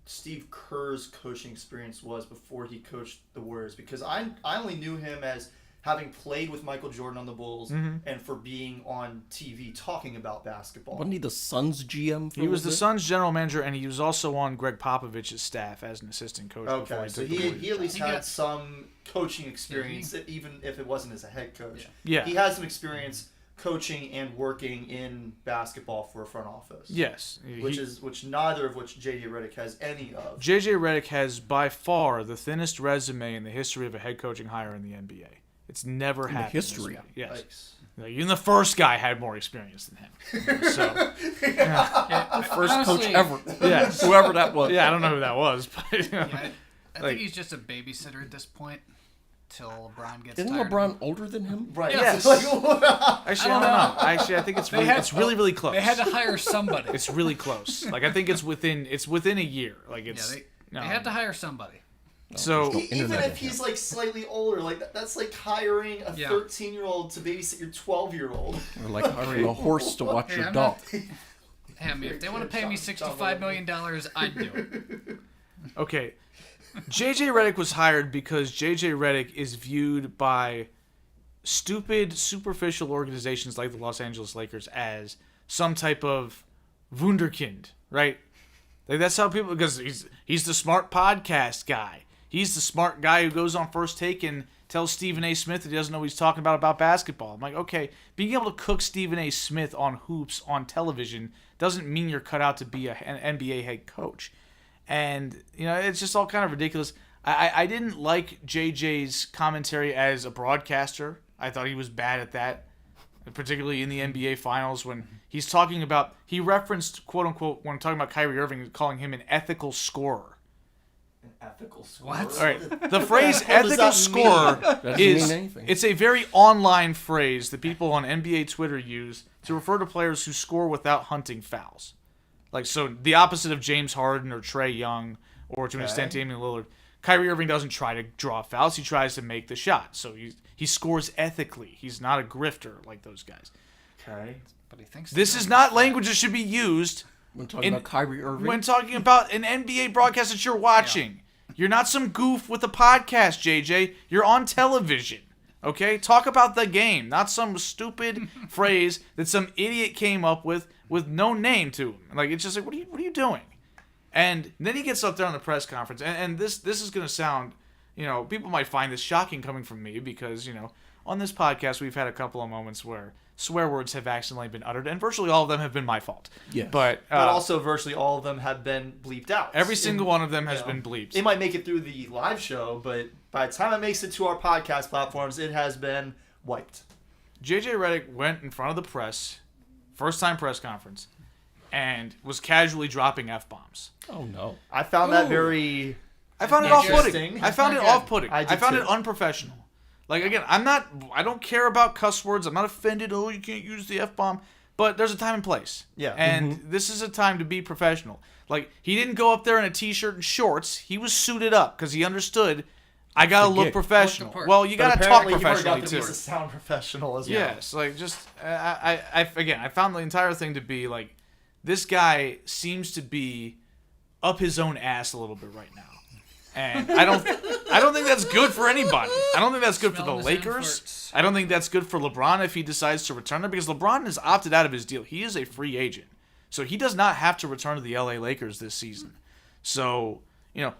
Steve Kerr's coaching experience was before he coached the Warriors, because I only knew him as having played with Michael Jordan on the Bulls and for being on TV talking about basketball. Wasn't he the Suns GM? He was the Suns general manager, and he was also on Greg Popovich's staff as an assistant coach. before Okay, he so took the he Warriors at least He had got- some coaching experience, even if it wasn't as a head coach. Yeah. He has some experience coaching and working in basketball for a front office. Yes. Which neither of which JJ Redick has any of. JJ Redick has by far the thinnest resume in the history of a head coaching hire in the NBA. It's never happened. history. this way. Yes. Yikes. Even the first guy had more experience than him. So, First Honestly, coach ever. yes. Whoever that was. Yeah, I don't know who that was, but I Like- think he's just a babysitter at this point till LeBron gets Isn't tired. LeBron older than him? Right. Yes. Like, actually, I don't know. Actually, I think it's really, it's really, really close. They had to hire somebody. It's really close. I think it's within a year. They had to hire somebody. So no even internet if he's slightly older, that's like hiring a Yeah. 13-year-old to babysit your 12-year-old. Or like hiring a horse to watch Hey, your I'm dog. Hey, I mean, if they want to pay me $65 million, I'd do it. okay, JJ Redick was hired because JJ Redick is viewed by stupid, superficial organizations like the Los Angeles Lakers as some type of wunderkind, right? Like that's how people, because he's the smart podcast guy. He's the smart guy who goes on First Take and tells Stephen A. Smith that he doesn't know what he's talking about basketball. I'm like, okay, being able to cook Stephen A. Smith on hoops on television doesn't mean you're cut out to be an NBA head coach. And, it's just all kind of ridiculous. I didn't like JJ's commentary as a broadcaster. I thought he was bad at that, particularly in the NBA Finals when he's talking about, he referenced, quote unquote, when talking about Kyrie Irving, calling him an ethical scorer. An ethical score. What? All right, the phrase What does ethical that scorer Doesn't is, mean anything. it's a very online phrase that people on NBA Twitter use to refer to players who score without hunting fouls. So the opposite of James Harden or Trae Young, or to an extent Damian Lillard. Kyrie Irving doesn't try to draw fouls, he tries to make the shot. So he scores ethically. He's not a grifter like those guys. Okay. But he thinks This is not language that should be used When talking about Kyrie Irving. when talking about an NBA broadcast that you're watching. You're not some goof with a podcast, JJ. You're on television. Okay? Talk about the game, not some stupid phrase that some idiot came up with no name to him. It's just like, what are you doing? And then he gets up there on the press conference, and this is going to sound, people might find this shocking coming from me because, on this podcast we've had a couple of moments where swear words have accidentally been uttered, and virtually all of them have been my fault. Yes. But also virtually all of them have been bleeped out. every single one of them has been bleeped. It might make it through the live show, but by the time it makes it to our podcast platforms, it has been wiped. JJ Redick went in front of the press, first time press conference, and was casually dropping F-bombs. Oh, no. I found that very... I found it Interesting. off-putting. I found it Not good. off-putting. I I did found too. it unprofessional. Again, I don't care about cuss words. I'm not offended. Oh, you can't use the F-bomb. But there's a time and place. Yeah. And this is a time to be professional. Like, he didn't go up there in a T-shirt and shorts. He was suited up because he understood, I got to look professional. Well, you got to talk professionally, too. He's a sound professional as well. Yes. Like, just, I found the entire thing to be, like, this guy seems to be up his own ass a little bit right now. And I don't think that's good for anybody. I don't think that's good for the Lakers. I don't think that's good for LeBron if he decides to return there, because LeBron has opted out of his deal. He is a free agent. So he does not have to return to the LA Lakers this season. So,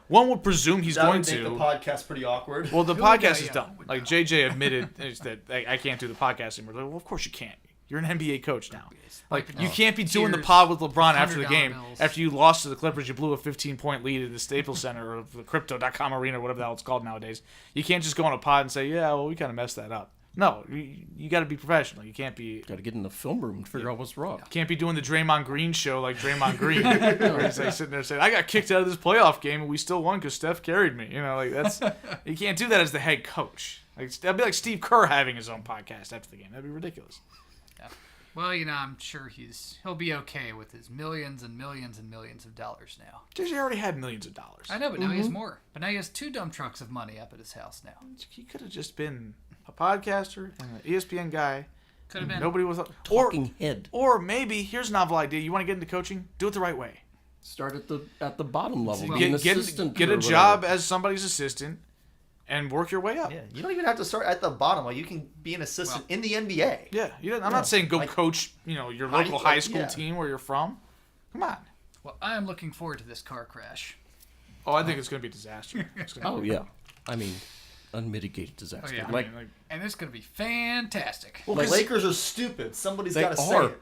one would presume he's going to. That would make the podcast pretty awkward. Well, the podcast is done. Like, JJ admitted that I can't do the podcast anymore. Like, well, of course you can't. You're an NBA coach now. Like, you can't be doing the pod with LeBron after the game. After you lost to the Clippers, you blew a 15-point lead at the Staples Center or the Crypto.com Arena or whatever the hell it's called nowadays. You can't just go on a pod and say, yeah, well, we kind of messed that up. No, you got to be professional. You can't be... Got to get in the film room and figure out what's wrong. Can't be doing the Draymond Green show like Draymond Green. Where he's like sitting there saying, I got kicked out of this playoff game and we still won because Steph carried me. That's... You can't do that as the head coach. Like, that'd be like Steve Kerr having his own podcast after the game. That'd be ridiculous. Well, I'm sure he'll be okay with his millions and millions and millions of dollars now. JJ already had millions of dollars. I know, but now he has more. But now he has 2 dump trucks of money up at his house now. He could have just been a podcaster and an ESPN guy. Could have been. Nobody was talking head. Or maybe here's a novel idea. You want to get into coaching? Do it the right way. Start at the bottom level. Get a job as somebody's assistant. And work your way up. Yeah, you don't even have to start at the bottom. Like, you can be an assistant in the NBA. Yeah, I'm not saying go coach, your local high school team where you're from. Come on. Well, I am looking forward to this car crash. Oh, I think it's going to be a disaster. Yeah. I mean, unmitigated disaster. Oh, yeah. And it's going to be fantastic. Well, the Lakers are stupid. Somebody's got to say it.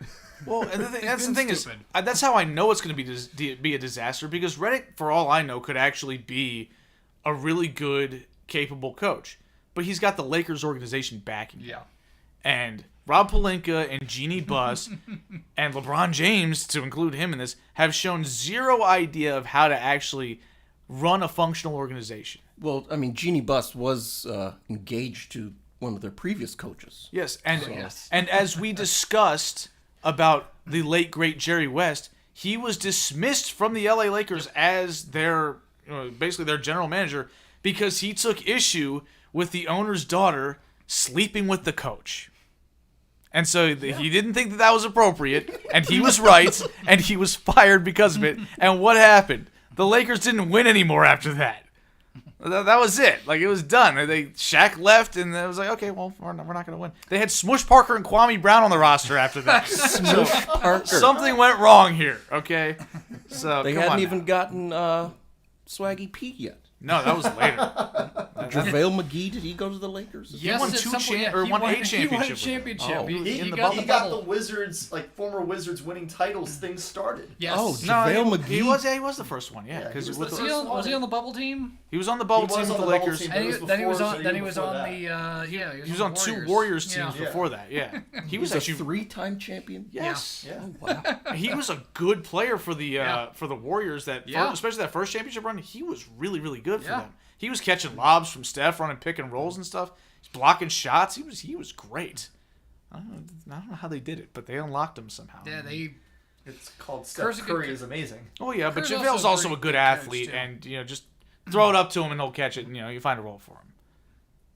Well, and that's the thing is, that's how I know it's going to be a disaster, because Redick, for all I know, could actually be a really good, capable coach, but he's got the Lakers organization backing him. Yeah. And Rob Pelinka and Jeannie Buss and LeBron James, to include him in this, have shown zero idea of how to actually run a functional organization. Well, I mean, Jeannie Buss was engaged to one of their previous coaches. Yes, and as we discussed about the late great Jerry West, he was dismissed from the LA Lakers as their basically their general manager, because he took issue with the owner's daughter sleeping with the coach. And so he didn't think that was appropriate, and he was right, and he was fired because of it. And what happened? The Lakers didn't win anymore after that. That was it. Like, it was done. Shaq left, and it was like, okay, well, we're not going to win. They had Smush Parker and Kwame Brown on the roster after that. Smush Parker. Something went wrong here, okay? So they hadn't even gotten Swaggy P yet. No, that was later. JaVale McGee, did he go to the Lakers? He won a championship. He won a championship. Oh. He got the Wizards, former Wizards winning titles. Things started. Yes. Oh, JaVale McGee. He was the first one. Yeah, because was he on the bubble team? He was on the bubble team with the Lakers. Then he was on He was on 2 Warriors teams before that. Yeah, he was actually a 3-time champion. Yes. Yeah. Oh, wow. He was a good player for the Warriors. Especially that first championship run. He was really, really good for them. He was catching lobs from Steph, running pick and rolls and stuff. He's blocking shots. He was great. I don't know how they did it, but they unlocked him somehow. Yeah, It's called Steph Curry is amazing. Oh yeah, but JaVale's also a good athlete, and just throw it up to him and he'll catch it, and you find a role for him.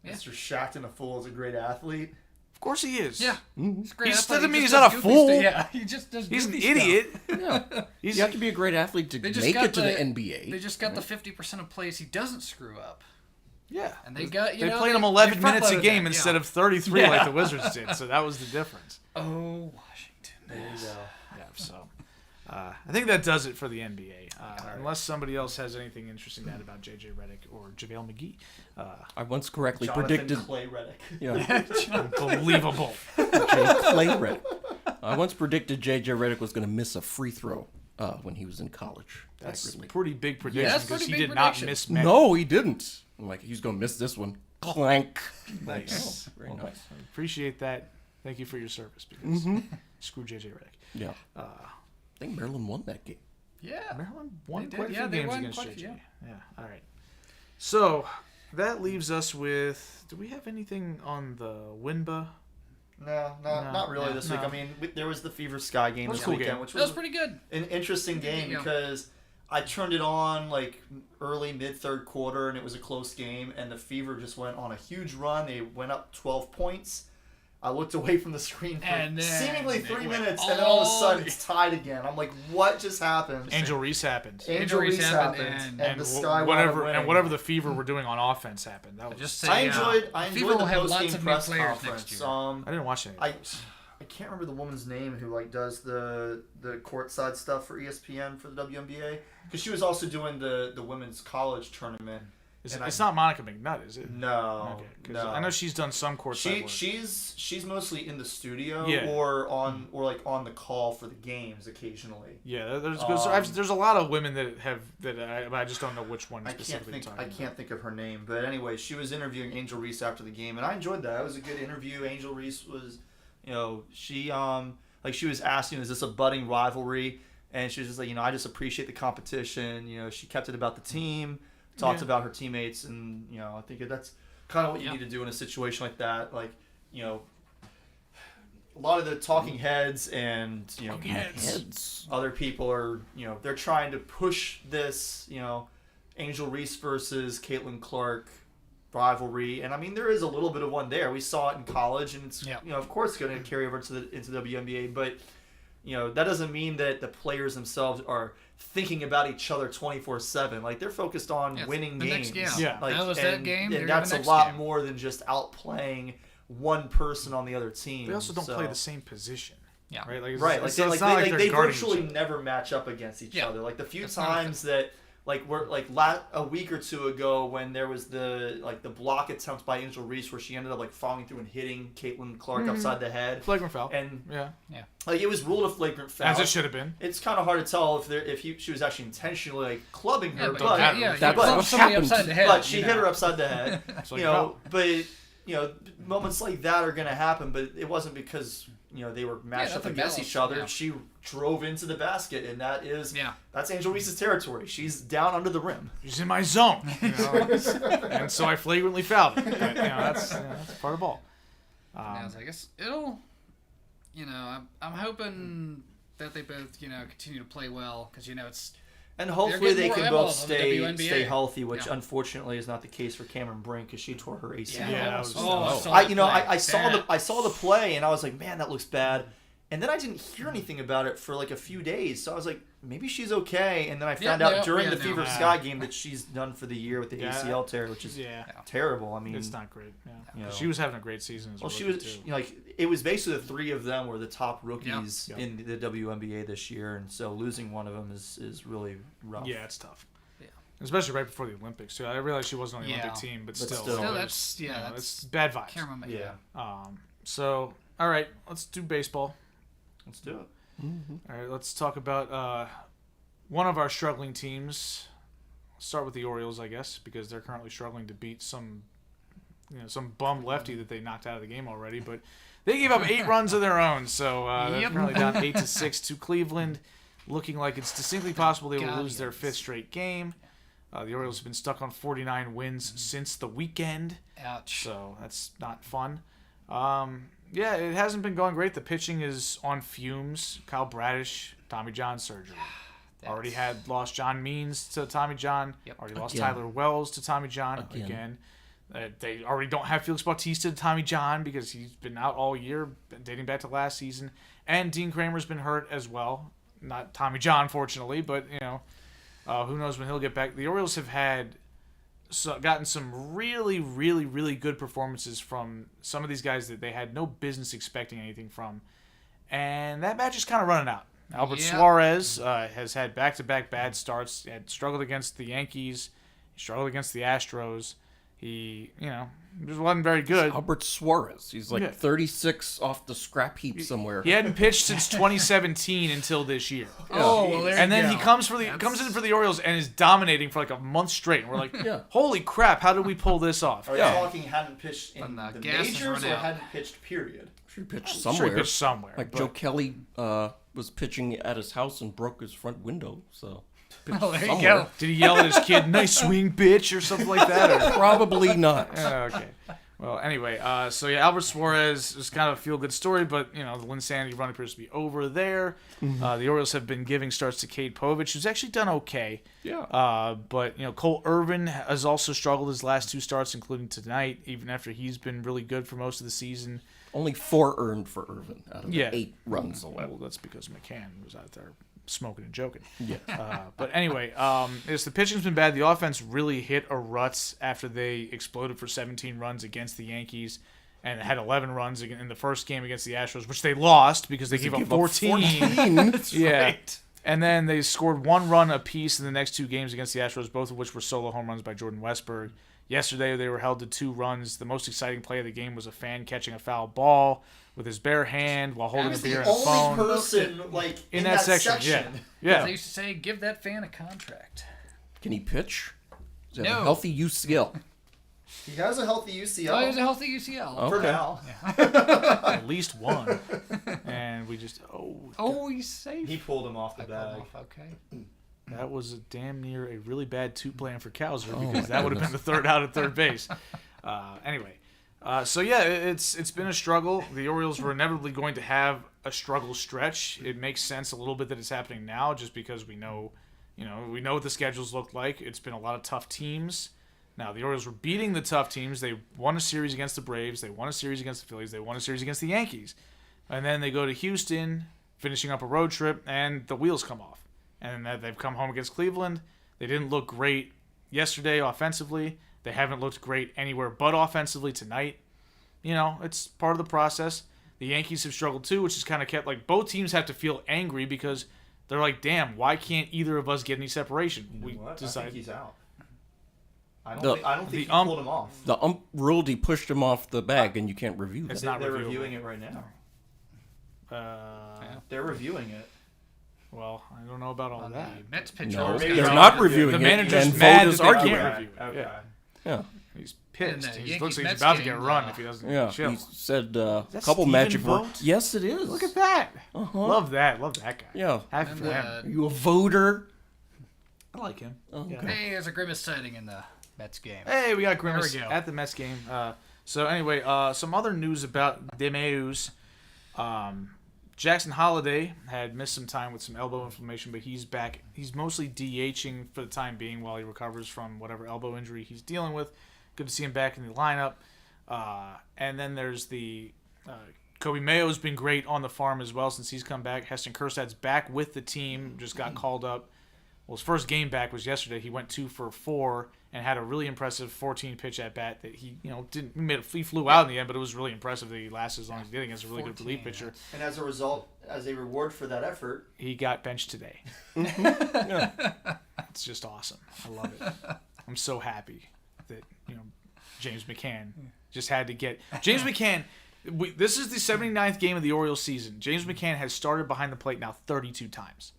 Yeah. Mr. Shackton, a fool, is a great athlete. Of course he is. Yeah. He doesn't mean he's not a fool. Yeah, he just does. He's an idiot. Yeah. You have to be a great athlete to make it to the NBA. They just got the 50% of plays he doesn't screw up. Yeah. And they got they played him 11 minutes a game instead of 33 like the Wizards did. So that was the difference. Oh, Washington. There you go. Yeah. So I think that does it for the NBA. Unless somebody else has anything interesting to add about JJ Redick or JaVale McGee. I once correctly Jonathan predicted Clay Redick. Yeah. Unbelievable. Clay Redick. I once predicted JJ Redick was going to miss a free throw when he was in college. That's a pretty big prediction That's because pretty he big did not prediction. miss many. No, he didn't. I'm like, he's going to miss this one. Clank. Nice. Very nice. I appreciate that. Thank you for your service because screw JJ Redick. Yeah. I think Maryland won that game. Yeah. Maryland won They quite did. a few They games won against quite- JJ. Yeah. All right. So that leaves us with. Do we have anything on the WNBA No, not really this week. I mean, there was the Fever Sky game this weekend, which was pretty good. An interesting game because I turned it on like early, mid-third quarter, and it was a close game, and the Fever just went on a huge run. They went up 12 points. I looked away from the screen for seemingly 3 minutes, and then all of a sudden it's tied again. I'm like, what just happened? Angel Reese happened. Angel Reese happened, and the Sky whatever the Fever were doing on offense happened. That was I enjoyed the post-game press conference. I didn't watch it. I can't remember the woman's name who does the courtside stuff for ESPN for the WNBA, because she was also doing the women's college tournament. It's not Monica McNutt, is it? No. Okay, no. I know she's done some courtside work. She's mostly in the studio or on the call for the games occasionally. Yeah, there's a lot of women that I just don't know which one specifically. I can't think of her name, but anyway, she was interviewing Angel Reese after the game, and I enjoyed that. It was a good interview. Angel Reese was, she was asked, is this a budding rivalry? And she was just like, I just appreciate the competition. She kept it about the team. Talked about her teammates, and I think that's kind of what you need to do in a situation like that. Like, a lot of the talking heads and other people are they're trying to push this Angel Reese versus Caitlin Clark rivalry, and I mean there is a little bit of one there. We saw it in college, and it's of course going to carry over into the WNBA, but that doesn't mean that the players themselves are thinking about each other 24/7. Like, they're focused on winning games. Yeah, that was that game. And that's a lot more than just outplaying one person on the other team. They also don't play the same position. Yeah. Right. They virtually never match up against each other. Like the few times that. A week or two ago when there was the block attempt by Angel Reese where she ended up following through and hitting Caitlin Clark upside the head. Flagrant foul. And it was ruled a flagrant foul. As it should have been. It's kind of hard to tell if she was actually intentionally clubbing her, but she hit her upside the head. Moments like that are going to happen, but it wasn't because they were matched up against each other. Yeah. She drove into the basket, and that's Angel Reese's territory. She's down under the rim. She's in my zone, and so I flagrantly fouled it. But, that's part of the ball. I guess it'll. I'm hoping that they both continue to play well, because it's. And hopefully they can both stay healthy, which unfortunately is not the case for Cameron Brink, because she tore her ACL. I saw the play and I was like, man, that looks bad. And then I didn't hear anything about it for a few days, so I was like, maybe she's okay. And then I found out during the Fever Sky game that she's done for the year with the ACL tear, which is terrible. I mean, it's not great. Yeah. She was having a great season as well. She was too. It was basically the three of them were the top rookies in the WNBA this year, and so losing one of them is really rough. Yeah, it's tough. Yeah, especially right before the Olympics too. I realized she wasn't on the Olympic team, but still that's it's bad vibes. Can't remember. Yeah. So all right, let's do baseball. Let's do it. Mm-hmm. All right, let's talk about one of our struggling teams. Let's start with the Orioles, I guess, because they're currently struggling to beat some bum lefty that they knocked out of the game already. But they gave up 8 runs of their own, so they're currently down 8-6 to Cleveland, looking like it's distinctly possible they will lose their 5th straight game. The Orioles have been stuck on 49 wins since the weekend. Ouch. So that's not fun. Yeah, it hasn't been going great. The pitching is on fumes. Kyle Bradish, Tommy John surgery. Already lost John Means to Tommy John. Yep. Already lost Tyler Wells to Tommy John again. They already don't have Felix Bautista to Tommy John because he's been out all year, dating back to last season. And Dean Kramer's been hurt as well. Not Tommy John, fortunately, but who knows when he'll get back. The Orioles have gotten some really, really, really good performances from some of these guys that they had no business expecting anything from. And that match is kind of running out. Albert Suarez has had back-to-back bad starts. He had struggled against the Yankees. He struggled against the Astros. He, just wasn't very good. Albert Suarez. He's 36 off the scrap heap somewhere. He hadn't pitched since 2017 until this year. And then he comes in for the Orioles and is dominating for a month straight. And we're like, holy crap, how did we pull this off? Are you talking hadn't pitched in the majors or hadn't pitched, period? Sure he pitched somewhere. Sure he pitched somewhere. Joe Kelly was pitching at his house and broke his front window, so... there you go. Did he yell at his kid, "Nice swing, bitch," or something like that? Or? Probably not. Okay. Well, anyway, so yeah, Albert Suarez is kind of a feel-good story, but, the Linsanity run appears to be over there. The Orioles have been giving starts to Cade Povich, who's actually done okay. Yeah. But, Cole Irvin has also struggled his last 2 starts, including tonight, even after he's been really good for most of the season. Only 4 earned for Irvin out of the 8 runs allowed. Well, that's because McCann was out there smoking and joking. Yeah. But anyway, the pitching's been bad. The offense really hit a rut after they exploded for 17 runs against the Yankees and had 11 runs in the first game against the Astros, which they lost because they gave up 14. That's right. And then they scored 1 run apiece in the next 2 games against the Astros, both of which were solo home runs by Jordan Westberg. Yesterday, they were held to 2 runs. The most exciting play of the game was a fan catching a foul ball with his bare hand while holding a beer and a phone. The only person in that section. Yeah. They used to say, give that fan a contract. Can he pitch? Does he No. have a healthy UCL? He has a healthy UCL. Oh, he has a healthy UCL. For Okay. now. At least 1. And we just, Oh, he's safe. He pulled him off the I pulled him bag. off, okay. that was a damn near a really bad 2 plan for Cowser because that would have been the third out at third base. Anyway. So yeah, it's been a struggle. The Orioles were inevitably going to have a struggle stretch. It makes sense a little bit that it's happening now, just because we know what the schedules look like. It's been a lot of tough teams. Now the Orioles were beating the tough teams. They won a series against the Braves. They won a series against the Phillies. They won a series against the Yankees, and then they go to Houston, finishing up a road trip, and the wheels come off. And then they've come home against Cleveland. They didn't look great yesterday offensively. They haven't looked great anywhere but offensively tonight. It's part of the process. The Yankees have struggled too, which has kind of kept, both teams have to feel angry because they're like, damn, why can't either of us get any separation? You know what? I think he's out. I don't think he pulled him off. The ump ruled he pushed him off the bag, and you can't review that. They're reviewing it right now. They're reviewing it. Well, I don't know about all that. The Mets pitcher. No, maybe they're they're not not reviewing The it. manager's and mad vote is that they arguing. can't review. Okay. Yeah. He's pissed. In the He looks like he's Yankees-Mets about to get game, run if he doesn't Yeah, chill. he said a that couple Steven magic Vogt? words. Yes, it is. Look at that. Uh-huh. Love that. Love that guy. Yeah. Happy And, for him. Are you a voter? I like him. Okay. Hey, there's a Grimace sighting in the Mets game. Hey, we got Grimace There we go. at the Mets game. So anyway, some other news about Demeus. Jackson Holliday had missed some time with some elbow inflammation, but he's back. He's mostly DHing for the time being while he recovers from whatever elbow injury he's dealing with. Good to see him back in the lineup. And then there's the Kobe Mayo's been great on the farm as well since he's come back. Heston Kjerstad's back with the team, just got called up. Well, his first game back was yesterday. He went 2 for 4 and had a really impressive 14-pitch at bat that he he flew out in the end, but it was really impressive that he lasted as long as he did against a really good relief pitcher. And as a result, as a reward for that effort, He got benched today. It's just awesome. I love it. I'm so happy that James McCann just had to get James McCann. This is the 79th game of the Orioles season. James McCann has started behind the plate now 32 times.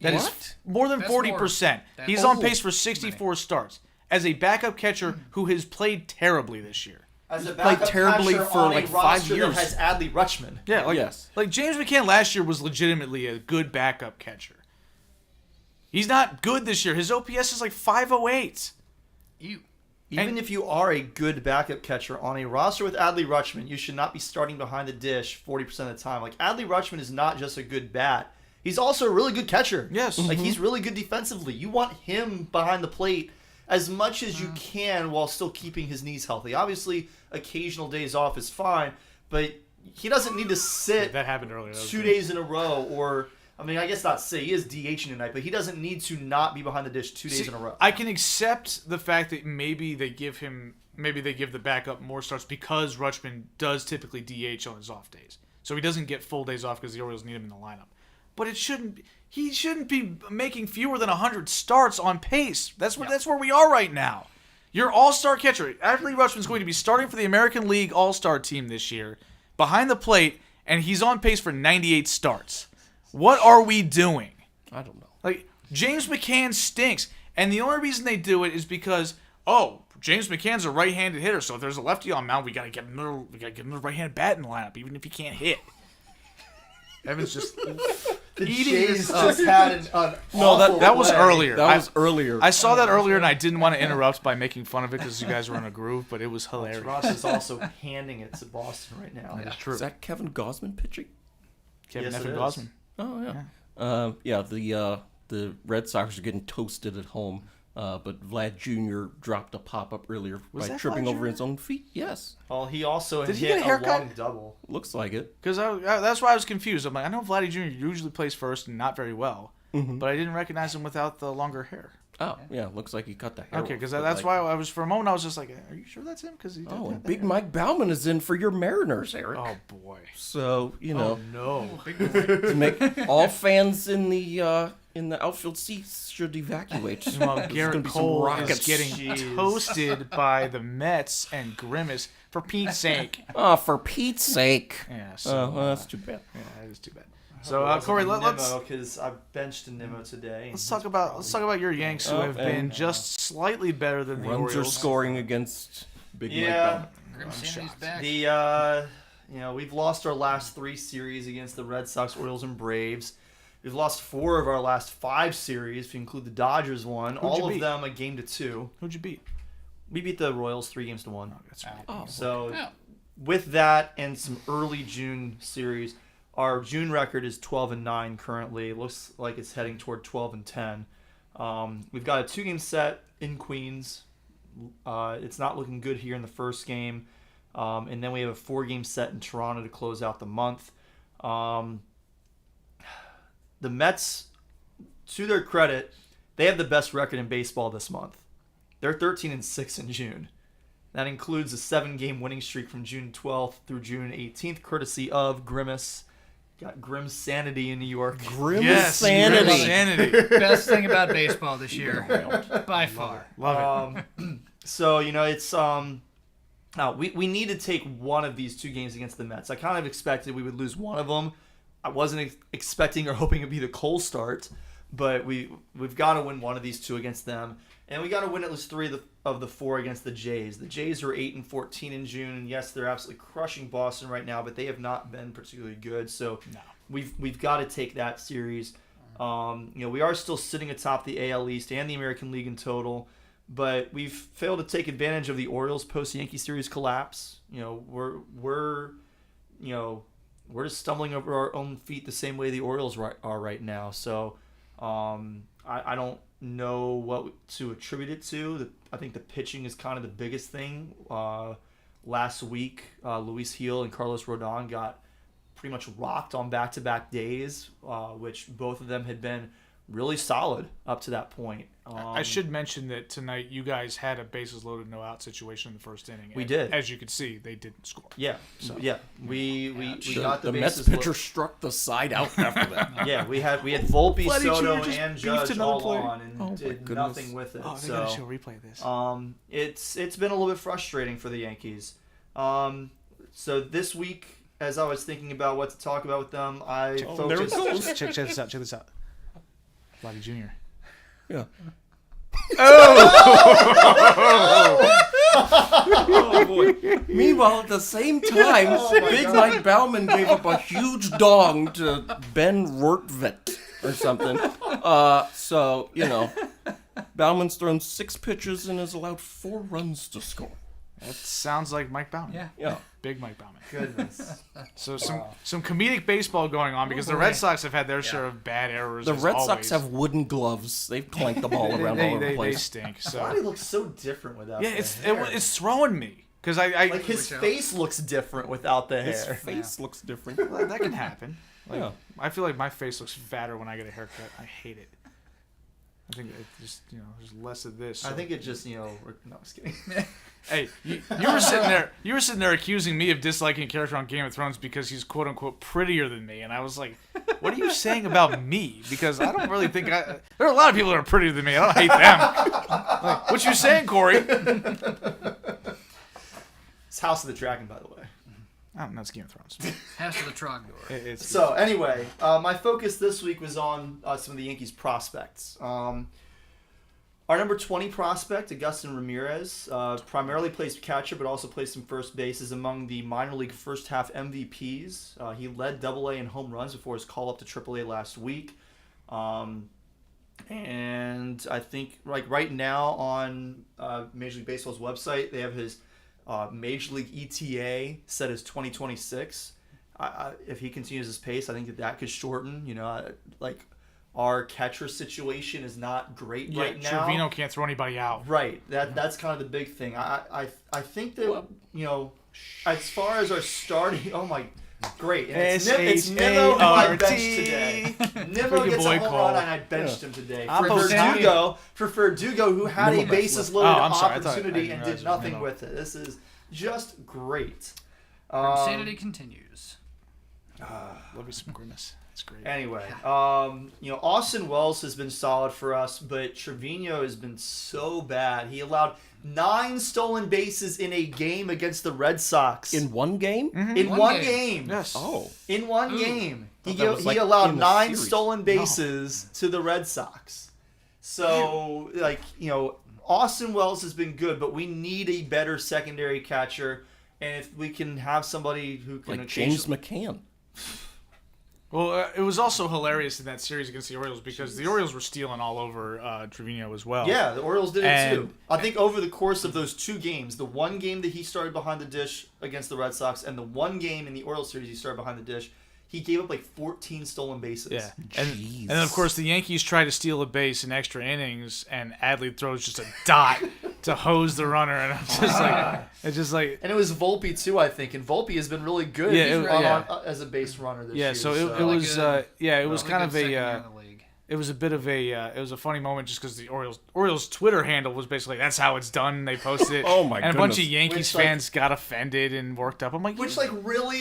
That is What? more than That's 40%. more- He's on pace for 64 starts as a backup catcher who has played terribly this year. as a played backup terribly catcher for on like a 5 roster years. that has Adley Rutschman. Yeah, Yes. like James McCann last year was legitimately a good backup catcher. He's not good this year. His OPS is like 508. Even if you are a good backup catcher on a roster with Adley Rutschman, you should not be starting behind the dish 40% of the time. Like, Adley Rutschman is not just a good bat. He's also a really good catcher. Yes. Like, he's really good defensively. You want him behind the plate as much as you can while still keeping his knees healthy. Obviously, occasional days off is fine, but he doesn't need to sit That happened earlier. That was 2 good. days in a row or... I mean, I guess not say he is DHing tonight, but he doesn't need to not be behind the dish 2 days in a row. I can accept the fact that maybe they give the backup more starts because Rutschman does typically DH on his off days. So he doesn't get full days off because the Orioles need him in the lineup. But he shouldn't be making fewer than 100 starts on pace. That's where we are right now. Your all-star catcher, Adley Rutschman's going to be starting for the American League All-Star team this year behind the plate, and he's on pace for 98 starts. What are we doing? I don't know. Like, James McCann stinks. And the only reason they do it is because, James McCann's a right-handed hitter, so if there's a lefty on mound, we gotta get him the right-handed bat in the lineup, even if he can't hit. Evan's just The eating Jays this just had an No, awful that was play. earlier. That was earlier. I saw that earlier, and I didn't want to interrupt by making fun of it because you guys were in a groove, but it was hilarious. Ross is also handing it to Boston right now. That is true. Is that Kevin Gausman pitching? Kevin Yes, F. it is. Gosman. Oh yeah. The Red Sox are getting toasted at home, but Vlad Jr. dropped a pop up earlier Was by that tripping Vlad over Jr.? his own feet. Yes, Well, he also Did he hit get a haircut? long double. looks like it. Because that's why I was confused. I'm like, I know Vladdy Jr. usually plays first and not very well, but I didn't recognize him without the longer hair. Oh yeah, looks like he cut the hair. Okay, off, because but, that's like, why I was for a moment I was just like, are you sure that's him? Because he did Oh, that and Big hair. Mike Bauman is in for your Mariners, Eric. Oh boy. So you know, No. to make all fans in the outfield seats should evacuate. Well, There's gonna Garrett be some Cole is rockets. getting Jeez. toasted by the Mets and Grimace for Pete's sake. Oh, for Pete's sake! Yeah. So Well, that's too bad. yeah, that is too bad. So Corey, let's because I benched a Nimmo today. let's talk about your Yanks who have been just slightly better than the Runs are Orioles. scoring against Big Mike Yeah. Bauman. Grim Sandy's back. The we've lost our last 3 series against the Red Sox, Orioles, and Braves. We've lost 4 of our last 5 series, if you include the Dodgers one. Who'd you All of beat? them a 1-2. Who'd you beat? We beat the Royals 3-1. That's right. Oh, So Yeah. with that and some early June series, our June record is 12-9 currently. It looks like it's heading toward 12-10. We've got a 2-game set in Queens. It's not looking good here in the first game. And then we have a 4-game set in Toronto to close out the month. The Mets, to their credit, they have the best record in baseball this month. They're 13-6 in June. That includes a 7-game winning streak from June 12th through June 18th, courtesy of Grimace. Got Grim Sanity in New York. Grim Yes, Sanity. Grim Sanity. Best thing about baseball this year, by far. Love it. So, it's we need to take one of these 2 games against the Mets. I kind of expected we would lose one of them. I wasn't expecting or hoping it'd be the Cole start, but we've got to win one of these 2 against them, and we got to win at least 3 of the 4 against the Jays. The Jays are 8-14 in June, and yes, they're absolutely crushing Boston right now, but they have not been particularly good. So we've got to take that series. We are still sitting atop the AL East and the American League in total, but we've failed to take advantage of the Orioles post-Yankee series collapse. We're just stumbling over our own feet the same way the Orioles are right now. So I don't know what to attribute it to. I think the pitching is kind of the biggest thing. Last week, Luis Gil and Carlos Rodon got pretty much rocked on back-to-back days, which both of them had been really solid up to that point. I should mention that tonight you guys had a bases loaded, no out situation in the first inning. We And did. As you could see, they didn't score. Yeah, we got The the Mets bases pitcher struck the side out after that. Yeah, we had Volpe, Vladdy Soto, Jr. just and beefed Judge another all player. on and Oh, my did goodness. nothing with it. Oh, they so gotta show replay of this. it's been a little bit frustrating for the Yankees. So this week, as I was thinking about what to talk about with them, I there it focused. goes. check this out. Check this out. Vladdy Jr. Yeah. Oh boy! Meanwhile, at the same time, Big Mike Bauman gave up a huge dong to Ben Rortvedt or something. So, Bauman's thrown 6 pitches and has allowed 4 runs to score. That sounds like Mike Bauman. Yeah. Yeah. Big Mike Bauman. Goodness. So some comedic baseball going on because the Red Sox have had their share of bad errors. The as Red always. Sox have wooden gloves. They've clanked the ball around all over the They place. stink. So Why do he look so different without? yeah, the hair? it's throwing me because I like his face looks different without the His hair. face looks different. well, that can happen. Like, Yeah. I feel like my face looks fatter when I get a haircut. I hate it. I think it just there's less of this. I so- think it just no, I'm just kidding. Hey, you were sitting there. You were sitting there accusing me of disliking a character on Game of Thrones because he's quote unquote prettier than me, and I was like, "What are you saying about me?" Because I don't really think there are a lot of people that are prettier than me. I don't hate them. Like, what you saying, Cory? It's House of the Dragon, by the way. I don't know. It's Game of Thrones. House of the Trogdor. It's So anyway, my focus this week was on some of the Yankees prospects. Our Our number 20 prospect, Agustin Ramirez, primarily plays catcher but also plays some first base, is among the minor league first half MVPs. He led Double-A in home runs before his call up to Triple-A last week. And I think right now on Major League Baseball's website, they have his Major League ETA set as 2026. If he continues his pace, I think that could shorten. Our catcher situation is not great right now. Trevino can't throw anybody out. Right. That's kind of the big thing. I think that, as far as our starting... Oh, my... Great. And it's Nimmo who I benched today. Nimmo gets a home run, and I benched him today. For Verdugo, who had a bases-loaded opportunity and did nothing with it. This is just great. Insanity continues. Love me some Grimace. That's great. Anyway, Austin Wells has been solid for us, but Trevino has been so bad. He allowed 9 stolen bases in a game against the Red Sox. In one game? Mm-hmm. In one game. Yes. Oh. In one game. He allowed 9 stolen bases to the Red Sox. So, Austin Wells has been good, but we need a better secondary catcher. And if we can have somebody who can... Like James McCann. Well, it was also hilarious in that series against the Orioles because the Orioles were stealing all over Trevino as well. Yeah, the Orioles did it too. I think over the course of those 2 games, the one game that he started behind the dish against the Red Sox and the one game in the Orioles series he started behind the dish, he gave up 14 stolen bases. Yeah, and then of course the Yankees try to steal a base in extra innings, and Adley throws just a dot to hose the runner, and I'm just like, and it was Volpe too, I think, and Volpe has been really good as a base runner this year. Yeah, so it was kind of a. It was a bit of it was a funny moment just because the Orioles Twitter handle was basically that's how it's done. They posted it. Oh my and goodness. A bunch of Yankees fans got offended and worked up. I'm like, really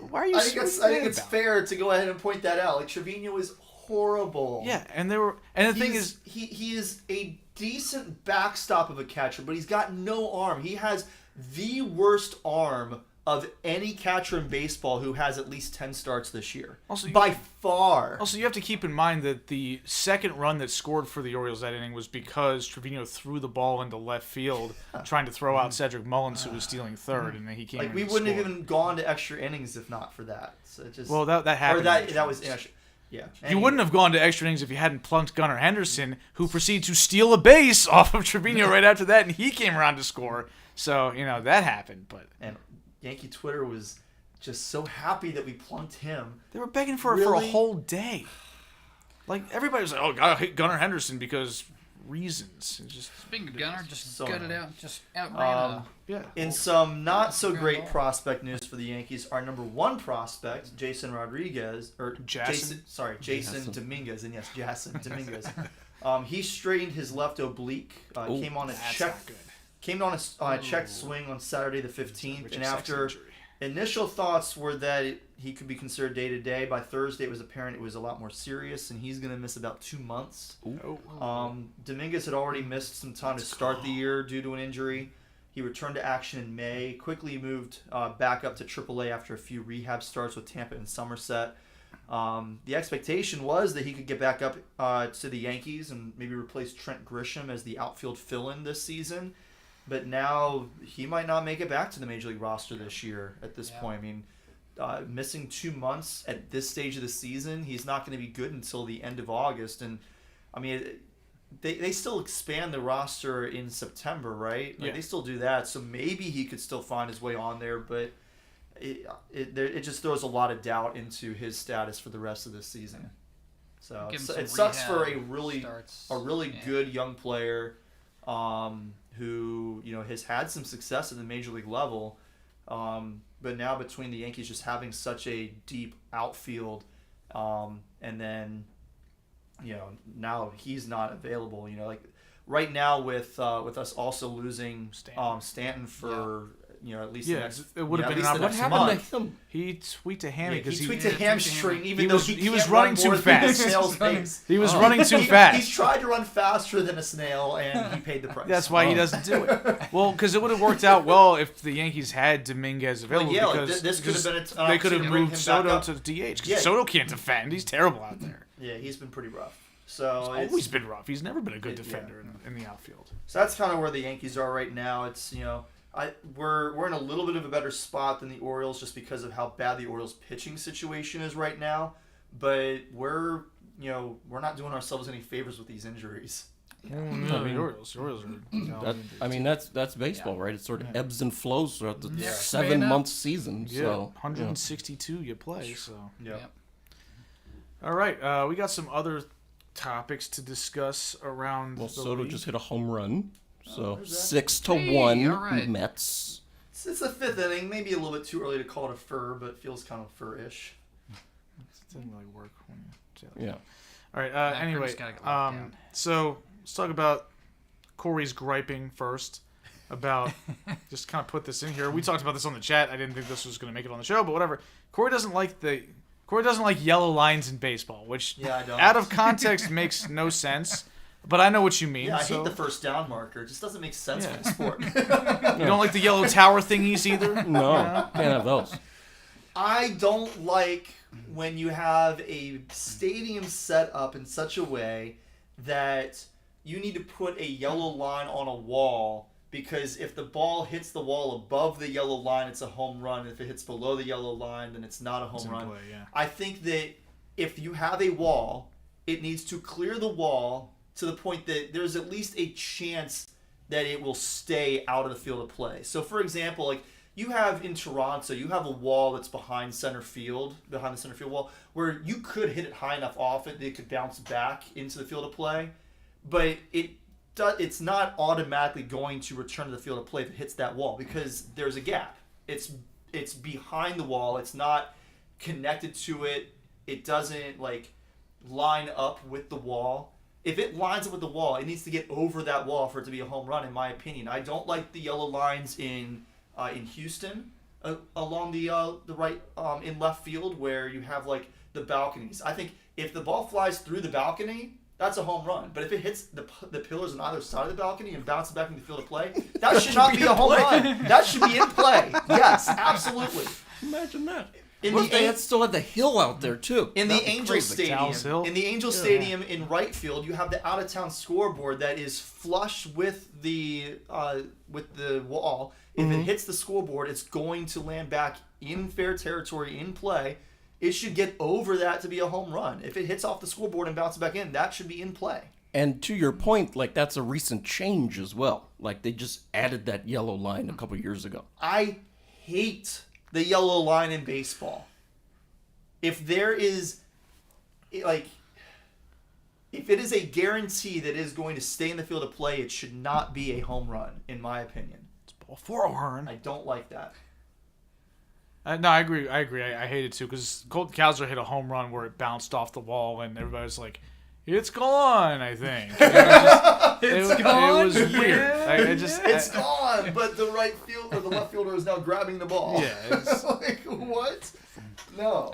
why are you? I think it's fair to go ahead and point that out. Trevino is horrible. Yeah, and the thing is, he is a decent backstop of a catcher, but he's got no arm. He has the worst arm of any catcher in baseball who has at least 10 starts this year. By far. Also, you have to keep in mind that the second run that scored for the Orioles that inning was because Trevino threw the ball into left field trying to throw out Cedric Mullins, who was stealing third, and then he came in we and wouldn't scored. have even gone to extra innings if not for that. So that happened. Or that was extra. Yeah. Anyway. You wouldn't have gone to extra innings if you hadn't plunked Gunnar Henderson, who proceeded to steal a base off of Trevino right after that, and he came around to score. So, that happened. And Yankee Twitter was just so happy that we plunked him. They were begging for it for a whole day. Everybody was like, "Oh, gotta hit Gunnar Henderson because reasons." Speaking of Gunnar, just gut it out, just outran. In some not so great prospect news for the Yankees, our number 1 prospect, Jason Dominguez, and yes, Jason Dominguez. He strained his left oblique. Came on a checked swing on Saturday the 15th, and after initial thoughts were that he could be considered day-to-day, by Thursday it was apparent it was a lot more serious, and he's going to miss about 2 months. Dominguez had already missed some time to start the year due to an injury. He returned to action in May, quickly moved back up to AAA after a few rehab starts with Tampa and Somerset. The expectation was that he could get back up to the Yankees and maybe replace Trent Grisham as the outfield fill-in this season. But now he might not make it back to the Major League roster this year at this point. I mean, missing 2 months at this stage of the season, he's not going to be good until the end of August. And, I mean, they still expand the roster in September, right? They still do that. So maybe he could still find his way on there. But it just throws a lot of doubt into his status for the rest of this season. So it sucks for a really good young player who has had some success at the Major League level, but now between the Yankees just having such a deep outfield, and then now he's not available. Right now with us also losing Stanton for at least the next, it would have been what happened to him? He tweaked a hammy because he tweaked a hamstring, even though he was running too fast. He was running too fast. He's tried to run faster than a snail, and he paid the price. That's why he doesn't do it. Well, because it would have worked out well if the Yankees had Dominguez available. Because this could have been they could have moved Soto to DH because Soto can't defend. He's terrible out there. Yeah, he's been pretty rough. So It's always been rough. He's never been a good defender in the outfield. So that's kind of where the Yankees are right now. It's we're in a little bit of a better spot than the Orioles just because of how bad the Orioles pitching situation is right now. But we're not doing ourselves any favors with these injuries. The Orioles are. That's baseball, right? It sort of ebbs and flows throughout the 7-month season. Yeah, So 162 you play. So Yep. All right, we got some other topics to discuss around. Well, the Soto league. just hit a home run, so there's that. 6-1 all right. Mets. It's the 5th inning. Maybe a little bit too early to call it a fur, but it feels kind of fur-ish. It doesn't really work when you say that. Yeah. All right. Anyway, so let's talk about Cory's griping first about just kind of put this in here. We talked about this on the chat. I didn't think this was going to make it on the show, but whatever. Cory doesn't like yellow lines in baseball, which I don't. out of context makes no sense. But I know what you mean. Yeah, I so. hate the first down marker. It just doesn't make sense for the sport. You don't like the yellow tower thingies either? No, can't have those. I don't like when you have a stadium set up in such a way that you need to put a yellow line on a wall, because if the ball hits the wall above the yellow line, it's a home run. If it hits below the yellow line, then it's not a home run. Play, yeah. I think that if you have a wall, it needs to clear the wall to the point that there's at least a chance that it will stay out of the field of play. So, for example, like you have in Toronto, you have a wall that's behind the center field wall, where you could hit it high enough off it that it could bounce back into the field of play, but it's not automatically going to return to the field of play if it hits that wall, because there's a gap. It's behind the wall. It's not connected to it. It doesn't line up with the wall. If it lines up with the wall, it needs to get over that wall for it to be a home run, in my opinion. I don't like the yellow lines in Houston along the right in left field, where you have the balconies. I think if the ball flies through the balcony, that's a home run. But if it hits the pillars on either side of the balcony and bounces back into the field of play, that should not be a home run. That should be in play. Yes, absolutely. Imagine that. What if they still had the hill out there too? In the Angel Stadium, Stadium in right field, you have the out of town scoreboard that is flush with the wall. If it hits the scoreboard, it's going to land back in fair territory in play. It should get over that to be a home run. If it hits off the scoreboard and bounces back in, that should be in play. And to your point, that's a recent change as well. They just added that yellow line a couple years ago. I hate the yellow line in baseball. If there is, if it is a guarantee that it is going to stay in the field of play, it should not be a home run, in my opinion. It's ball for a horn. I don't like that. No, I agree. I hate it too, because Colton Cowser hit a home run where it bounced off the wall, and everybody's like, "It's gone." I think It's gone. It was weird. It's gone, but the right fielder, the left fielder, is now grabbing the ball. Yeah. It's, what? No.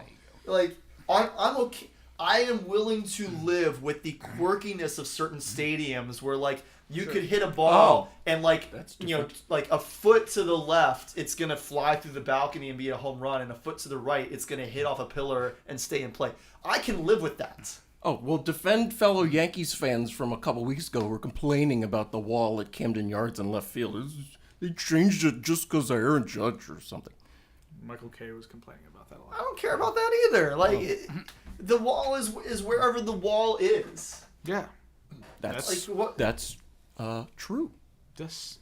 I'm okay. I am willing to live with the quirkiness of certain stadiums where you could hit a ball and a foot to the left, it's gonna fly through the balcony and be a home run, and a foot to the right, it's gonna hit off a pillar and stay in play. I can live with that. Oh, well, defend fellow Yankees fans from a couple weeks ago who were complaining about the wall at Camden Yards in left field. They changed it just because of Aaron Judge or something. Michael K was complaining about that a lot. I don't care about that either. The wall is wherever the wall is. Yeah. That's true. That's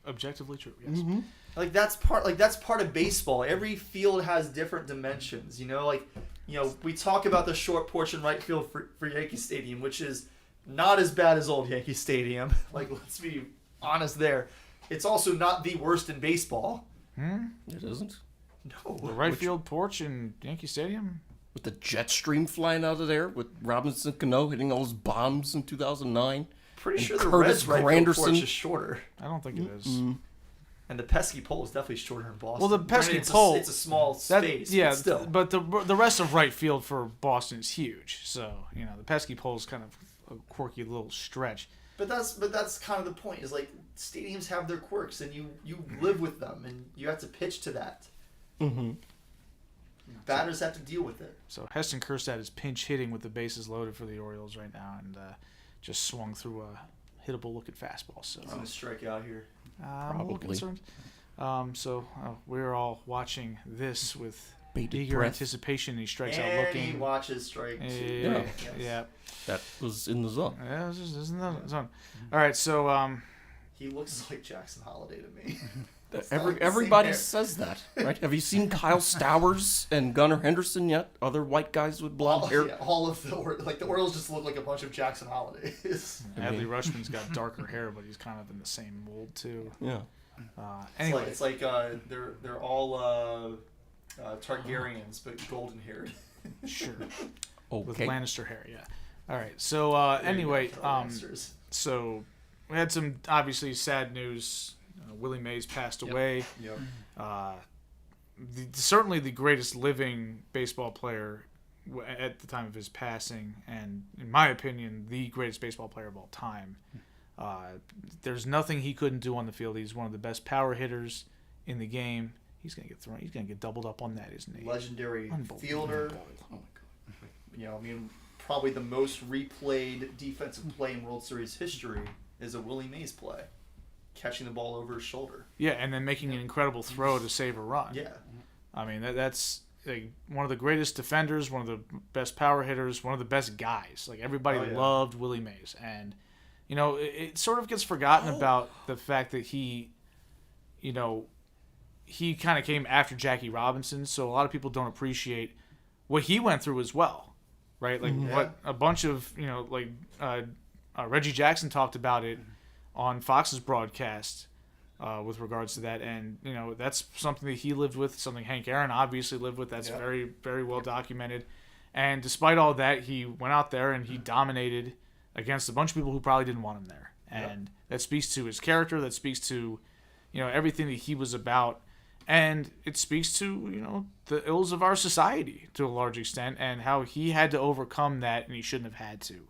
objectively true. Yes. Mm-hmm. That's part of baseball. Every field has different dimensions. We talk about the short porch in right field for Yankee Stadium, which is not as bad as old Yankee Stadium. Let's be honest there. It's also not the worst in baseball. It isn't. No. The right field porch in Yankee Stadium? With the jet stream flying out of there, with Robinson Cano hitting all those bombs in 2009. Pretty sure the Curtis Reds' right field Granderson. porch is shorter. I don't think it is. And the pesky pole is definitely shorter in Boston. Well, the pesky Granted, pole... It's a small that, space, yeah, but still. But the rest of right field for Boston is huge. So, the pesky pole is kind of a quirky little stretch. But that's kind of the point, is stadiums have their quirks, and you live with them, and you have to pitch to that. Mm-hmm. Batters have to deal with it. So Heston Kjerstad is pinch hitting with the bases loaded for the Orioles right now, and just swung through a hittable-looking fastball. So He's going to strike out here. I'm a little Probably. concerned. So we're all watching this with Bated eager breath. anticipation. He strikes out And looking. he watches strike two. Yeah, Yes. yeah. That was in the zone. Yeah, this is in the zone. All right, so He looks like Jackson Holiday to me. Everybody says that, right? Have you seen Kyle Stowers and Gunnar Henderson yet? Other white guys with blonde hair. All of the Orioles just look like a bunch of Jackson Holidays. Adley Rutschman's got darker hair, but he's kind of in the same mold too. Yeah. Anyway, It's like they're all Targaryens, but golden haired. sure. With Okay. Lannister hair, yeah. All right. So anyway, so we had some obviously sad news. Willie Mays passed away. Yep. Certainly the greatest living baseball player at the time of his passing, and in my opinion, the greatest baseball player of all time. There's nothing he couldn't do on the field. He's one of the best power hitters in the game. He's gonna get thrown. He's gonna get doubled up on that, isn't he? Legendary Unbelievable. fielder. Oh my God. Probably the most replayed defensive play in World Series history is a Willie Mays play, catching the ball over his shoulder. Yeah, and then making an incredible throw to save a run. Yeah. I mean, that's like one of the greatest defenders, one of the best power hitters, one of the best guys. Like everybody loved Willie Mays, and it sort of gets forgotten about the fact that he kind of came after Jackie Robinson, so a lot of people don't appreciate what he went through as well, right? Like what a bunch of Reggie Jackson talked about it on Fox's broadcast. With regards to that, and that's something that he lived with, something Hank Aaron obviously lived with. That's very, very well documented. And despite all that, he went out there and he dominated against a bunch of people who probably didn't want him there. And that speaks to his character. That speaks to everything that he was about, and it speaks to the ills of our society to a large extent, and how he had to overcome that, and he shouldn't have had to,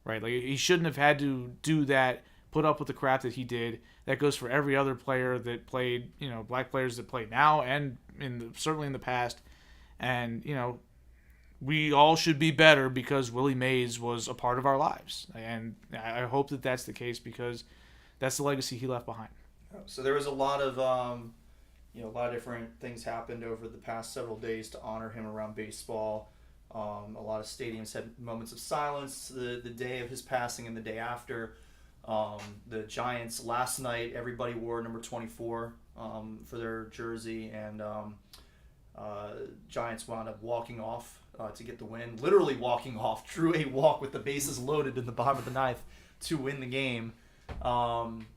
right? Like he shouldn't have had to do that. Put up with the crap that he did. That goes for every other player that played, black players that play now and certainly in the past. And, we all should be better because Willie Mays was a part of our lives. And I hope that that's the case because that's the legacy he left behind. So there was a lot of, a lot of different things happened over the past several days to honor him around baseball. A lot of stadiums had moments of silence the day of his passing and the day after. The Giants last night, everybody wore number 24 for their jersey, and Giants wound up walking off to get the win. Literally walking off, drew a walk with the bases loaded in the bottom of the ninth to win the game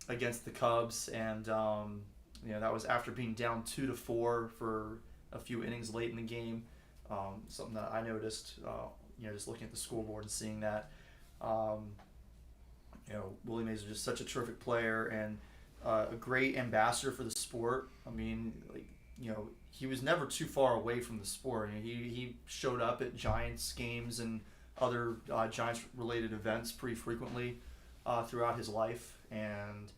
against the Cubs, and that was after being down 2-4 for a few innings late in the game. Something that I noticed, just looking at the scoreboard and seeing that. Willie Mays is just such a terrific player and a great ambassador for the sport. I mean, he was never too far away from the sport. He showed up at Giants games and other Giants-related events pretty frequently throughout his life. And,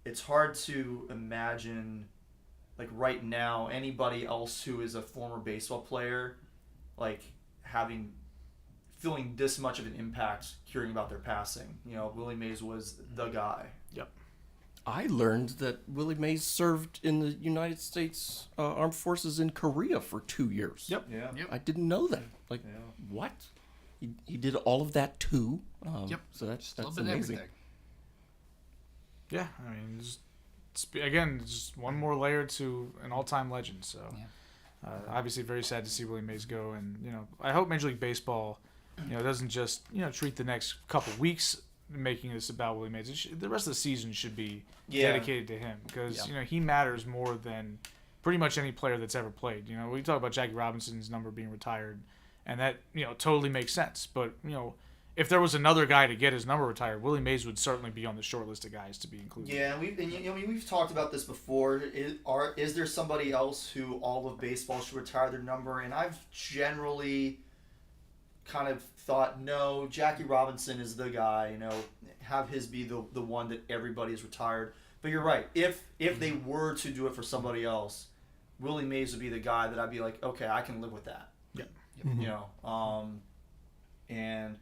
it's hard to imagine, right now, anybody else who is a former baseball player, feeling this much of an impact hearing about their passing. Willie Mays was the guy. Yep. I learned that Willie Mays served in the United States Armed Forces in Korea for 2 years. Yep. Yeah. Yep. I didn't know that. What? He did all of that too? Yep. So that's A little bit of amazing. everything. Yeah, I mean, just one more layer to an all-time legend. So, obviously, very sad to see Willie Mays go, and I hope Major League Baseball, doesn't just treat the next couple weeks making this about Willie Mays. The rest of the season should be dedicated to him because he matters more than pretty much any player that's ever played. We talk about Jackie Robinson's number being retired, and that totally makes sense. But if there was another guy to get his number retired, Willie Mays would certainly be on the short list of guys to be included. Yeah, we've talked about this before. Is there somebody else who all of baseball should retire their number? And I've generally kind of thought, no, Jackie Robinson is the guy. have his be the one that everybody's retired. But you're right. If they were to do it for somebody else, Willie Mays would be the guy that I'd be like, okay, I can live with that. Yeah. You know, and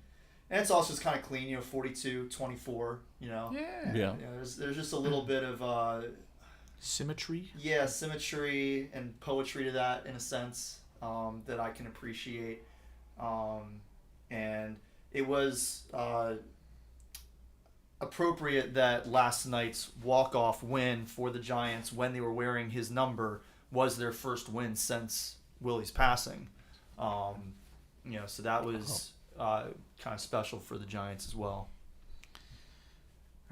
it's also just kind of clean, you know, 42, 24, you know. Yeah. Yeah. You know, there's just a little bit of Symmetry. yeah, symmetry and poetry to that in a sense that I can appreciate. And it was appropriate that last night's walk-off win for the Giants when they were wearing his number was their first win since Willie's passing. You know, so that was kind of special for the Giants as well.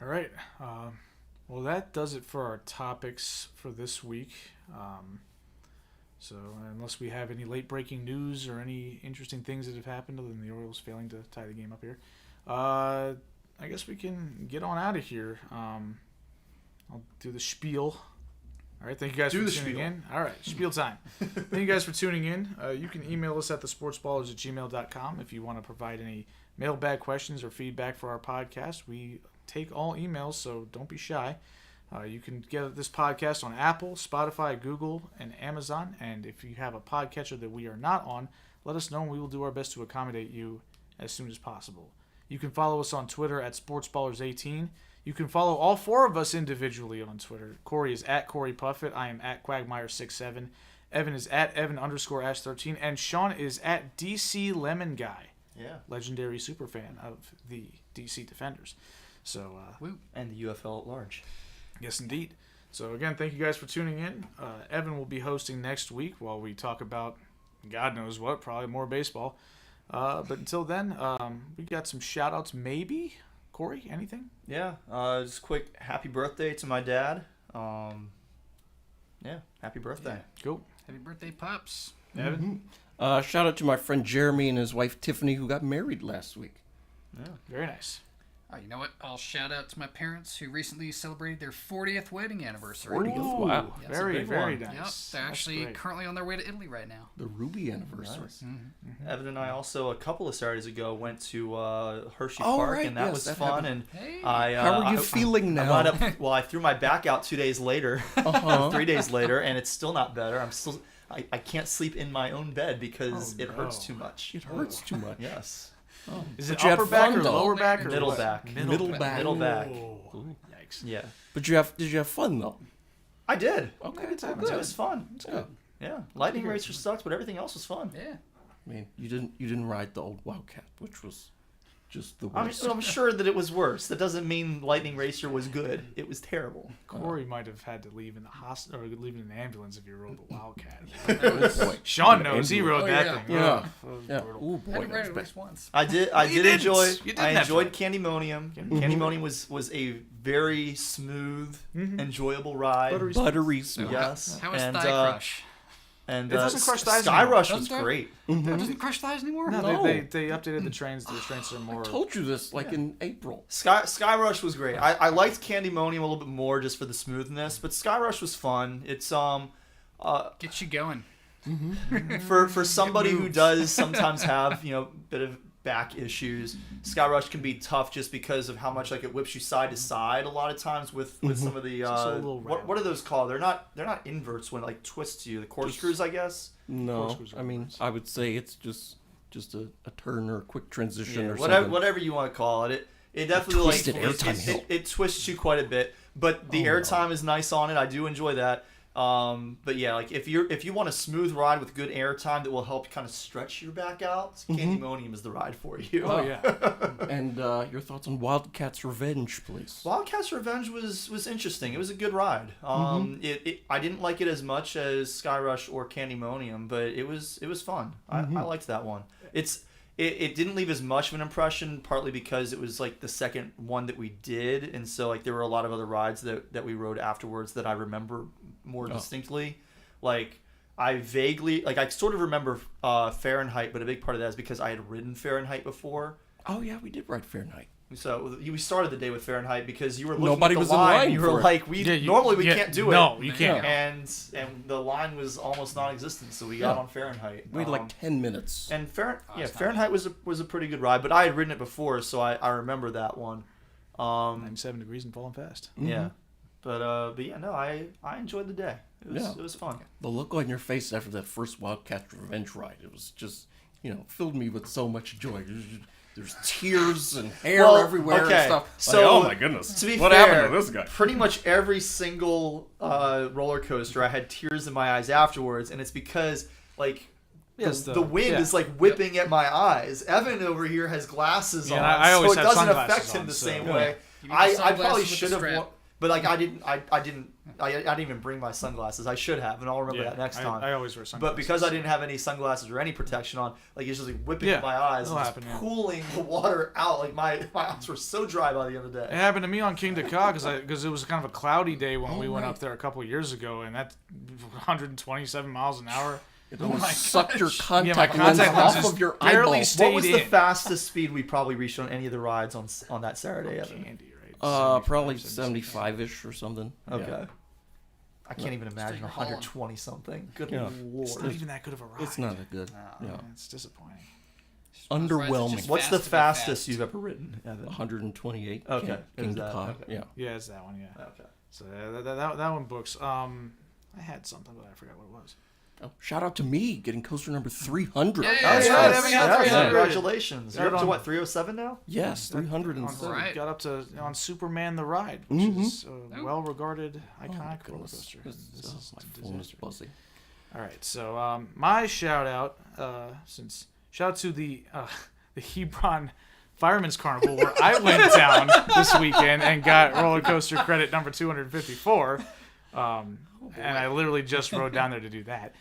All right. Well, that does it for our topics for this week. So unless we have any late-breaking news or any interesting things that have happened other than the Orioles failing to tie the game up here, I guess we can get on out of here. I'll do the spiel. All right, thank you guys for tuning in. All right, spiel time. Thank you guys for tuning in. You can email us at thesportsballers@gmail.com if you want to provide any mailbag questions or feedback for our podcast. We take all emails, so don't be shy. You can get this podcast on Apple, Spotify, Google, and Amazon. And if you have a podcatcher that we are not on, let us know and we will do our best to accommodate you as soon as possible. You can follow us on Twitter at SportsBallers18. You can follow all four of us individually on Twitter. Cory is at Cory Puffett. I am at Quagmire67. Evan is at Evan_Ash13. And Sean is at DC Lemon Guy. Yeah. Legendary superfan of the DC Defenders. So, And the UFL at large. yes, indeed. So, again, thank you guys for tuning in. Evan will be hosting next week while we talk about God knows what, probably more baseball. But until then, we got some shout-outs maybe. Cory, anything? Yeah, just quick happy birthday to my dad. Yeah, happy birthday. Cool. Happy birthday, Pops. Evan? Shout out to my friend Jeremy and his wife Tiffany who got married last week. Yeah. Very nice. Oh, you know what? I'll shout out to my parents who recently celebrated their 40th wedding anniversary. 40th? Wow. Yeah, Very, big very one. nice. Yep, they're That's actually great. currently on their way to Italy right now. The Ruby anniversary. Nice. Evan and I also, a couple of Saturdays ago, went to Hershey Oh, Park, right, and that yes, was that fun. happened. And Hey. How are you feeling now? I wound up, I threw my back out 2 days later, 3 days later, and it's still not better. I can't sleep in my own bed because it hurts no. too much. It hurts too much. Yes. Is But it you had upper back fun, or though. lower back or Middle what? back. Middle back. Middle back. Ooh. Yikes. Yeah. But did you have fun though? I did. Okay, good time. good. It was fun. That's good. Yeah. Lightning Racer sucked, but everything else was fun. Yeah. I mean, you didn't ride the old Wildcat, which was just the worst. I'm sure that it was worse. That doesn't mean Lightning Racer was good. It was terrible. Cory might have had to leave in the hospital or leave in an ambulance if you rode the Wildcat. Oh, boy. Sean knows he rode Oh, that yeah. thing. Yeah. Ugh, that was Yeah. brutal. Oh I boy, had to ride that it was at least bad. once. I You didn't. You didn't I have enjoyed fun. Candymonium. Candymonium was a very smooth, enjoyable ride. Buttery Buttery smooth. Yes. How was and, Thigh Crush? And It doesn't crush thighs Sky anymore. Rush was Doesn't it? great. It doesn't crush thighs anymore? No, No. They updated the trains. The trains are more. I told you this in April. Sky Rush was great. I liked Candymonium a little bit more just for the smoothness, but Sky Rush was fun. It's Get you going. for somebody who moves. does sometimes have a bit of back issues. Sky Rush can be tough just because of how much like it whips you side to side a lot of times with some of the also a little what are those called? They're not inverts when it like twists you. The corkscrews, I guess. No, Corkscrews are I mean, worse. I would say it's just a turn or a quick transition or whatever something. whatever you want to call it. It definitely twisted like airtime hill. it twists you quite a bit, but the airtime is nice on it. I do enjoy that. But yeah, like if you want a smooth ride with good airtime that will help kind of stretch your back out, Candymonium is the ride for you. Oh yeah. And your thoughts on Wildcat's Revenge, please? Wildcat's Revenge was interesting. It was a good ride. I didn't like it as much as Sky Rush or Candymonium, but it was fun. I liked that one. It didn't leave as much of an impression, partly because it was like the second one that we did, and so like there were a lot of other rides that we rode afterwards that I remember more distinctly. Like I sort of remember Fahrenheit, but a big part of that is because I had ridden Fahrenheit before. Oh yeah, we did ride Fahrenheit. So we started the day with Fahrenheit because you were looking Nobody at the was in line. line You for were it. like, normally we Yeah, can't do it. No, you can't. And the line was almost non-existent, so we got Yeah. on Fahrenheit. We had like 10 minutes. And Fahrenheit was a pretty good ride, but I had ridden it before, so I remember that one. 97 degrees and falling fast. Yeah. But yeah, no, I enjoyed the day. It was fun. The look on your face after that first Wildcat Revenge ride, it was just, filled me with so much joy. There's tears and hair everywhere and stuff. So, oh my goodness. To be what fair, happened to this guy? Pretty much every single roller coaster, I had tears in my eyes afterwards, and it's because, like, the wind is, like, whipping at my eyes. Evan over here has glasses on, I always so it have doesn't sunglasses affect him on, the so- same way. I probably should have... But like I didn't even bring my sunglasses. I should have, and I'll remember that next time. I always wear sunglasses. But because I didn't have any sunglasses or any protection on, like it's just like whipping in my eyes and just pulling the water out. Like my eyes were so dry by the end of the day. It happened to me on King Dakar because it was kind of a cloudy day when we went up there a couple of years ago, and that's 127 miles an hour. It almost sucked your contact lens off of your eyeball. What was the fastest speed we probably reached on any of the rides on that Saturday? Evan? Candy, right? Probably 75-ish or something. Okay. Yeah. I can't even imagine 120 something. Good lord. It's not even that good of a ride. It's not that good. No, it's disappointing. Underwhelming. What's the fastest you've ever ridden, Evan? 128. Okay. King Dakar. Okay. Yeah. Yeah, it's that one. Yeah. Okay. So that one books. I had something, but I forgot what it was. Oh, shout out to me getting coaster number 300. That's right, Evan got 300. Congratulations. You're up to what, 307 now? Yes, 307. Right. Got up to on Superman the Ride, which is a well-regarded, iconic roller coaster. This is my phone is buzzing. All right, so my shout out, shout out to the Hebron Fireman's Carnival where I went down this weekend and got roller coaster credit number 254. And I literally just rode down there to do that.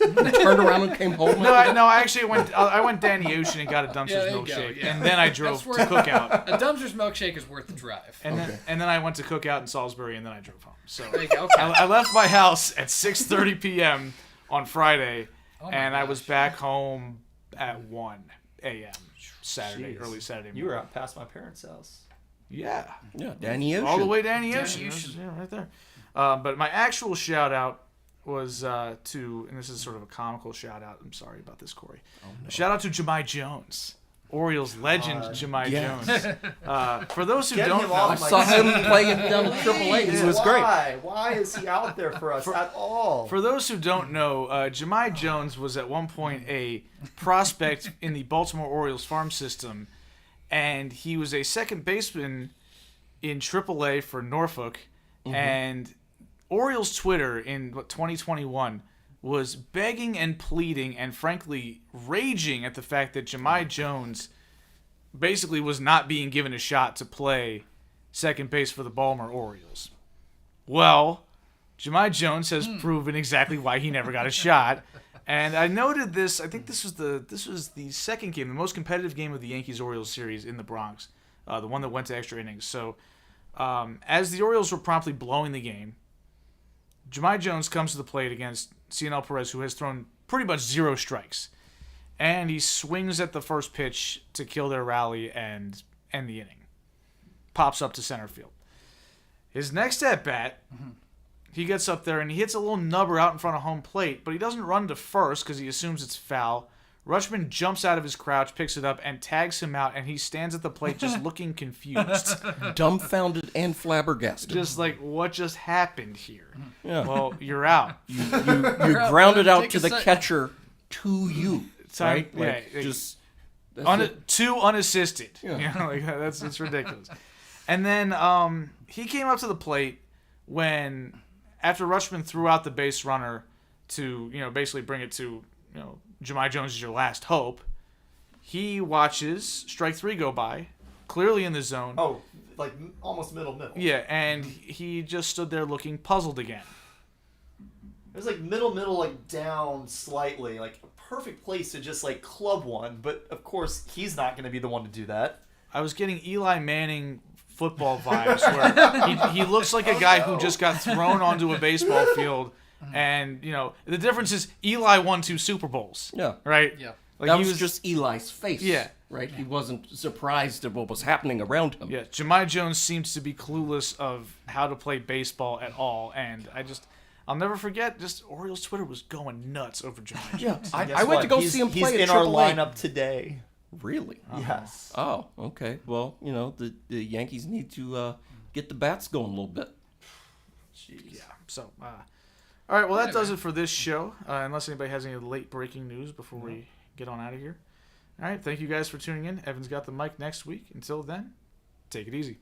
Turned around and came home. I actually went. I went down the ocean and got a Dumpster's milkshake, and then I drove to Cookout. A Dumpster's milkshake is worth the drive. And then I went to Cookout in Salisbury, and then I drove home. So There you go. Okay. I left my house at 6:30 p.m. on Friday, and I was back home at 1 a.m. Saturday, Jeez. early Saturday morning. You were out past my parents' house. Yeah. Yeah, Danny Ocean. All the way down the Danny ocean. Ocean. Yeah, right there. But my actual shout out was to, and this is sort of a comical shout out. I'm sorry about this, Cory. Shout out to Jemai Jones, Orioles legend Jemai Jones. For those who don't know, I saw him playing down at AAA. He was great. Why is he out there for us at all? For those who don't know, Jemai Jones was at one point a prospect in the Baltimore Orioles farm system, and he was a second baseman in AAA for Norfolk. And Orioles Twitter in 2021 was begging and pleading and frankly raging at the fact that Jemai Jones basically was not being given a shot to play second base for the Baltimore Orioles. Well, Jemai Jones has proven exactly why he never got a shot. And I noted this. I think this was the second game, the most competitive game of the Yankees-Orioles series in the Bronx, the one that went to extra innings. So as the Orioles were promptly blowing the game, Jemai Jones comes to the plate against Cionel Perez, who has thrown pretty much 0 strikes. And he swings at the first pitch to kill their rally and end the inning. Pops up to center field. His next at-bat, he gets up there and he hits a little nubber out in front of home plate, but he doesn't run to first because he assumes it's foul. Rutschman jumps out of his crouch, picks it up, and tags him out, and he stands at the plate just looking confused. Dumbfounded and flabbergasted. Just like, what just happened here? Yeah. Well, you're out. You grounded out to the catcher to you. Right? Like, yeah, just too unassisted. Yeah. You know, like it's ridiculous. And then he came up to the plate when, after Rutschman threw out the base runner to, basically bring it to, Jemai Jones is your last hope. He watches strike 3 go by, clearly in the zone. Oh, like almost middle. Yeah, and he just stood there looking puzzled again. It was like middle, like down slightly, like a perfect place to just like club one. But of course, he's not going to be the one to do that. I was getting Eli Manning football vibes where he looks like a guy who just got thrown onto a baseball field. And, the difference is Eli won 2 Super Bowls. Yeah. Right? Yeah. Like that he was just Eli's face. Yeah. Right? He wasn't surprised at what was happening around him. Yeah. Jemai Jones seems to be clueless of how to play baseball at all. And I'll never forget, just Orioles Twitter was going nuts over Jemai Jones. Yeah. I went to go see him play He's at in our AAA. lineup today. Really? Yes. Oh, okay. Well, the Yankees need to get the bats going a little bit. Jeez. Yeah. So, all right. Well, that does it for this show. Unless anybody has any late breaking news before we get on out of here. All right. Thank you guys for tuning in. Evan's got the mic next week. Until then, take it easy.